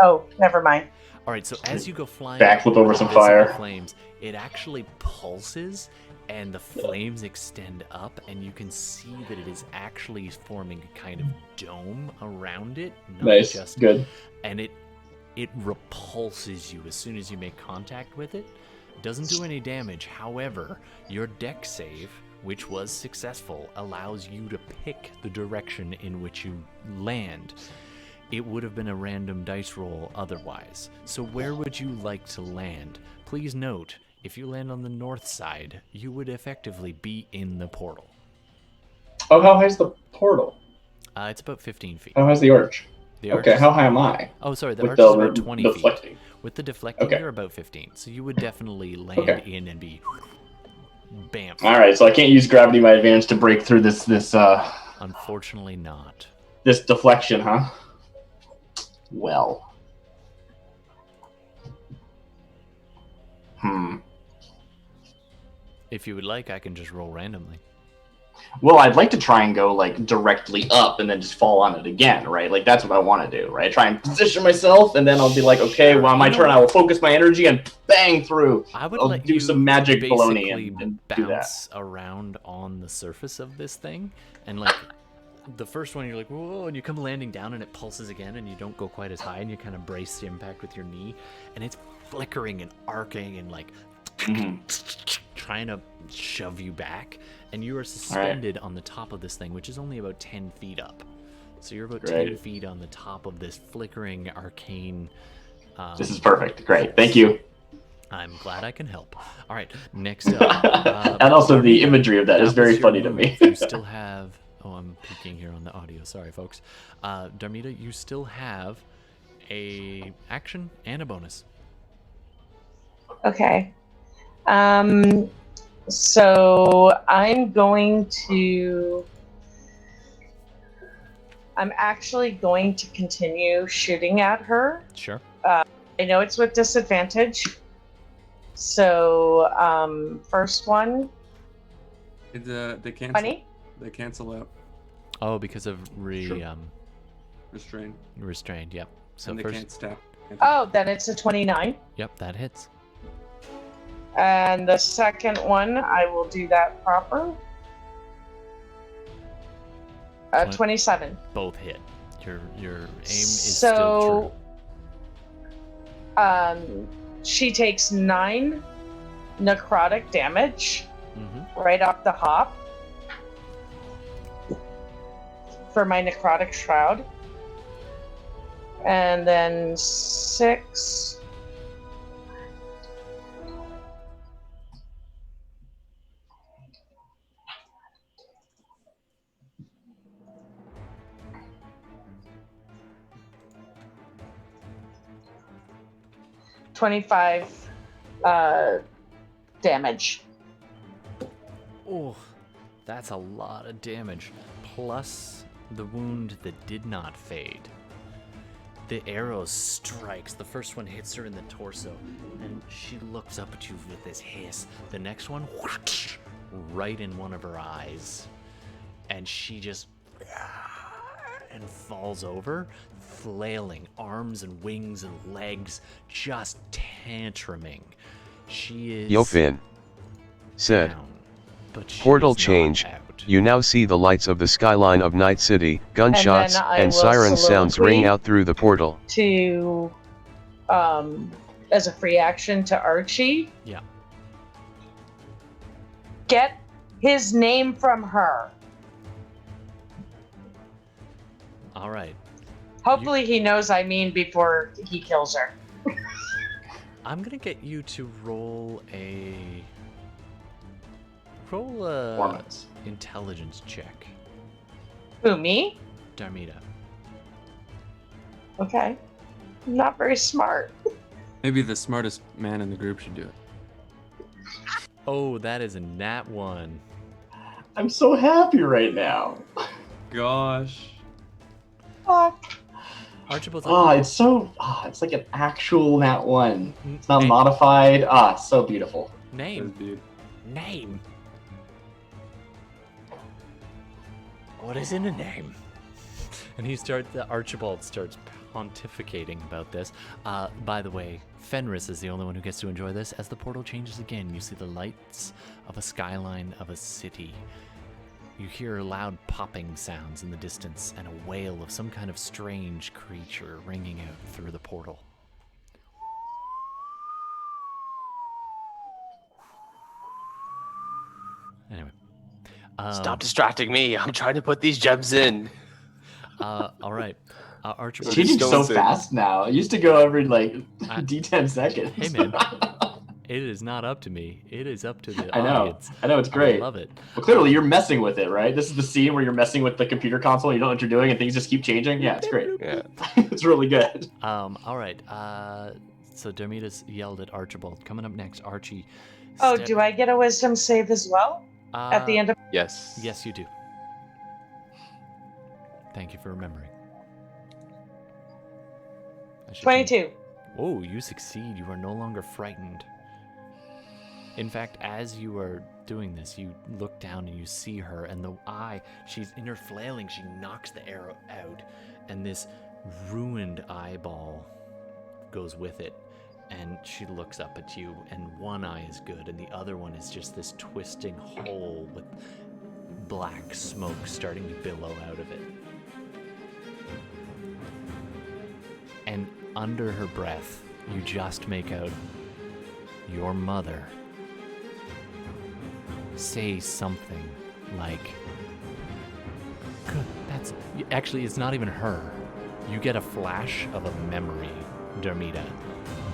Oh, never mind. All right, so as you go flying... Backflip over some invisible fire. Flames, it actually pulses, and the flames extend up, and you can see that it is actually forming a kind of dome around it. Not Nice. Just, Good. and it repulses you as soon as you make contact with it. Doesn't do any damage. However, your dex save, which was successful, allows you to pick the direction in which you land. It would have been a random dice roll otherwise. So where would you like to land? Please note, if you land on the north side, you would effectively be in the portal. Oh, how high is the portal? It's about 15 feet. How high is the arch? The arch Okay, is- how high am I? Oh, sorry, the With arch the is about 20 feet. deflecting. With the deflecting, Okay. you're about 15. So you would definitely land Okay. in and be... Bam. All right, so I can't use gravity to my advantage to break through this Unfortunately not. this deflection, huh? Well. If you would like, I can just roll randomly. Well, I'd like to try and go like directly up and then just fall on it again, right? Like that's what I want to do, right? Try and position myself, and then I'll be like, okay, well, on my turn, I will focus my energy and bang through. I would I'll let do you some magic baloney basically and do that. bounce around on the surface of this thing, and like the first one, you're like, whoa, and you come landing down, and it pulses again, and you don't go quite as high, and you kind of brace the impact with your knee, and it's flickering and arcing and like trying to shove you back, and you are suspended on the top of this thing, which is only about 10 feet up. So you're about 10 feet on the top of this flickering arcane. This is perfect. Great. Thank you. I'm glad I can help. All right, next up. And also the imagery of that is very was your funny to move. me. You still have... Oh, I'm peeking here on the audio. Sorry, folks. Darmita, you still have a action and a bonus. Okay. So I'm actually going to continue shooting at her. Sure. I know it's with disadvantage. So, first one. They cancel. 20. They cancel out. Oh, because of Restrain. restrained. Yep. So And they first. can't stab. Oh, then it's a 29. Yep, that hits. And the second one, I will do that proper. 27. Both hit. Your aim is still true. She takes 9 necrotic damage right off the hop for my necrotic shroud. And then 6. $25 damage. Oh, that's a lot of damage. Plus the wound that did not fade. The arrow strikes. The first one hits her in the torso, and she looks up at you with this hiss. The next one, whoosh, right in one of her eyes, and she just and falls over, flailing, arms and wings and legs just tantruming. She is Yofin said, down, but she portal is not change. out. You now see the lights of the skyline of Night City. Gunshots I and will siren sounds ring soliloquy out through the portal. To, as a free action to Archie. Yeah. Get his name from her. All right. Hopefully he knows I mean before he kills her. I'm gonna get you to roll a Performance. intelligence check. Who, me? Darmita. Okay. I'm not very smart. Maybe the smartest man in the group should do it. Oh, that is a nat 1. I'm so happy right now. Gosh. Fuck. Archibald's it's like an actual nat 1. It's not Hey. modified. So beautiful. Name. Dude. Name. What is in a name? And Archibald starts pontificating about this. By the way, Fenris is the only one who gets to enjoy this. As the portal changes again, you see the lights of a skyline of a city. You hear loud popping sounds in the distance and a wail of some kind of strange creature ringing out through the portal. Anyway. Stop distracting me. I'm trying to put these gems in. All right. Archibald. It's changing so stones in. fast now. It used to go every D10 seconds. Hey, man. It is not up to me. It is up to the I know. audience. I know, it's great. I love it. Well, clearly you're messing with it, right? This is the scene where you're messing with the computer console. You don't know what you're doing, and things just keep changing. Yeah, it's great. Yeah. It's really good. All right. So Darmita's yelled at Archibald. Coming up next, Archie. Oh, do I get a wisdom save as well? At the end of... Yes. Yes, you do. Thank you for remembering. 22. Oh, you succeed. You are no longer frightened. In fact, as you are doing this, you look down and you see her, and she's in her flailing, she knocks the arrow out, and this ruined eyeball goes with it, and she looks up at you, and one eye is good, and the other one is just this twisting hole with black smoke starting to billow out of it. And under her breath, you just make out your mother say something like, that's actually, it's not even her. You get a flash of a memory, Darmita,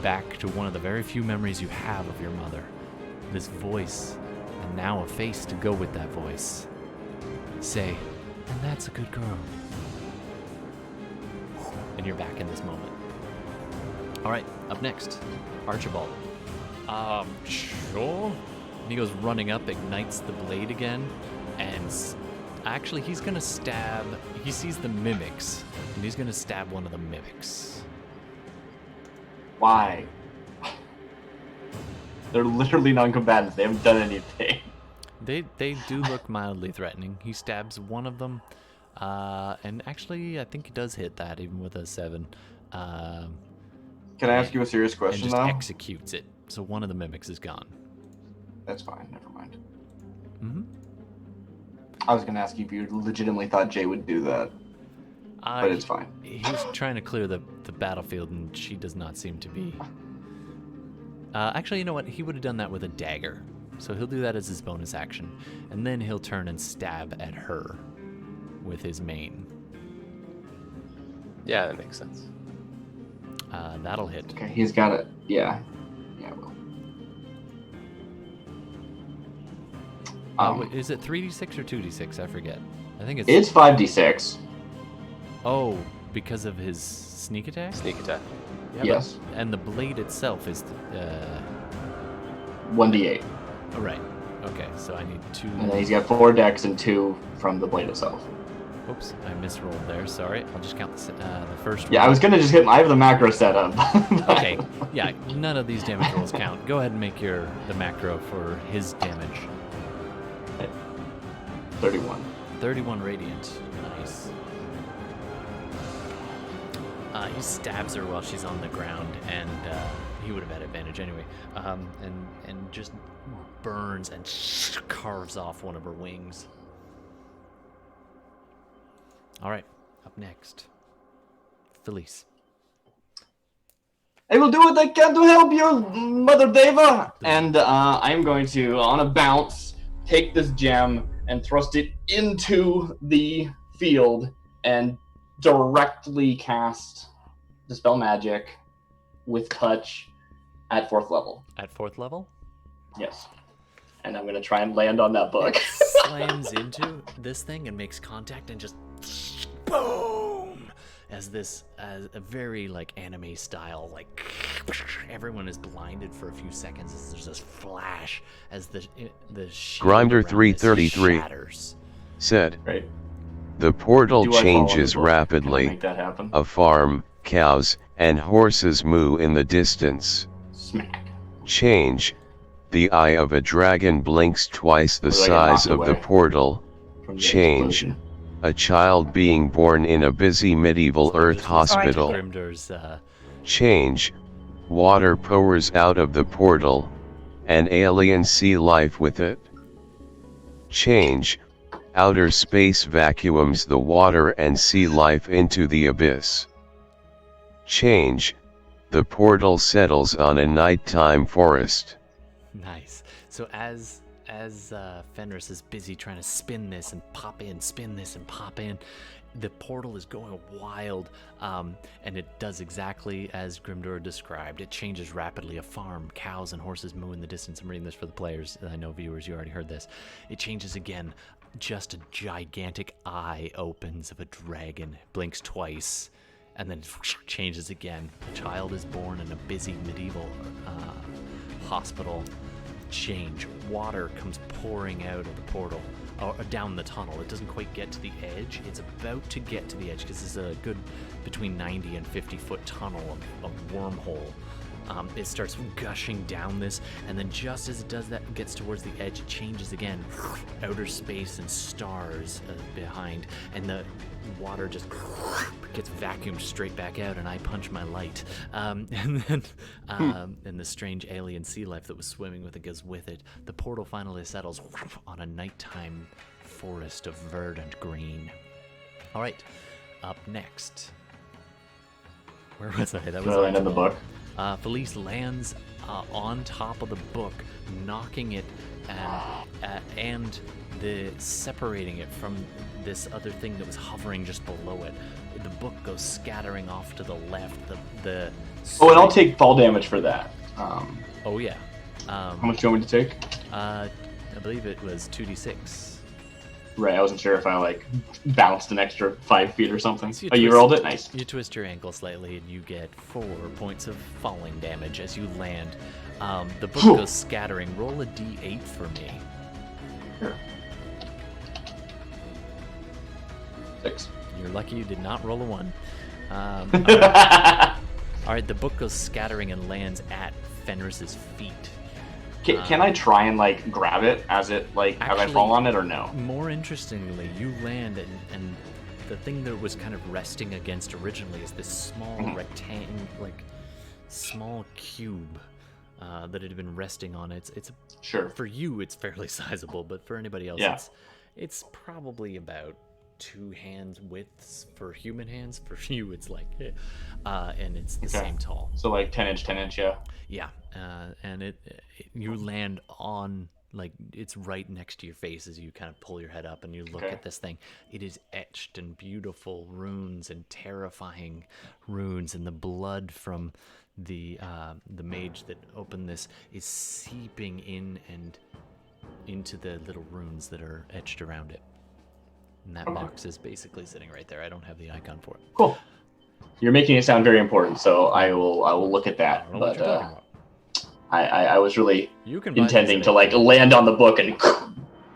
back to one of the very few memories you have of your mother. This voice, and now a face to go with that voice, say, and that's a good girl. And you're back in this moment. All right, up next, Archibald. Sure. And he goes running up, ignites the blade again, and actually he's gonna stab. He sees the mimics, and he's gonna stab one of the mimics. Why? They're literally non-combatants. They haven't done anything. They do look mildly threatening. He stabs one of them, and actually I think he does hit that even with a 7. Can I ask you a serious question, and just though? executes it. So one of the mimics is gone. That's fine. Never mind. Mm-hmm. I was going to ask you if you legitimately thought Jay would do that, but it's fine. He's trying to clear the battlefield, and she does not seem to be. Actually, you know what? He would have done that with a dagger. So he'll do that as his bonus action. And then he'll turn and stab at her with his main. Yeah, that makes sense. That'll hit. Okay, he's got it. Yeah. Yeah, well. Is it 3d6 or 2d6? I forget. I think It's 5d6. Oh, because of his sneak attack? Sneak attack. Yeah, Yes. And the blade itself is 1d8. Oh, right. Okay, so I need 2. And then he's got 4 decks and 2 from the blade itself. Oops, I misrolled there. Sorry. I'll just count the first one. Yeah, I was gonna just hit. I have the macro set up. Okay. Yeah, none of these damage rolls count. Go ahead and make the macro for his damage. 31. 31 radiant. Nice. He stabs her while she's on the ground, and he would have had advantage anyway. And just burns and carves off one of her wings. All right, up next, Philees. I will do what I can to help you, Mother Deva. And I'm going to, on a bounce, take this gem and thrust it into the field and directly cast Dispel Magic with touch at 4th level. At 4th level? Yes. And I'm going to try and land on that book. It slams into this thing and makes contact and just boom! As a very like anime style, like everyone is blinded for a few seconds as there's this flash as the Grinder 333 said, right. The portal changes rapidly. Make that happen? A farm, cows, and horses moo in the distance. Smack. Change. The eye of a dragon blinks twice the size of the portal. Change. Explosion. A child being born in a busy medieval Earth hospital. Change. Water pours out of the portal. An alien sea life with it. Change. Outer space vacuums the water and sea life into the abyss. Change. The portal settles on a nighttime forest. Nice. So as Fenris is busy trying to spin this and pop in, spin this and pop in, the portal is going wild, and it does exactly as Grimdur described. It changes rapidly. A farm, cows and horses moo in the distance. I'm reading this for the players. I know viewers, you already heard this. It changes again. Just a gigantic eye opens of a dragon, blinks twice, and then changes again. A child is born in a busy medieval hospital. Change. Water comes pouring out of the portal, or down the tunnel. It doesn't quite get to the edge. It's about to get to the edge because this is a good between 90 and 50-foot tunnel of wormhole. It starts gushing down this, and then just as it does that, gets towards the edge, it changes again. Outer space and stars behind, and the water just gets vacuumed straight back out, and I punch my light. And then and the strange alien sea life that was swimming with it goes with it. The portal finally settles on a nighttime forest of verdant green. All right, up next. Where was I? That was land in the book. Philees lands on top of the book, knocking it and separating it from this other thing that was hovering just below it. The book goes scattering off to the left. And I'll take fall damage for that. Oh yeah. How much do you want me to take? I believe it was 2d6. Right, I wasn't sure if I bounced an extra 5 feet or something. So you rolled it? Nice. You twist your ankle slightly and you get 4 points of falling damage as you land. The book goes scattering. Roll a d8 for me. Sure. 6. You're lucky you did not roll a 1. All right, the book goes scattering and lands at Fenris's feet. Can I try and grab it as it as I fall on it, or no? More interestingly, you land and the thing that was kind of resting against originally is this small small cube that had been resting on it. It's sure for you it's fairly sizable, but for anybody else it's probably about 2 hands widths for human hands. For you it's and it's the same tall. So 10 inch, yeah. Yeah, and you land on it's right next to your face as you kind of pull your head up and you look at this thing. It is etched in beautiful runes and terrifying runes, and the blood from the mage that opened this is seeping in and into the little runes that are etched around it. And that box is basically sitting right there. I don't have the icon for it. Cool. You're making it sound very important, so I will look at that. But I was really intending to land on the book and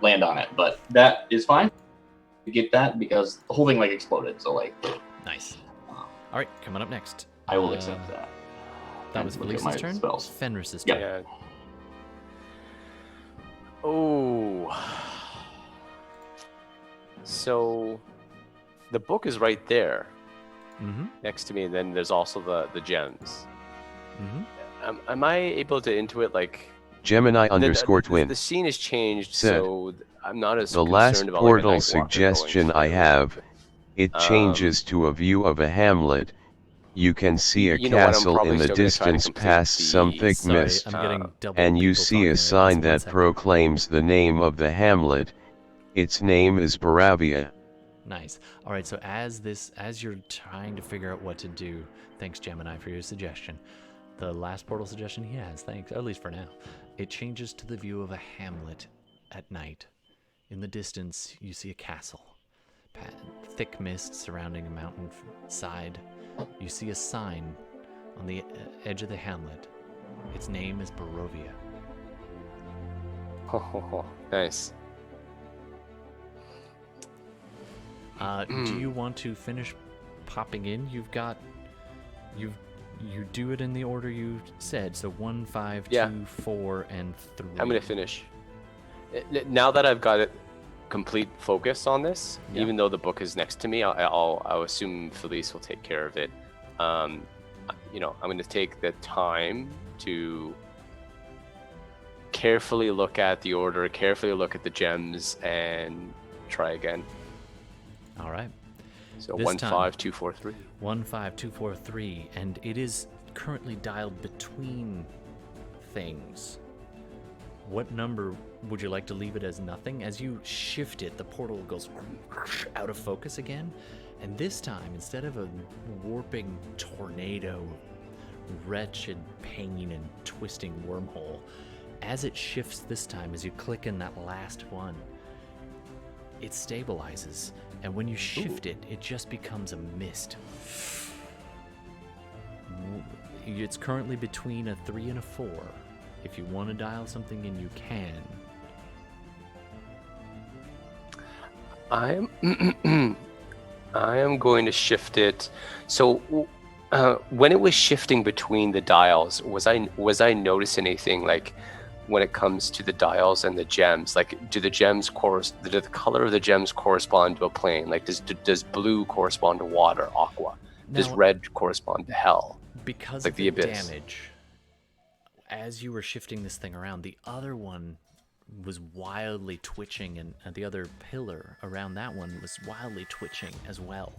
land on it, but that is fine. You get that because the whole thing exploded. So nice. All right, coming up next. I will accept that. That was Philees' turn. Spells. Fenris's turn. Yeah. Oh. So the book is right there next to me, and then there's also the gems. Am I able to intuit Gemini _twin? The scene has changed, so I'm not as the concerned last about portal suggestion I have. It changes to a view of a hamlet. You can see a castle in the distance past some thick mist, and you see a sign that proclaims the name of the hamlet. Its name is Baravia. Nice. All right, so as you're trying to figure out what to do, thanks Gemini for your suggestion. The last portal suggestion he has, thanks, at least for now. It changes to the view of a hamlet at night. In the distance, you see a castle. Thick mist surrounding a mountain side. You see a sign on the edge of the hamlet. Its name is Barovia. Oh, nice. Do you want to finish popping in? You do it in the order you said. So 1, 5, 2, 4, and 3. I'm gonna finish. Now that I've got it complete focus on this, even though the book is next to me, I'll assume Philees will take care of it. I'm gonna take the time to carefully look at the order, carefully look at the gems, and try again. All right. So 1, 5, 2, 4, 3. 1, 5, 2, 4, 3, and it is currently dialed between things. What number would you like to leave it as nothing? As you shift it, the portal goes out of focus again, and this time, instead of a warping tornado, wretched pain and twisting wormhole, as it shifts this time, as you click in that last one, it stabilizes, and when you shift it, it just becomes a mist. It's currently between a 3 and a 4. If you want to dial something in, you can. I am going to shift it. So when it was shifting between the dials, was I noticing anything, like when it comes to the dials and the gems? Like, do the color of the gems correspond to a plane? Like, does blue correspond to water, aqua? Does red correspond to hell? Because like of the abyss? Damage, as you were shifting this thing around, the other one was wildly twitching, and the other pillar around that one was wildly twitching as well.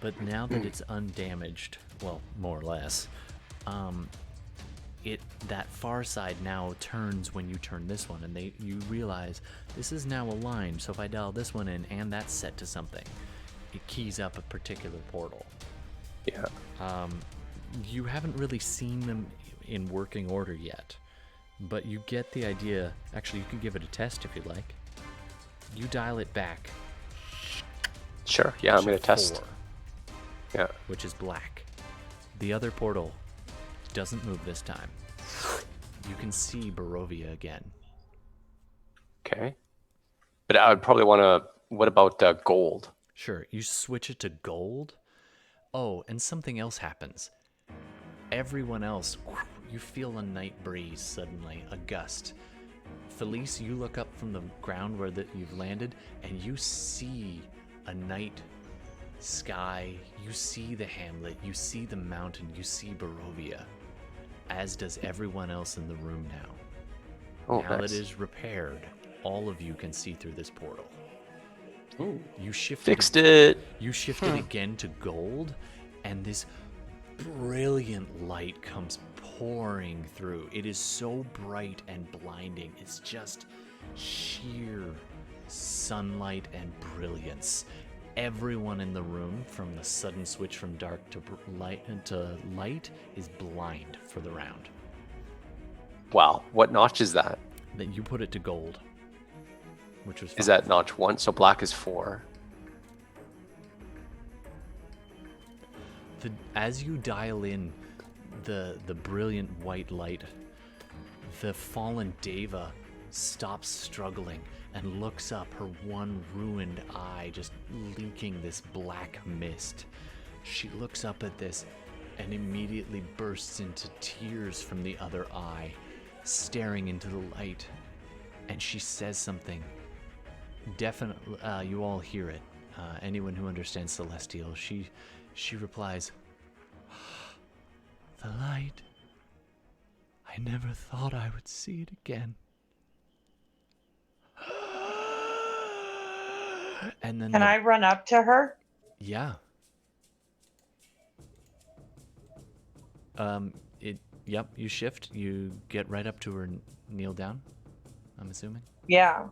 But now that it's undamaged, well, more or less, that far side now turns when you turn this one, and you realize this is now aligned. So if I dial this one in and that's set to something, it keys up a particular portal. Yeah. You haven't really seen them in working order yet, but you get the idea. Actually, you can give it a test if you like. You dial it back. Sure, yeah, I'm going to test. 4, yeah. Which is black. The other portal doesn't move this time. You can see Barovia again. Okay. But I would probably want to... What about gold? Sure, you switch it to gold. Oh, and something else happens. Everyone else, you feel a night breeze suddenly, a gust. Philees, you look up from the ground where you've landed, and you see a night sky. You see the hamlet, you see the mountain, you see Barovia, as does everyone else in the room now. Oh, now that it is repaired, all of you can see through this portal. Ooh. You Fixed it. You shifted again to gold, and this brilliant light comes pouring through. It is so bright and blinding. It's just sheer sunlight and brilliance. Everyone in the room, from the sudden switch from dark to light, is blind for the round. Wow, what notch is that? Then you put it to gold, which was 5. Is that notch 1? So black is 4. As you dial in the brilliant white light, the fallen deva stops struggling and looks up, her one ruined eye just leaking this black mist. She looks up at this and immediately bursts into tears from the other eye, staring into the light. And she says something. Definitely, you all hear it. Anyone who understands Celestial, she replies, "The light. I never thought I would see it again." And then Can I run up to her? Yeah. Yep, you shift. You get right up to her and kneel down, I'm assuming. Yeah.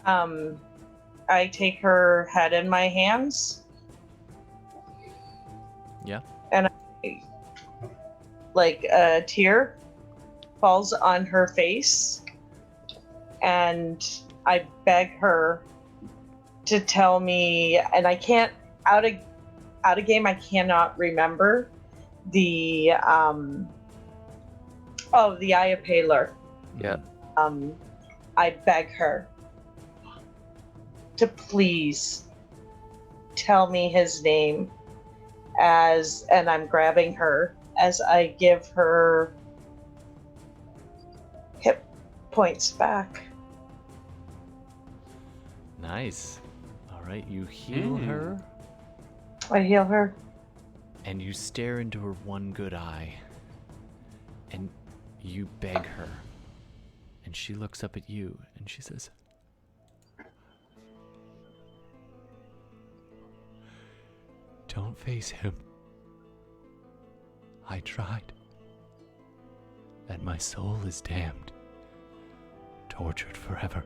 I take her head in my hands. Yeah. And like a tear falls on her face, and I beg her to tell me, and I can't out of game I cannot remember the the Eye of Paler. Yeah. I beg her to please tell me his name, and I'm grabbing her as I give her hit points back. Nice. All right, you heal her. I heal her. And you stare into her one good eye. And you beg her. And she looks up at you and she says, "Don't face him. I tried. And my soul is damned, tortured forever.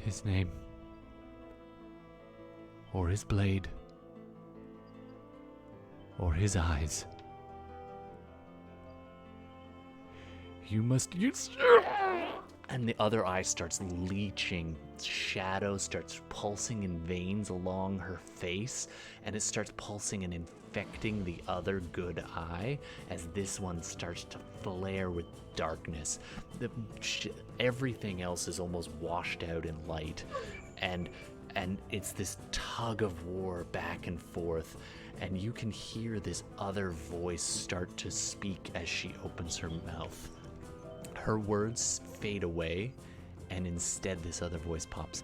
His name, or his blade, or his eyes. You must use..." And the other eye starts leeching. Shadow starts pulsing in veins along her face, and it starts pulsing and infecting the other good eye as this one starts to flare with darkness. Everything else is almost washed out in light, and it's this tug of war back and forth, and you can hear this other voice start to speak as she opens her mouth. Her words fade away, and instead this other voice pops.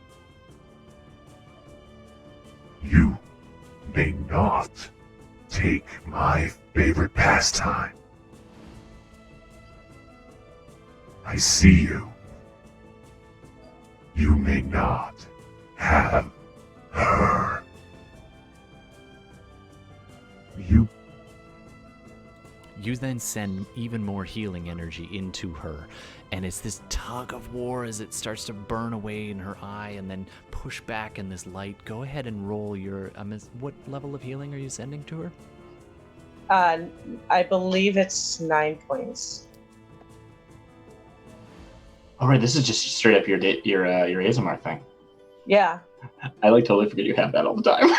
"You may not take my favorite pastime. I see you. You may not have her. You then send even more healing energy into her, and it's this tug of war as it starts to burn away in her eye and then push back in this light. Go ahead and roll your... what level of healing are you sending to her? I believe it's 9 points. All right, this is just straight up your Aasimar thing. Yeah. I totally forget you have that all the time.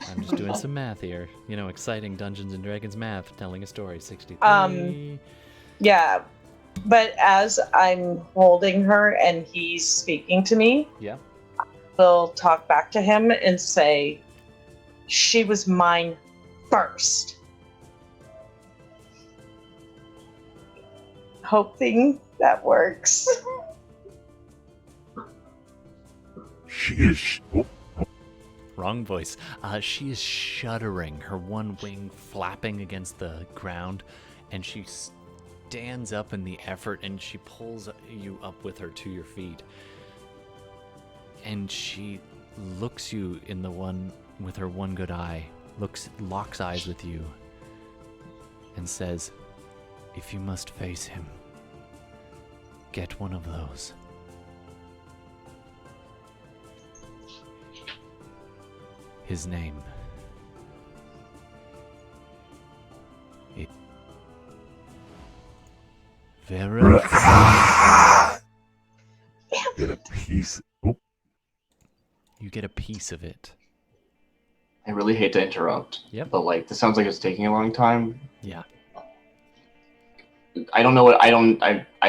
I'm just doing some math here. You know, exciting Dungeons and Dragons math, telling a story. 63. Yeah, but as I'm holding her and he's speaking to me, yeah, I'll talk back to him and say, "She was mine first." Hoping that works. She is... Wrong voice. She is shuddering, her one wing flapping against the ground, and she stands up in the effort, and she pulls you up with her to your feet. And she looks you in the one with her one good eye, locks eyes with you, and says, "If you must face him, get one of those." His name. Get a piece. Oh. You get a piece of it. I really hate to interrupt. Yep. But this sounds like it's taking a long time. Yeah. I don't know what I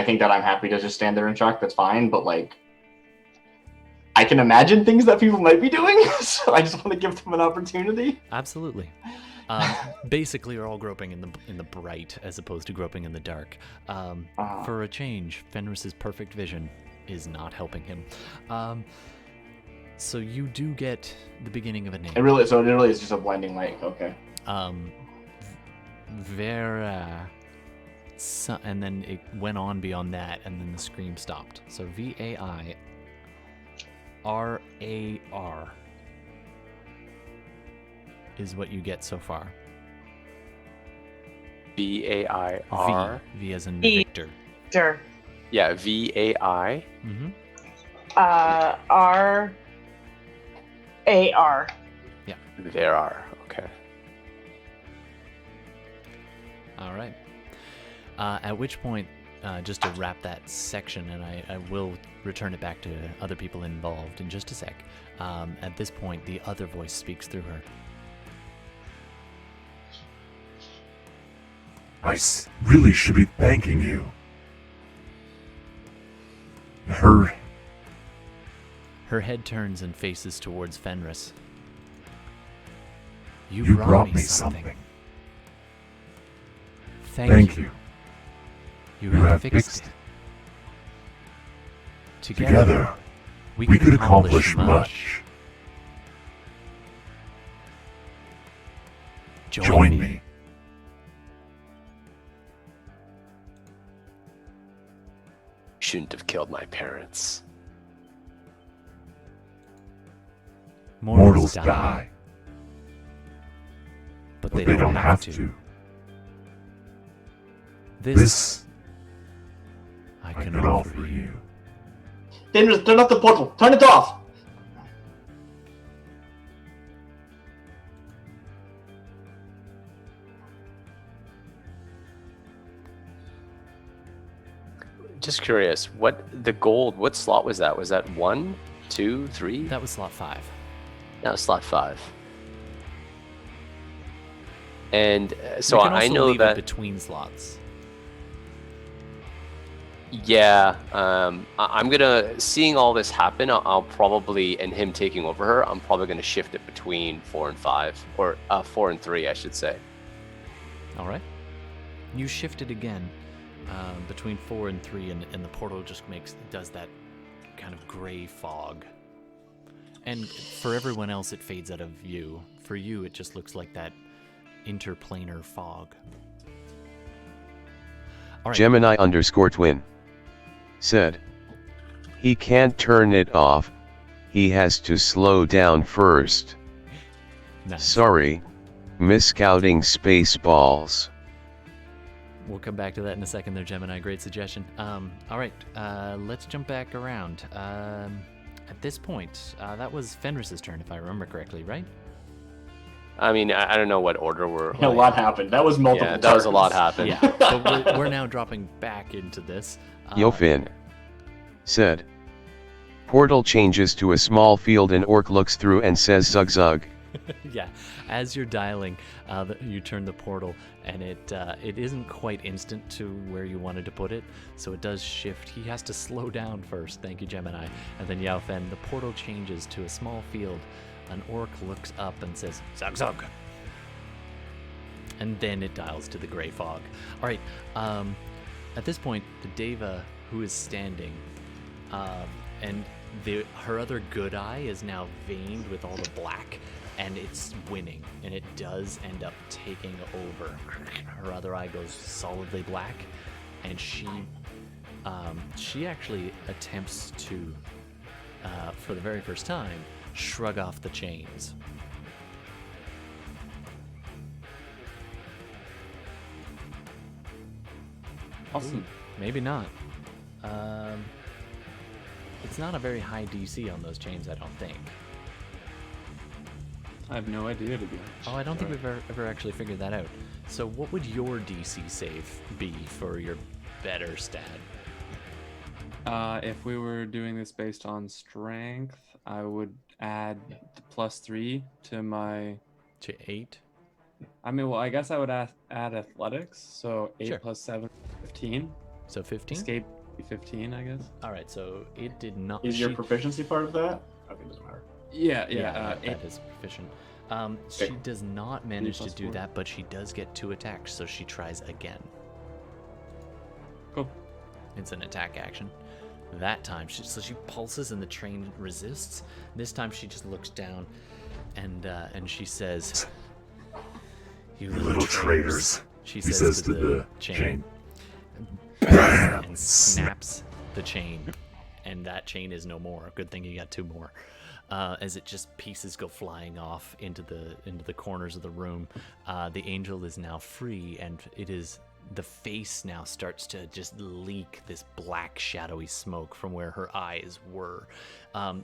think that I'm happy to just stand there and shock. That's fine. But I can imagine things that people might be doing, so I just want to give them an opportunity. Absolutely. Basically, you're all groping in the bright as opposed to groping in the dark. For a change, Fenris's perfect vision is not helping him. So you do get the beginning of a name. It really is just a blinding light. Okay. Vera. So, and then it went on beyond that, and then the scream stopped. So VAIRAR is what you get so far. VAIR. V as in V. Victor. Victor. Yeah, VAI. Mm-hmm. RAR. There are. Okay. All right. At which point, just to wrap that section, and I will return it back to other people involved in just a sec. At this point, the other voice speaks through her. I really should be thanking you. Her head turns and faces towards Fenris. You brought me something. Thank you. You have fixed it. Together, we could accomplish much. Join me. Shouldn't have killed my parents. Mortals die. But They don't have to. This I I can can offer offer you. you. Fenris, turn off the portal. Turn it off. Just curious, what slot was that? Was that 1, 2, 3? That was slot 5. That was slot 5. And so We can I also know leave it that. between slots. Yeah, I'm gonna, seeing all this happen, I'll probably, and him taking over her, I'm probably gonna shift it between 4 and 5, or 4 and 3, I should say. All right. You shift it again between 4 and 3, and the portal just does that kind of gray fog. And for everyone else, it fades out of view. For you, it just looks like that interplanar fog. All right. Gemini_twin said, he can't turn it off, he has to slow down first. Nice. Sorry, miscounting spaceballs. We'll come back to that in a second there, Gemini. Great suggestion. All right, let's jump back around. At this point, that was Fenris's turn, if I remember correctly, right? I mean, I don't know what order we're. A lot happened. That was multiple. Yeah, that was a lot turns. happened. Yeah, but we're now dropping back into this. Yofin said, portal changes to a small field and Orc looks through and says zug zug. Yeah, as you're dialing, you turn the portal, and it isn't quite instant to where you wanted to put it, so it does shift. He has to slow down first. Thank you, Gemini. And then Yaofen, the portal changes to a small field. An Orc looks up and says, zug zug. And then it dials to the gray fog. All right, at this point, the deva who is standing, and her other good eye is now veined with all the black, and it's winning, and it does end up taking over. Her other eye goes solidly black, and she actually attempts to, for the very first time, shrug off the chains. Awesome. Ooh, maybe not. It's not a very high DC on those chains, I don't think. I have no idea, to be honest. Oh, I don't think we've ever actually figured that out. So what would your DC save be for your better stat? If we were doing this based on strength, I would add the +3 to my... To 8? I mean, well, I guess I would add athletics, so 8 Sure. plus 7, 15. So 15? Escape 15, I guess. All right, so it did not... Is your proficiency part of that? I think it doesn't matter. Yeah, that is proficient. She does not manage to do that, but she does get 2 attacks, so she tries again. Cool. It's an attack action. That time, she pulses and the train resists. This time, she just looks down, and she says, "You little traitors," She he says to the chain. and snaps the chain, and that chain is no more. Good thing you got 2 more. As it just pieces go flying off into the corners of the room, the angel is now free, and the face now starts to just leak this black shadowy smoke from where her eyes were.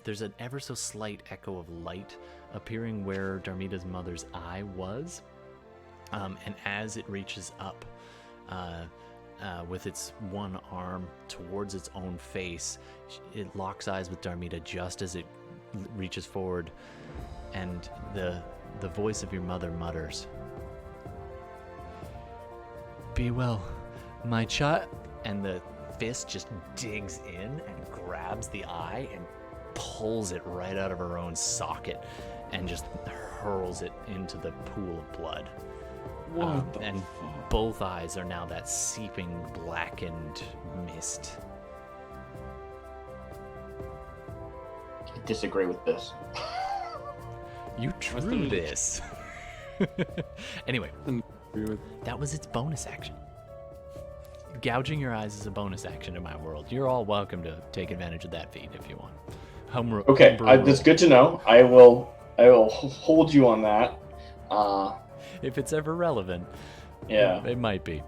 There's an ever so slight echo of light appearing where Darmita's mother's eye was, and as it reaches up with its one arm towards its own face, it locks eyes with Darmita just as it reaches forward, and the voice of your mother mutters, "Be well, my child," and the fist just digs in and grabs the eye and pulls it right out of her own socket and just hurls it into the pool of blood. What the and fuck? Both eyes are now that seeping blackened mist. I disagree with this. You drew this. Anyway, that was its bonus action. Gouging your eyes is a bonus action in my world. You're all welcome to take advantage of that feat if you want. Okay, that's good to know. I will hold you on that. If it's ever relevant. Yeah. It might be.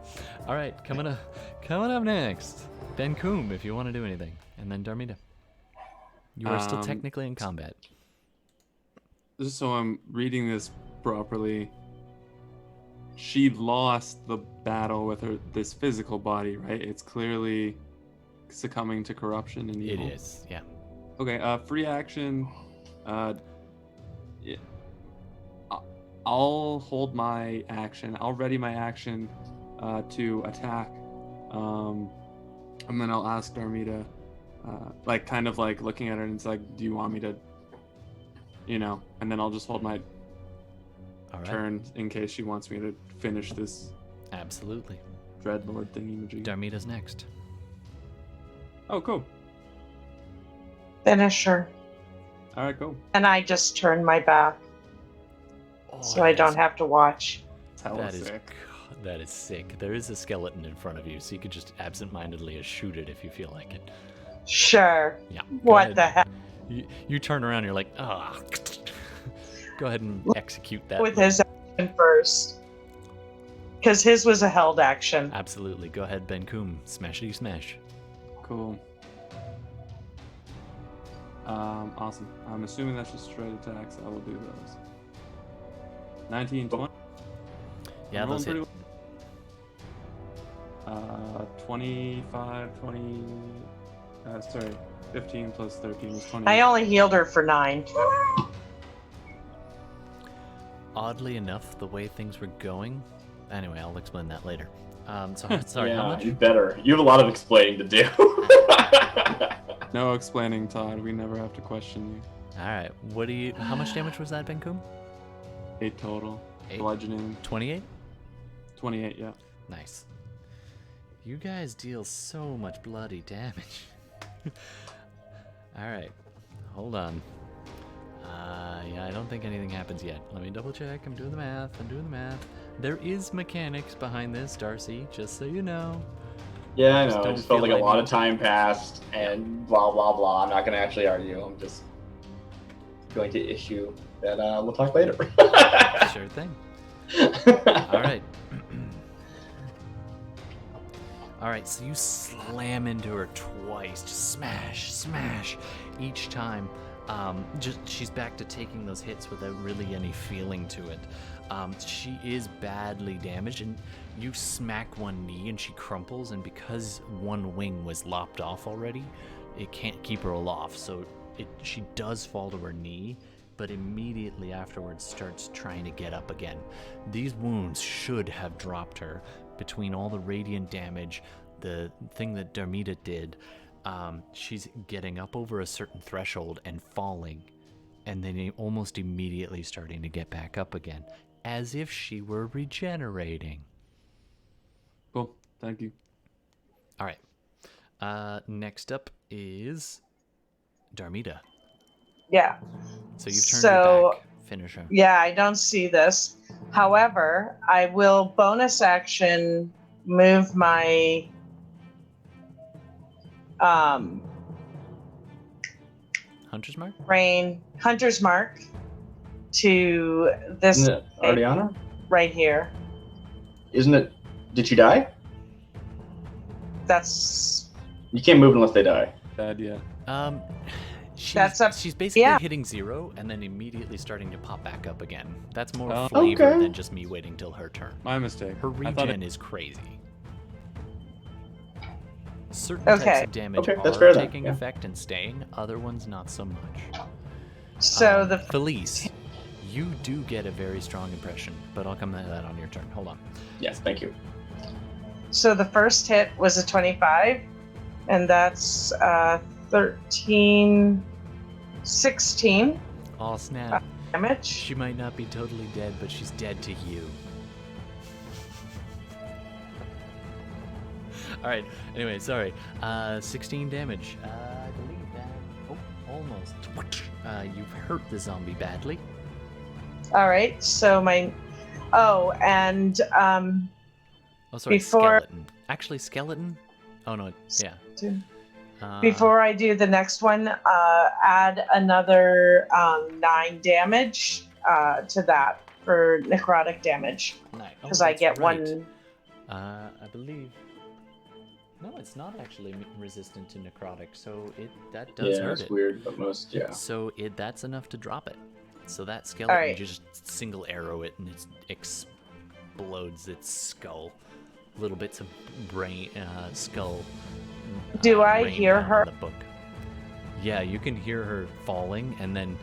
All right, coming up next, Benkuhm, if you want to do anything, and then Darmita. You are still technically in combat. Just so I'm reading this properly, she lost the battle with this physical body, right? It's clearly succumbing to corruption and evil. It is, yeah. Okay, free action. I'll hold my action. I'll ready my action to attack. And then I'll ask Darmita, kind of looking at her, and it's like, do you want me to, and then I'll just hold my turn in case she wants me to finish this. Absolutely. Dreadlord thingy-majig. Darmita's next. Oh, cool. Finish her. All right, cool. And I just turn my back. So I don't have to watch. That is sick. There is a skeleton in front of you, so you could just absentmindedly shoot it if you feel like it. Sure. Yeah. What the heck? You turn around, you're like, ah. Go ahead and execute that. With his action first. Because his was a held action. Absolutely. Go ahead, Benkuhm. Smashity smash. Cool. Awesome. I'm assuming that's just straight attacks. I will do those. 19, 20. Yeah, those hit. 25, 20. 15 plus 13 is 20. I only healed her for 9. Oddly enough, the way things were going. Anyway, I'll explain that later. Sorry, yeah, how much? You better. You have a lot of explaining to do. No explaining, Todd. We never have to question you. All right. How much damage was that, Benkuhm? 8 total. 8? Bludgeoning. 28? 28, yeah. Nice. You guys deal so much bloody damage. All right. Hold on. Yeah, I don't think anything happens yet. Let me double check. I'm doing the math. There is mechanics behind this, Darcy, just so you know. Yeah, I know. I just felt like a lot of time passed and blah, blah, blah. I'm not going to actually argue. I'm just going to issue that we'll talk later. Sure thing. All right. All right, so you slam into her twice. Just smash, smash. Each time, she's back to taking those hits without really any feeling to it. She is badly damaged, and you smack one knee and she crumples, and because one wing was lopped off already, it can't keep her aloft, so she does fall to her knee, but immediately afterwards starts trying to get up again. These wounds should have dropped her. Between all the radiant damage, the thing that Darmita did, she's getting up over a certain threshold and falling, and then almost immediately starting to get back up again, as if she were regenerating. Cool. Thank you. All right. Next up is Darmita. Yeah. So you've turned your back. Finish her. Yeah, I don't see this. However, I will bonus action move my Hunter's mark? rain Hunter's Mark to this Isn't it already on her? right here. Isn't it? Did she die? That's You can't move unless they die. Bad, yeah. She's basically hitting 0 and then immediately starting to pop back up again. That's more flavor than just me waiting till her turn. My mistake. Her regen is crazy. Certain types of damage are taking effect and staying, other ones not so much. So Philees, you do get a very strong impression, but I'll come to that on your turn. Hold on. Yes, thank you. So the first hit was a 25, and that's 13, 16. Oh, snap. Damage. She might not be totally dead, but she's dead to you. Alright, anyway, sorry. 16 damage. I believe that... Oh, almost. You've hurt the zombie badly. Alright, so my... Oh, and... Oh, sorry, skeleton. Actually, skeleton? Oh, no, yeah. Before I do the next one, add another 9 damage to that for necrotic damage. Nice. Because I get one... I believe... No, it's not actually resistant to necrotic, so that does hurt it. Yeah, it's weird, but most, So that's enough to drop it. So that skeleton, you just single arrow it and it explodes its skull. Little bits of brain, skull. Do I hear her? The book. Yeah, you can hear her falling, and then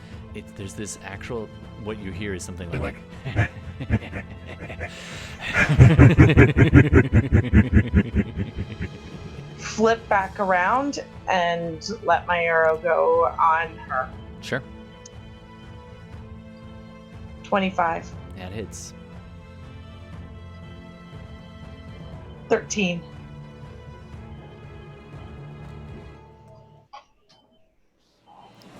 there's this actual. What you hear is something like. Flip back around and let my arrow go on her. Sure. 25. That hits. 13.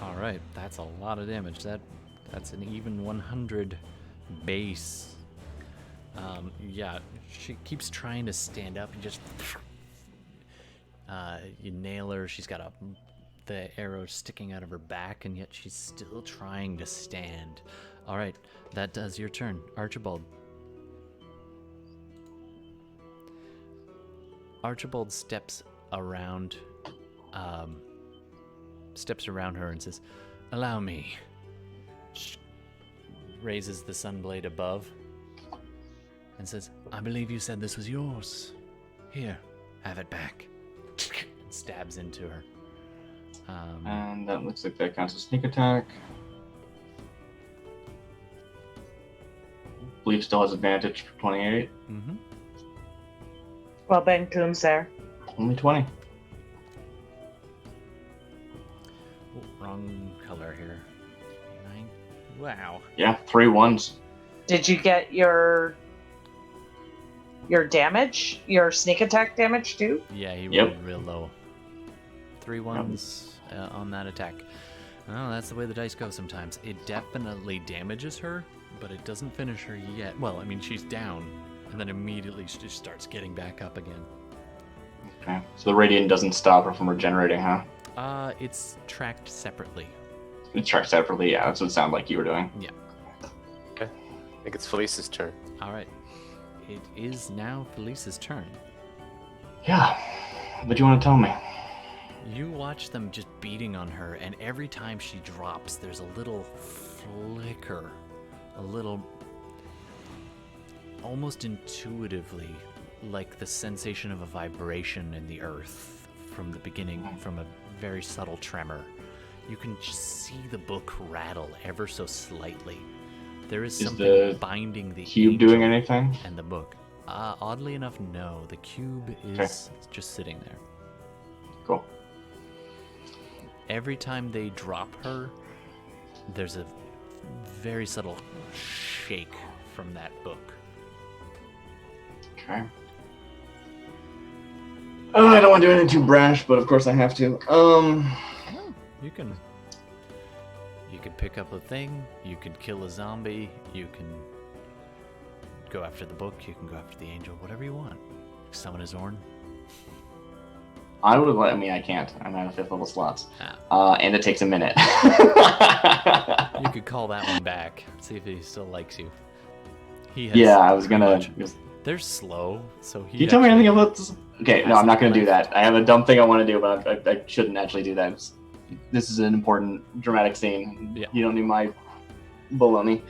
All right, that's a lot of damage. That's an even 100 base. Yeah, she keeps trying to stand up and just you nail her. She's got the arrow sticking out of her back, and yet she's still trying to stand. All right, that does your turn, Archibald. Archibald steps around her and says, "Allow me." Raises the sunblade above and says, "I believe you said this was yours. Here, have it back." And stabs into her. And that looks like that counts as sneak attack. Believe still has advantage for 28. Mm-hmm. Well, Benkuhm's there. Only 20. Oh, wrong color here. 9. Wow. Yeah, 3 1s. Did you get your damage? Your sneak attack damage too? Yeah, he rolled real low. 3 1s on that attack. Well, that's the way the dice go sometimes. It definitely damages her, but it doesn't finish her yet. Well, I mean, she's down, and then immediately she just starts getting back up again. Okay, so the radiant doesn't stop her from regenerating, huh? It's tracked separately. It's tracked separately, yeah. That's what it sounded like you were doing. Yeah. Okay. I think it's Felice's turn. All right. It is now Felice's turn. Yeah. What do you want to tell me? You watch them just beating on her, and every time she drops, there's a little flicker, a little, almost intuitively, like the sensation of a vibration in the earth from the beginning, from a very subtle tremor. You can just see the book rattle ever so slightly. There is something binding the cube doing anything? And the book. Oddly enough, no. The cube is just sitting there. Cool. Every time they drop her, there's a very subtle shake from that book. Okay. I don't want to do anything too brash, but of course I have to. You can pick up a thing, you can kill a zombie, you can go after the book, you can go after the angel, whatever you want. Summon a Zorn. I mean, I can't. I'm out of 5th level slots. And it takes a minute. You could call that one back. See if he still likes you. He has Yeah, I was gonna. They're slow, so he. Can you tell me anything about this? Okay, no, I'm not gonna do that. I have a dumb thing I want to do, but I shouldn't actually do that. This is an important dramatic scene. Yeah. You don't need my baloney.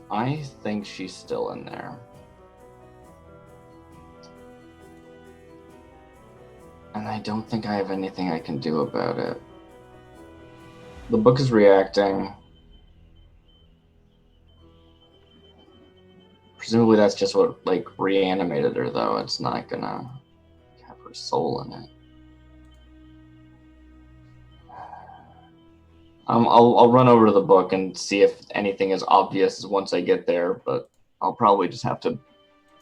I think she's still in there. And I don't think I have anything I can do about it. The book is reacting. Presumably that's just what, like, reanimated her, though. It's not gonna have her soul in it. I'll run over to the book and see if anything is obvious once I get there, but I'll probably just have to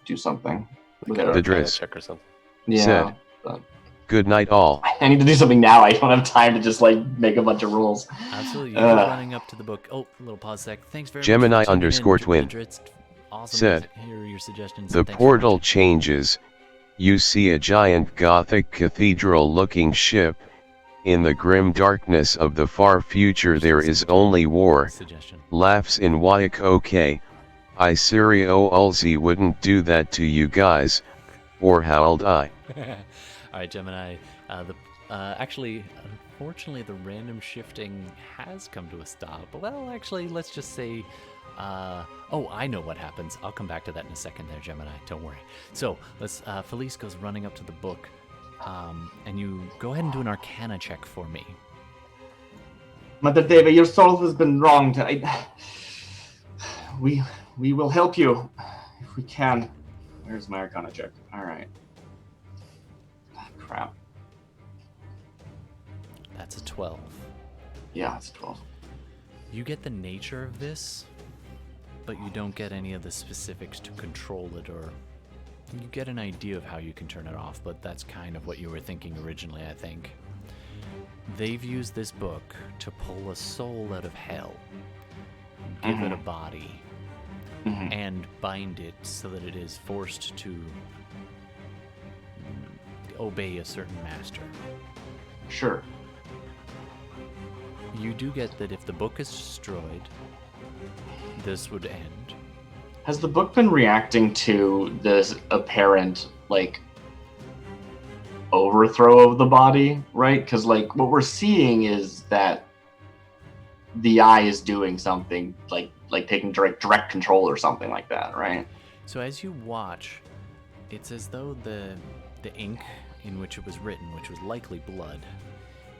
do something. The Driz check or something. Yeah. Said, good night, all. I need to do something now. I don't have time to just like make a bunch of rules. Absolutely. You're running up to the book. Oh, a little pause sec. Thanks very Gemini much. _twin. Awesome Said, to hear your suggestions. the portal changes. You see a giant Gothic cathedral-looking ship. In the grim darkness of the far future there is only war. Laughs in Wyk. I Sirio Ulzi wouldn't do that to you guys. Or how'd I? Alright, Gemini. Actually, unfortunately, the random shifting has come to a stop. Well, actually, let's just say... oh, I know what happens. I'll come back to that in a second there, Gemini. Don't worry. So, let's... Philees goes running up to the book. And you go ahead and do an Arcana check for me. Mother Deva, your soul has been wronged. We will help you if we can. Where's my Arcana check? All right. Crap. That's a 12. Yeah, it's 12. You get the nature of this, but you don't get any of the specifics to control it, or you get an idea of how you can turn it off, but that's kind of what you were thinking originally, I think. They've used this book to pull a soul out of hell, give it a body, and bind it so that it is forced to obey a certain master. Sure. You do get that if the book is destroyed, this would end. Has the book been reacting to this apparent, like, overthrow of the body, right? Because, like, what we're seeing is that the eye is doing something, like taking direct control or something like that, right? So as you watch, it's as though the ink in which it was written, which was likely blood,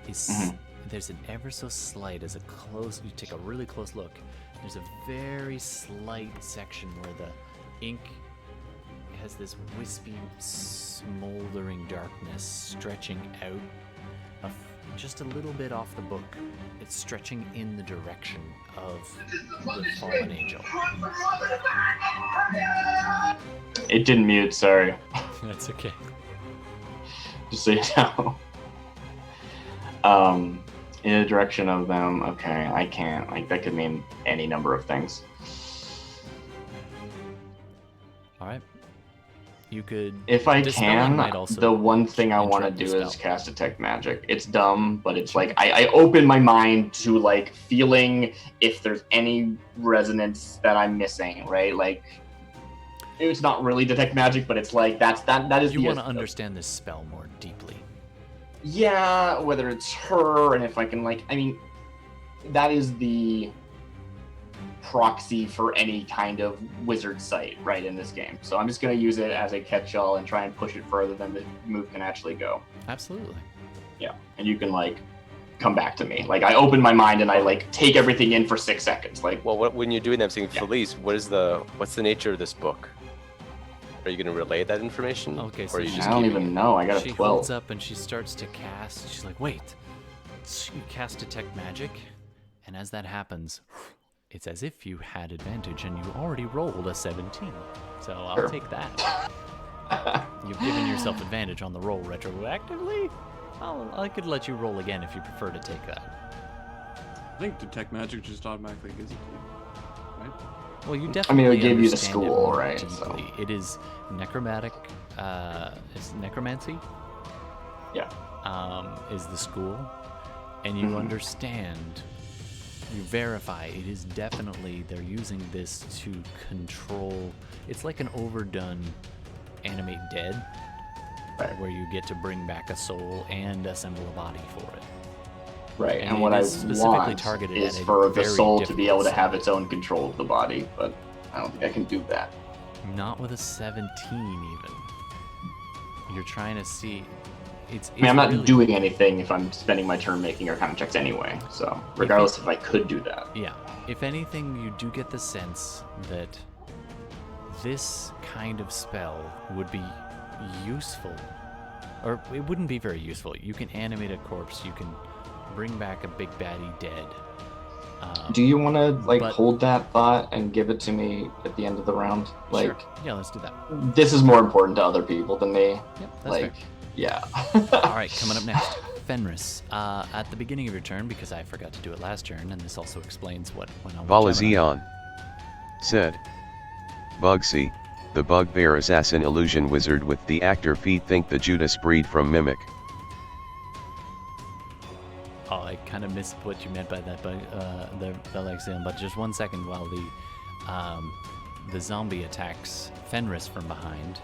is there's an ever so slight, you take a really close look, there's a very slight section where the ink has this wispy, smoldering darkness stretching out just a little bit off the book. It's stretching in the direction of the fallen angel. It didn't mute, sorry. That's okay. Just so you know. In the direction of them, okay, I can't. Like, that could mean any number of things. Alright. You could... If I can, the one thing I want to do is cast Detect Magic. It's dumb, but it's like, I open my mind to, like, feeling if there's any resonance that I'm missing, right? Like, it's not really Detect Magic, but it's like, that is you want to understand this spell more deeply. Yeah, whether it's her, and if I can, like, I mean, that is the proxy for any kind of wizard sight, right, in this game. So I'm just going to use it as a catch-all and try and push it further than the move can actually go. Absolutely. Yeah, and you can, like, come back to me. Like, I open my mind and I, like, take everything in for 6 seconds. Like, well, when you're doing that, I'm saying, Philees, what's the nature of this book? Are you going to relay that information? Okay, so or are you just I don't even know. I got a 12. She holds up and she starts to cast. She's like, wait. You cast Detect Magic, and as that happens, it's as if you had advantage, and you already rolled a 17. So I'll take that. You've given yourself advantage on the roll retroactively. I could let you roll again if you prefer to take that. I think Detect Magic just automatically gives it to you. right? Well, you definitely. I mean, it gave you the understand it school, more right? deeply. So. It is necromantic. It's necromancy. Yeah. Is the school, and you understand. You verify it is definitely they're using this to control. It's like an overdone animate dead, right, where you get to bring back a soul and assemble a body for it. Right, And and what I want targeted is at for the soul to be able to difficult have its own control of the body, but I don't think I can do that. Not with a 17 even. You're trying to see. I mean, I'm not doing anything if I'm spending my turn making Arcana checks anyway, so regardless if I could do that. Yeah. If anything, you do get the sense that this kind of spell would be useful. Or it wouldn't be very useful. You can animate a corpse, you can bring back a big baddie dead. Do you want to hold that thought and give it to me at the end of the round? Sure. Yeah, let's do that. This is more important to other people than me. Yep, that's fair. Yeah. All right, coming up next, Fenris. At the beginning of your turn, because I forgot to do it last turn, and this also explains what went on. Valazion said, Bugsy, the bugbear assassin illusion wizard with the actor feet think the Judas breed from Mimic. Oh, I kind of missed what you meant by that, but the Valazion. But just 1 second while the zombie attacks Fenris from behind.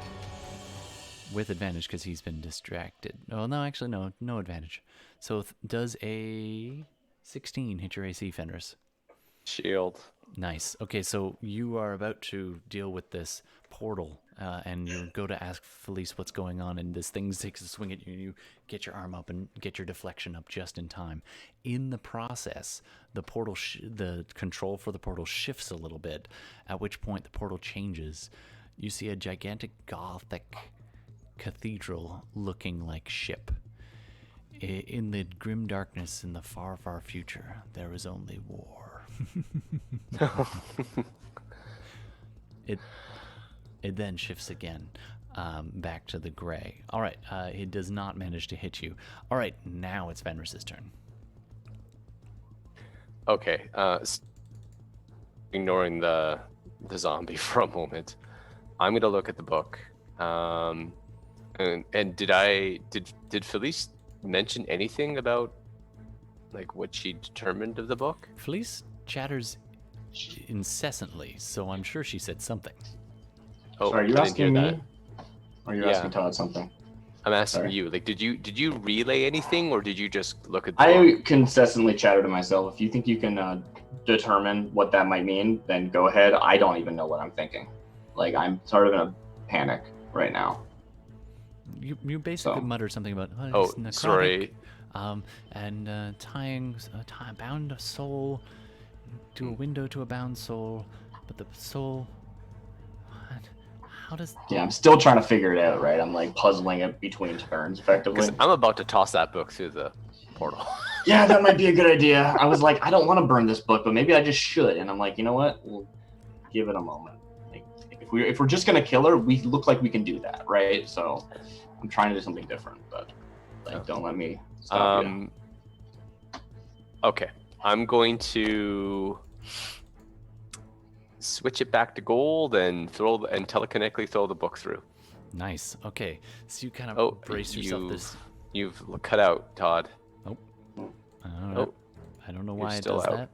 With advantage because he's been distracted. Oh, no, actually, no advantage. So does a 16 hit your AC, Fenris? Shield. Nice. Okay, so you are about to deal with this portal, and you go to ask Philees what's going on, and this thing takes a swing at you, and you get your arm up and get your deflection up just in time. In the process, the portal, the control for the portal shifts a little bit, at which point the portal changes. You see a gigantic Gothic cathedral looking like ship. In the grim darkness in the far, far future, there is only war. It then shifts again back to the gray. All right, it does not manage to hit you. All right, now it's Fenris's turn. Okay, ignoring the zombie for a moment, I'm gonna look at the book. And did Philees mention anything about what she determined of the book? Philees chatters incessantly, so I'm sure she said something. Oh, sorry, are you asking me? That. Or are you asking Todd something? I'm asking you. Did you relay anything, or did you just look at the book? I consistently chatter to myself. If you think you can determine what that might mean, then go ahead. I don't even know what I'm thinking. I'm sort of in a panic right now. You basically mutter something about it's necrotic, sorry, and tying bound a soul to a window to a bound soul, but the soul. How does? Yeah, I'm still trying to figure it out. Right, I'm puzzling it between turns, effectively. I'm about to toss that book through the portal. Yeah, that might be a good idea. I was I don't want to burn this book, but maybe I just should. And I'm you know what? We'll give it a moment. If we're just gonna kill her, we look like we can do that, right? So I'm trying to do something different, but don't let me stop you. Okay, I'm going to switch it back to gold and telekinetically throw the book through. Nice. Okay, so you kind of brace yourself. You've cut out, Todd. Oh. I don't know why it does that.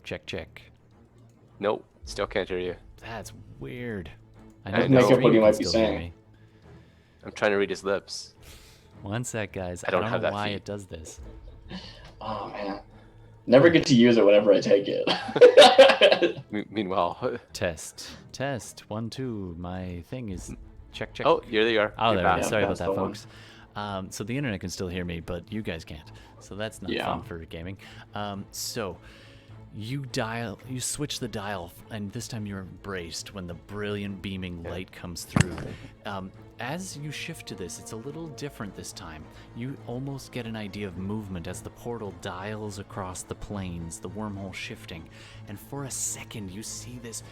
Check. Nope, still can't hear you. That's weird. I know what you might be saying. I'm trying to read his lips. 1 sec, guys. I don't know why it does this. Oh man, never get to use it whenever I take it. Meanwhile, test 1 2. My thing is check. Oh, here they are. Oh, there we go. Sorry about that, folks. So the internet can still hear me, but you guys can't. So that's not fun for gaming. So you switch the dial, and this time you're braced when the brilliant beaming light comes through. As you shift to this, it's a little different this time. You almost get an idea of movement as the portal dials across the planes, the wormhole shifting, and for a second you see this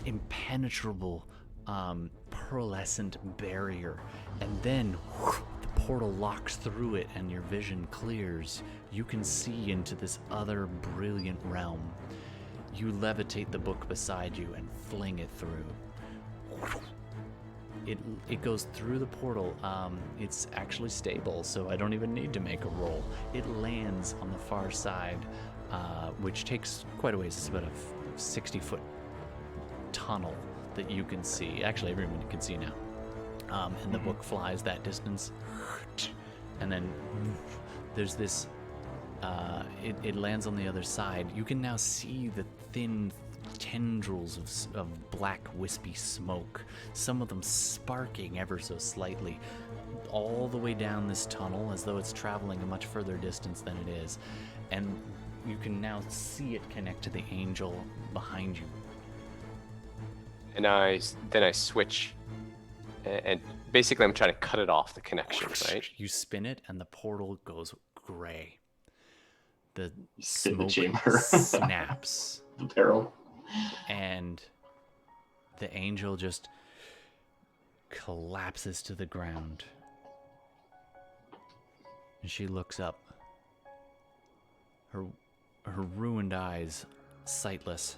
impenetrable pearlescent barrier, and then the portal locks through it and your vision clears. You can see into this other brilliant realm. You levitate the book beside you and fling it through. It goes through the portal. It's actually stable, so I don't even need to make a roll. It lands on the far side, which takes quite a ways. It's about a 60-foot tunnel that you can see. Actually, everyone can see now. And the book flies that distance. And then there's this... it lands on the other side. You can now see the thin tendrils of black wispy smoke, some of them sparking ever so slightly, all the way down this tunnel as though it's traveling a much further distance than it is. And you can now see it connect to the angel behind you. And then I switch, and basically I'm trying to cut it off, the connection, right? You spin it and the portal goes gray. The Spin the smoke chamber. snaps. The peril. And the angel just collapses to the ground. And she looks up. Her ruined eyes sightless.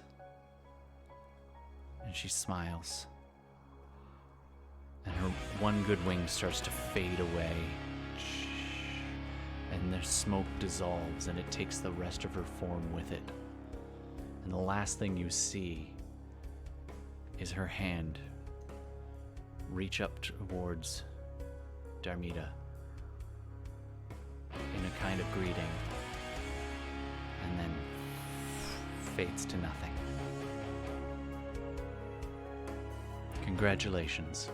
And she smiles. And her one good wing starts to fade away. And the smoke dissolves, and it takes the rest of her form with it. And the last thing you see is her hand reach up towards Darmita in a kind of greeting, and then fades to nothing. Congratulations.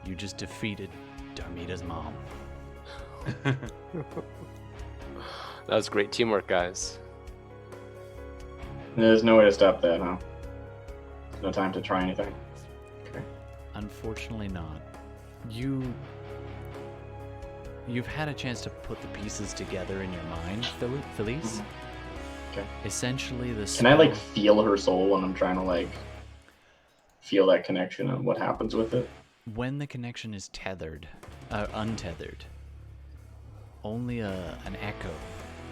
You just defeated Darmita's mom. That was great teamwork, guys. There's no way to stop that, huh? No time to try anything. Okay. Unfortunately not. You've had a chance to put the pieces together in your mind, Philees. Okay. Essentially, the Can I like feel her soul when I'm trying to like feel that connection and what happens with it? When the connection is untethered, only an echo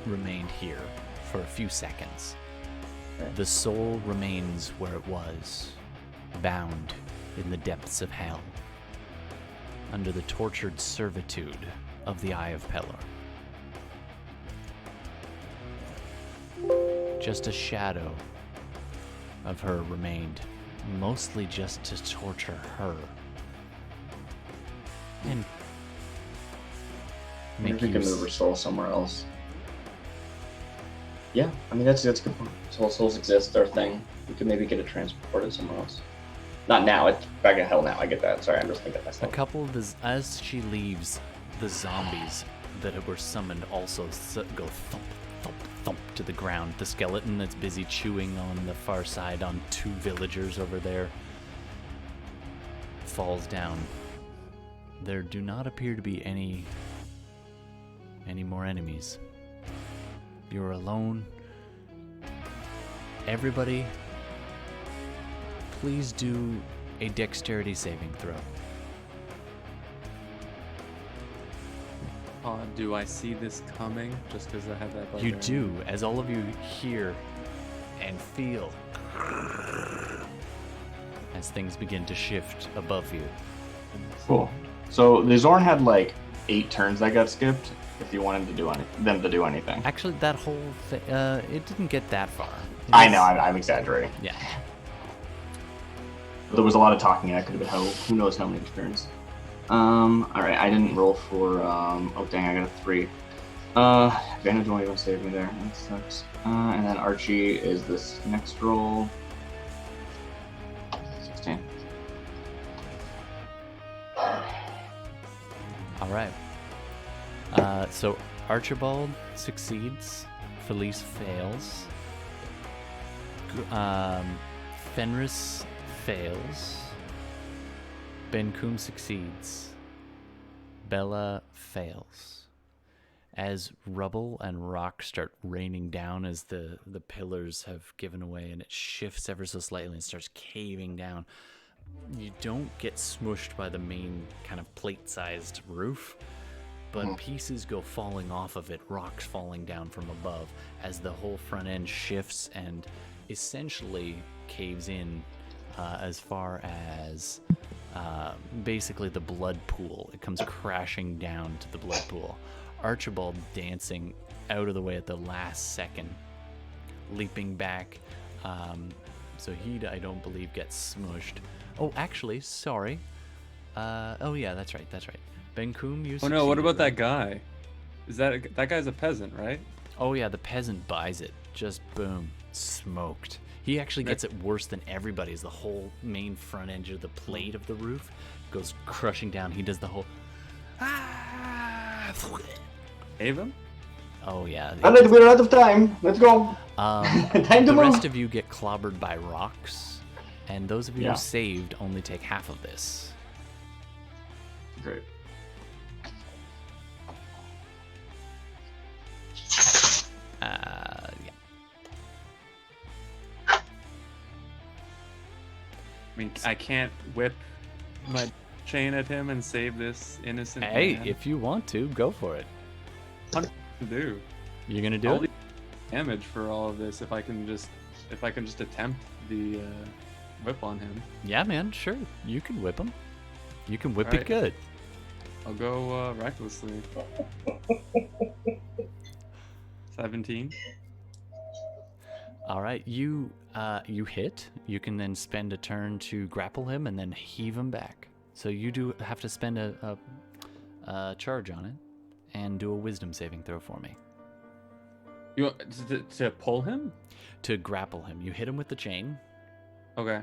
remained here for a few seconds. Okay. The soul remains where it was, bound in the depths of hell, under the tortured servitude of the Eye of Pelor. Just a shadow of her remained, mostly just to torture her. And Maybe make we can move her soul somewhere else. Yeah, I mean that's a good point. Souls exist, they're a thing. We could maybe get it transported somewhere else. Not now, it's back in hell now, I get that. Sorry, I'm just thinking a myself. couple of as she leaves, the zombies that were summoned also go thump, thump, thump to the ground. The skeleton that's busy chewing on the far side on two villagers over there falls down. There do not appear to be any more enemies. You're alone. Everybody, please do a dexterity saving throw. Do I see this coming just because I have that bug? You do, as all of you hear and feel as things begin to shift above you. Cool. So the Zorn had like 8 turns that got skipped. If you wanted to do them to do anything. Actually, that whole thing, it didn't get that far. I know, I'm exaggerating. Yeah. There was a lot of talking, and I could have been who knows how many turns. Alright, I didn't roll for, oh dang, I got a 3. Advantage won't even save me there, that sucks. And then Archie is this next roll. 16. Alright. So Archibald succeeds, Philees fails, Fenris fails, Benkuhm succeeds, Bela fails. As rubble and rock start raining down as the pillars have given away and it shifts ever so slightly and starts caving down, you don't get smushed by the main kind of plate-sized roof, but pieces go falling off of it, rocks falling down from above as the whole front end shifts and essentially caves in as far as basically the blood pool. It comes crashing down to the blood pool. Archibald dancing out of the way at the last second, leaping back. So he, I don't believe, gets smushed. Oh, actually, sorry. Oh yeah, that's right. Benkuhm, you. Oh no, what about that guy? Is that guy's a peasant, right? Oh yeah, the peasant buys it. Just boom, smoked. He actually gets it worse than everybody. As the whole main front edge of the plate of the roof goes crushing down. He does the whole. Save him? Oh yeah. Alright, we're out of time. Let's go. Time to the move. rest of you get clobbered by rocks, and those of you who saved only take half of this. Great. Yeah. I mean, I can't whip my chain at him and save this innocent Hey, man. if you want to, go for it. What to do? You're gonna do I'll it? leave damage for all of this if I can just attempt the whip on him. Yeah, man, sure. You can whip him. You can whip it Alright. good. I'll go recklessly. 17. All right, you hit. You can then spend a turn to grapple him and then heave him back. So you do have to spend a charge on it and do a wisdom saving throw for me. You want to pull him? To grapple him, you hit him with the chain, Okay.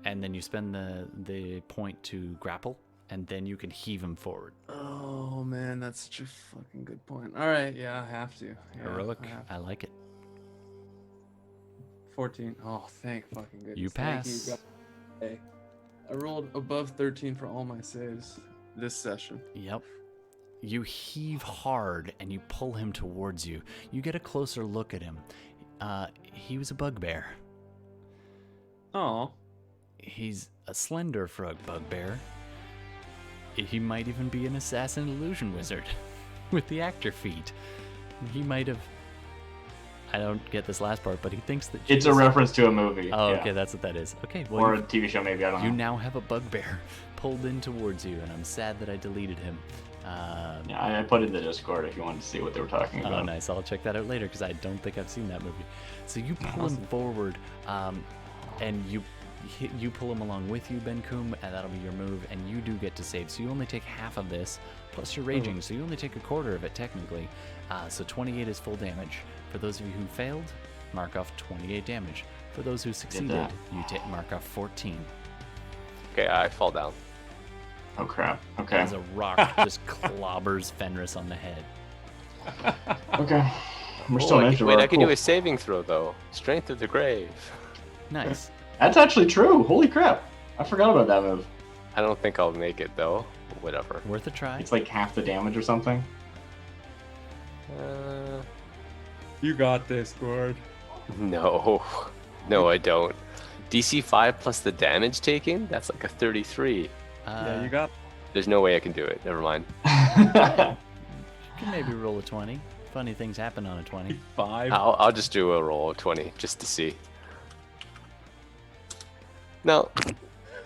and then you spend the point to grapple, and then you can heave him forward. Oh man, that's such a fucking good point. All right, yeah, I have to. Yeah, Heroic. I have to. I like it. 14. Oh, thank fucking goodness. You Thank pass. God. Hey, I rolled above 13 for all my saves this session. Yep. You heave hard and you pull him towards you. You get a closer look at him. He was a bugbear. Oh. He's a slender frog bugbear. He might even be an assassin illusion wizard with the actor feat. He might have. I don't get this last part, but he thinks that It's a reference to a movie. Oh, yeah. okay, that's what that is. Okay, well, Or a TV show, maybe. I don't you know. now have a bugbear pulled in towards you, and I'm sad that I deleted him. Yeah, I put it in the Discord if you wanted to see what they were talking about. Oh, nice. I'll check that out later because I don't think I've seen that movie. So you pull him forward, and you pull him along with you, Benkuhm, and that'll be your move, and you do get to save. So you only take half of this, plus you're raging, so you only take a quarter of it, technically. So 28 is full damage. For those of you who failed, mark off 28 damage. For those who succeeded, you mark off 14. Okay, I fall down. Oh, crap. Okay. As a rock just clobbers Fenris on the head. Okay. We're still in Wait, I can do a saving throw, though. Strength of the grave. Nice. That's actually true. Holy crap. I forgot about that move. I don't think I'll make it, though. Whatever. Worth a try. It's like half the damage or something. You got this, Gord. No. No, I don't. DC 5 plus the damage taken? That's like a 33. Yeah, you got. There's no way I can do it. Never mind. You can maybe roll a 20. Funny things happen on a 20. 5. I'll just do a roll of 20 just to see. No.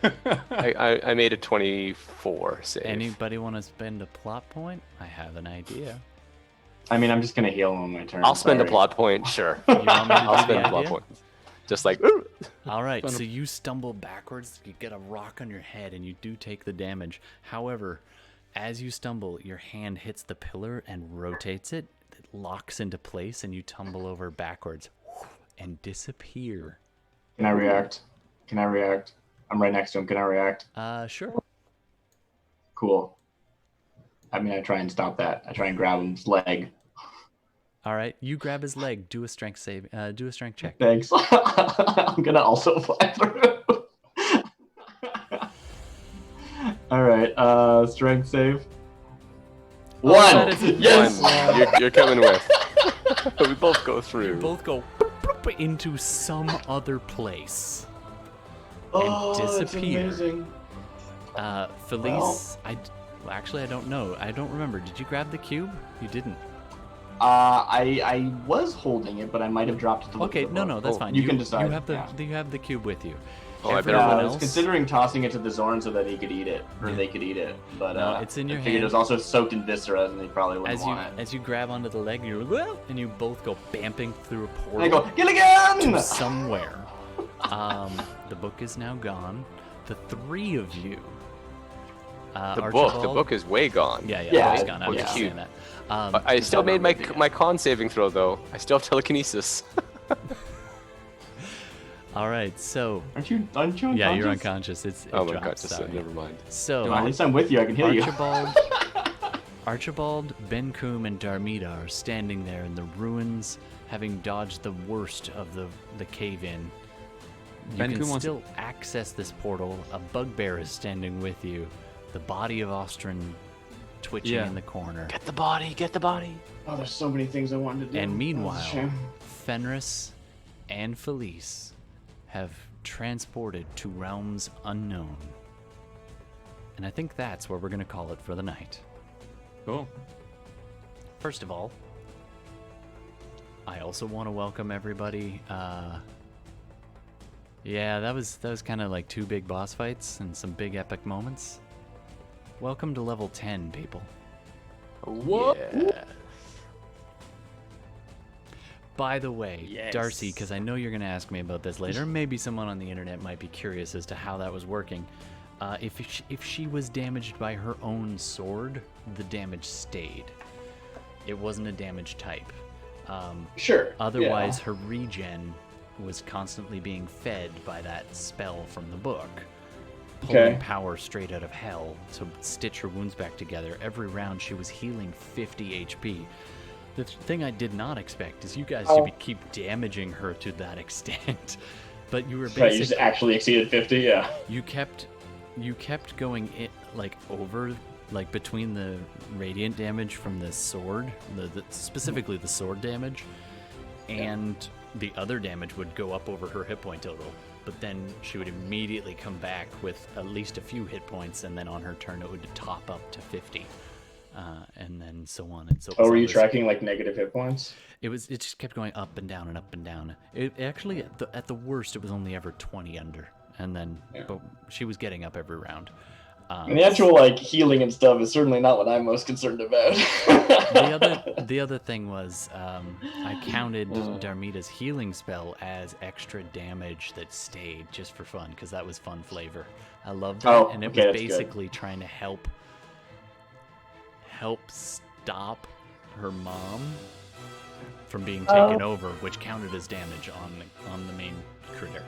I made a 24 save. Anybody want to spend a plot point? I have an idea. I mean, I'm just going to heal him on my turn. I'll spend a sorry. plot point, sure. You want me to I'll do spend the a plot idea? point. Just like, All right, so you stumble backwards, you get a rock on your head, and you do take the damage. However, as you stumble, your hand hits the pillar and rotates it. It locks into place, and you tumble over backwards and disappear. Can I react? I'm right next to him. Can I react? Sure. Cool. I mean, I try and stop that. I try and grab his leg. All right, you grab his leg. Do a strength save. Do a strength check. Thanks. I'm gonna also fly through. All right. Strength save. Oh, One. that is a Yes. One. You're coming with. We both go through. You both go into some other place. Oh, that's disappear. amazing. Philees, actually, I don't know. I don't remember. Did you grab the cube? You didn't. I was holding it, but I might have dropped it. To Okay, no, that's fine. You can decide. You have the cube with you. Oh, I was considering tossing it to the Zorn so that he could eat it, or they could eat it, but no, it's in your I figured hand. it was also soaked in viscera, and they probably wouldn't want it. As you grab onto the leg, and you both go bamping through a portal. And I go, Gilligan! To somewhere. The book is now gone. The three of you. The book is way gone. Yeah, it's gone. I was just saying that. I still made my con saving throw though. I still have telekinesis. All right, so aren't you unconscious? Yeah, you're unconscious. I'm unconscious. Never mind. So at least I'm with you. I can heal you. Archibald, Benkuhm, and Darmita are standing there in the ruins, having dodged the worst of the cave-in. You can still access this portal. A bugbear is standing with you. The body of Ostrin twitching in the corner. Get the body. Get the body. Oh, there's so many things I wanted to do. And meanwhile, Fenris and Philees have transported to realms unknown. And I think that's where we're going to call it for the night. Cool. First of all, I also want to welcome everybody. Yeah, that was kind of like 2 big boss fights and some big epic moments. Welcome to level 10, people. What? Yeah. By the way, Darcy, because I know you're going to ask me about this later, maybe someone on the internet might be curious as to how that was working. If she was damaged by her own sword, the damage stayed. It wasn't a damage type. Sure. Otherwise, her regen was constantly being fed by that spell from the book. Pulling power straight out of hell to stitch her wounds back together. Every round she was healing 50 HP. The thing I did not expect is you guys to keep damaging her to that extent. But you were basically... Right, you just actually exceeded 50, yeah. You kept going in, over, between the radiant damage from the sword, specifically the sword damage, and the other damage would go up over her hit point total. But then she would immediately come back with at least a few hit points, and then on her turn it would top up to 50. And then so on and so forth. Oh, were you tracking negative hit points? It just kept going up and down and up and down. It actually at the worst it was only ever 20 under, and then but she was getting up every round. And the actual healing and stuff is certainly not what I'm most concerned about. the other thing was I counted Darmita's healing spell as extra damage that stayed just for fun because that was fun flavor. I loved that, and it was basically trying to help stop her mom from being taken over, which counted as damage on the main critter.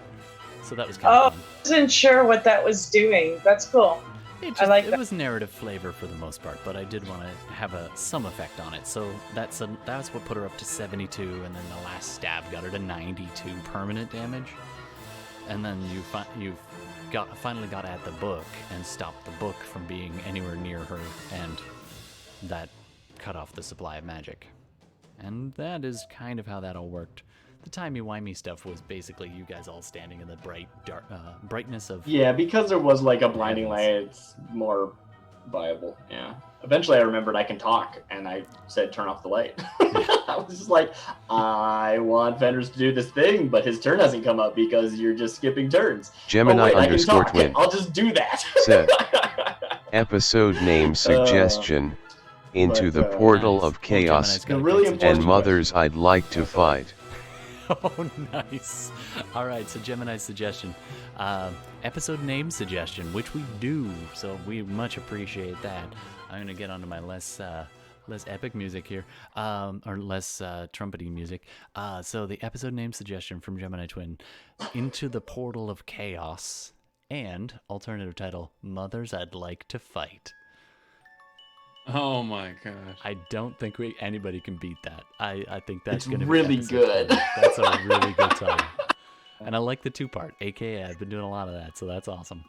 So that was kind of fun. I wasn't sure what that was doing. That's cool. It was narrative flavor for the most part, but I did want to have some effect on it. So that's what put her up to 72, and then the last stab got her to 92 permanent damage. And then you finally got at the book and stopped the book from being anywhere near her, and that cut off the supply of magic. And that is kind of how that all worked. The timey-wimey stuff was basically you guys all standing in the brightness of... Yeah, because there was a blinding light, it's more viable, yeah. Eventually I remembered I can talk, and I said turn off the light. I was just I want Fenris to do this thing, but his turn hasn't come up because you're just skipping turns. Gemini _twin. I'll just do that. Said, episode name suggestion, Into the Portal of Chaos, and Mothers I'd Like to Fight. Oh, nice. All right, so Gemini's suggestion. Episode name suggestion, which we do, so we much appreciate that. I'm going to get onto my less epic music here, or less trumpety music. So the episode name suggestion from Gemini Twin, Into the Portal of Chaos, and alternative title, Mothers I'd Like to Fight. Oh my gosh! I don't think anybody can beat that. I think that's going to be really good. That's a really good title. And I like the 2-part, aka I've been doing a lot of that, so that's awesome.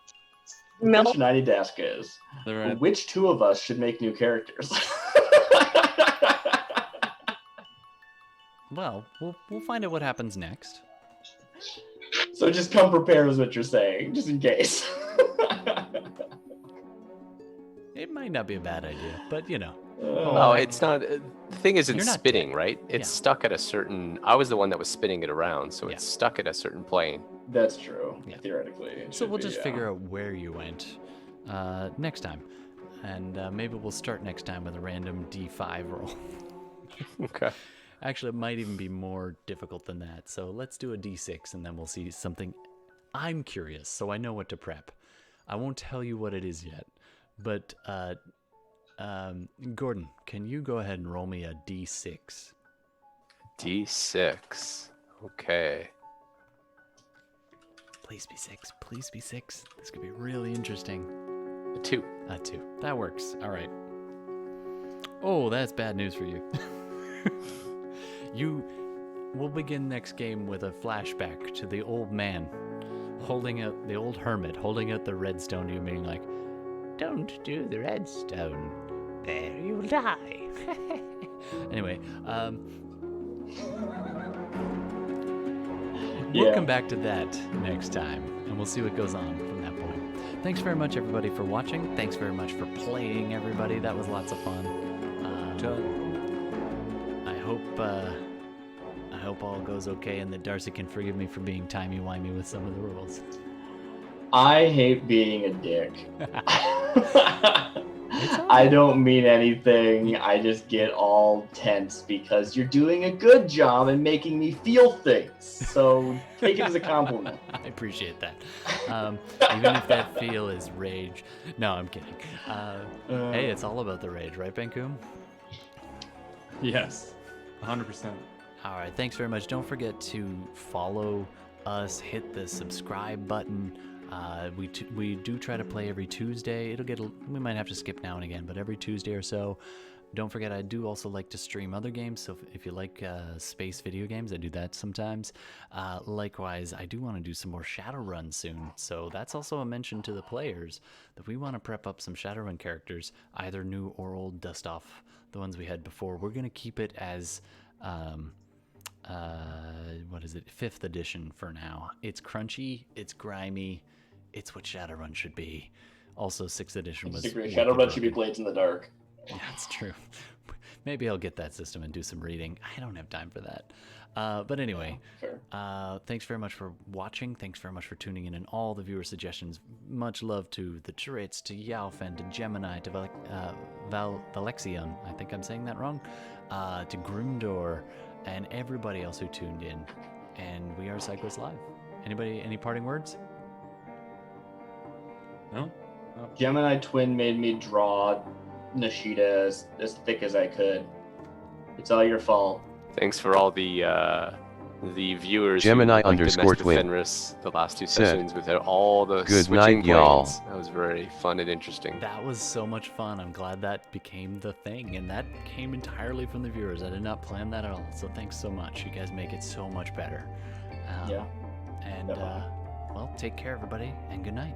The question I need to ask is, which 2 of us should make new characters? Well, we'll find out what happens next. So just come prepared is what you're saying, just in case. It might not be a bad idea, but Oh, it's not. The thing is, You're it's not spinning, dead. right? It's Yeah. stuck at a certain. I was the one that was spinning it around, so Yeah. it's stuck at a certain plane. That's true. Yeah. Theoretically. It So should we'll be, just yeah. figure out where you went next time. And maybe we'll start next time with a random D5 roll. Okay. Actually, it might even be more difficult than that. So let's do a D6 and then we'll see something. I'm curious, so I know what to prep. I won't tell you what it is yet. But, Gordon, can you go ahead and roll me a D6? D6. Okay. Please be 6. Please be 6. This could be really interesting. A 2. A 2. That works. All right. Oh, that's bad news for you. We'll begin next game with a flashback to the old man holding out, the old hermit holding out the redstone to you, being like, "Don't do the redstone. There you'll die." Anyway, we'll come back to that next time, and we'll see what goes on from that point. Thanks very much, everybody, for watching. Thanks very much for playing, everybody. That was lots of fun. I hope all goes okay, and that Darcy can forgive me for being timey-wimey with some of the rules. I hate being a dick. I don't mean anything. I just get all tense because you're doing a good job and making me feel things. So take it as a compliment. I appreciate that. Even if that feel is rage. No, I'm kidding. Hey, it's all about the rage, right, Benkuhm? Yes, 100%. All right, thanks very much. Don't forget to follow us, hit the subscribe button. We do try to play every Tuesday. We might have to skip now and again, but every Tuesday or so. Don't forget, I do also like to stream other games, so if you like space video games, I do that sometimes. Likewise, I do want to do some more Shadowrun soon, so that's also a mention to the players that we want to prep up some Shadowrun characters, either new or old, dust off the ones we had before. We're going to keep it as... what is it? 5th edition for now. It's crunchy, it's grimy, it's what Shadowrun should be. Also, 6th edition was... Shadowrun should be Blades in the Dark. Yeah, that's true. Maybe I'll get that system and do some reading. I don't have time for that. But anyway, thanks very much for watching. Thanks very much for tuning in and all the viewer suggestions. Much love to the Turrets, to Yalfen, to Gemini, to Valexion. I think I'm saying that wrong. To Grimdor, and everybody else who tuned in. And we are SideQuests Live. Anybody, any parting words? No? Gemini Twin made me draw Nishida as thick as I could. It's all your fault. Thanks for all the viewers. Gemini who _ Twin. Fenris the last 2 sessions with all the Good switching night, y'all. planes. That was very fun and interesting. That was so much fun. I'm glad that became the thing, and that came entirely from the viewers. I did not plan that at all, so thanks so much. You guys make it so much better. Yeah. And, well, take care, everybody, and good night.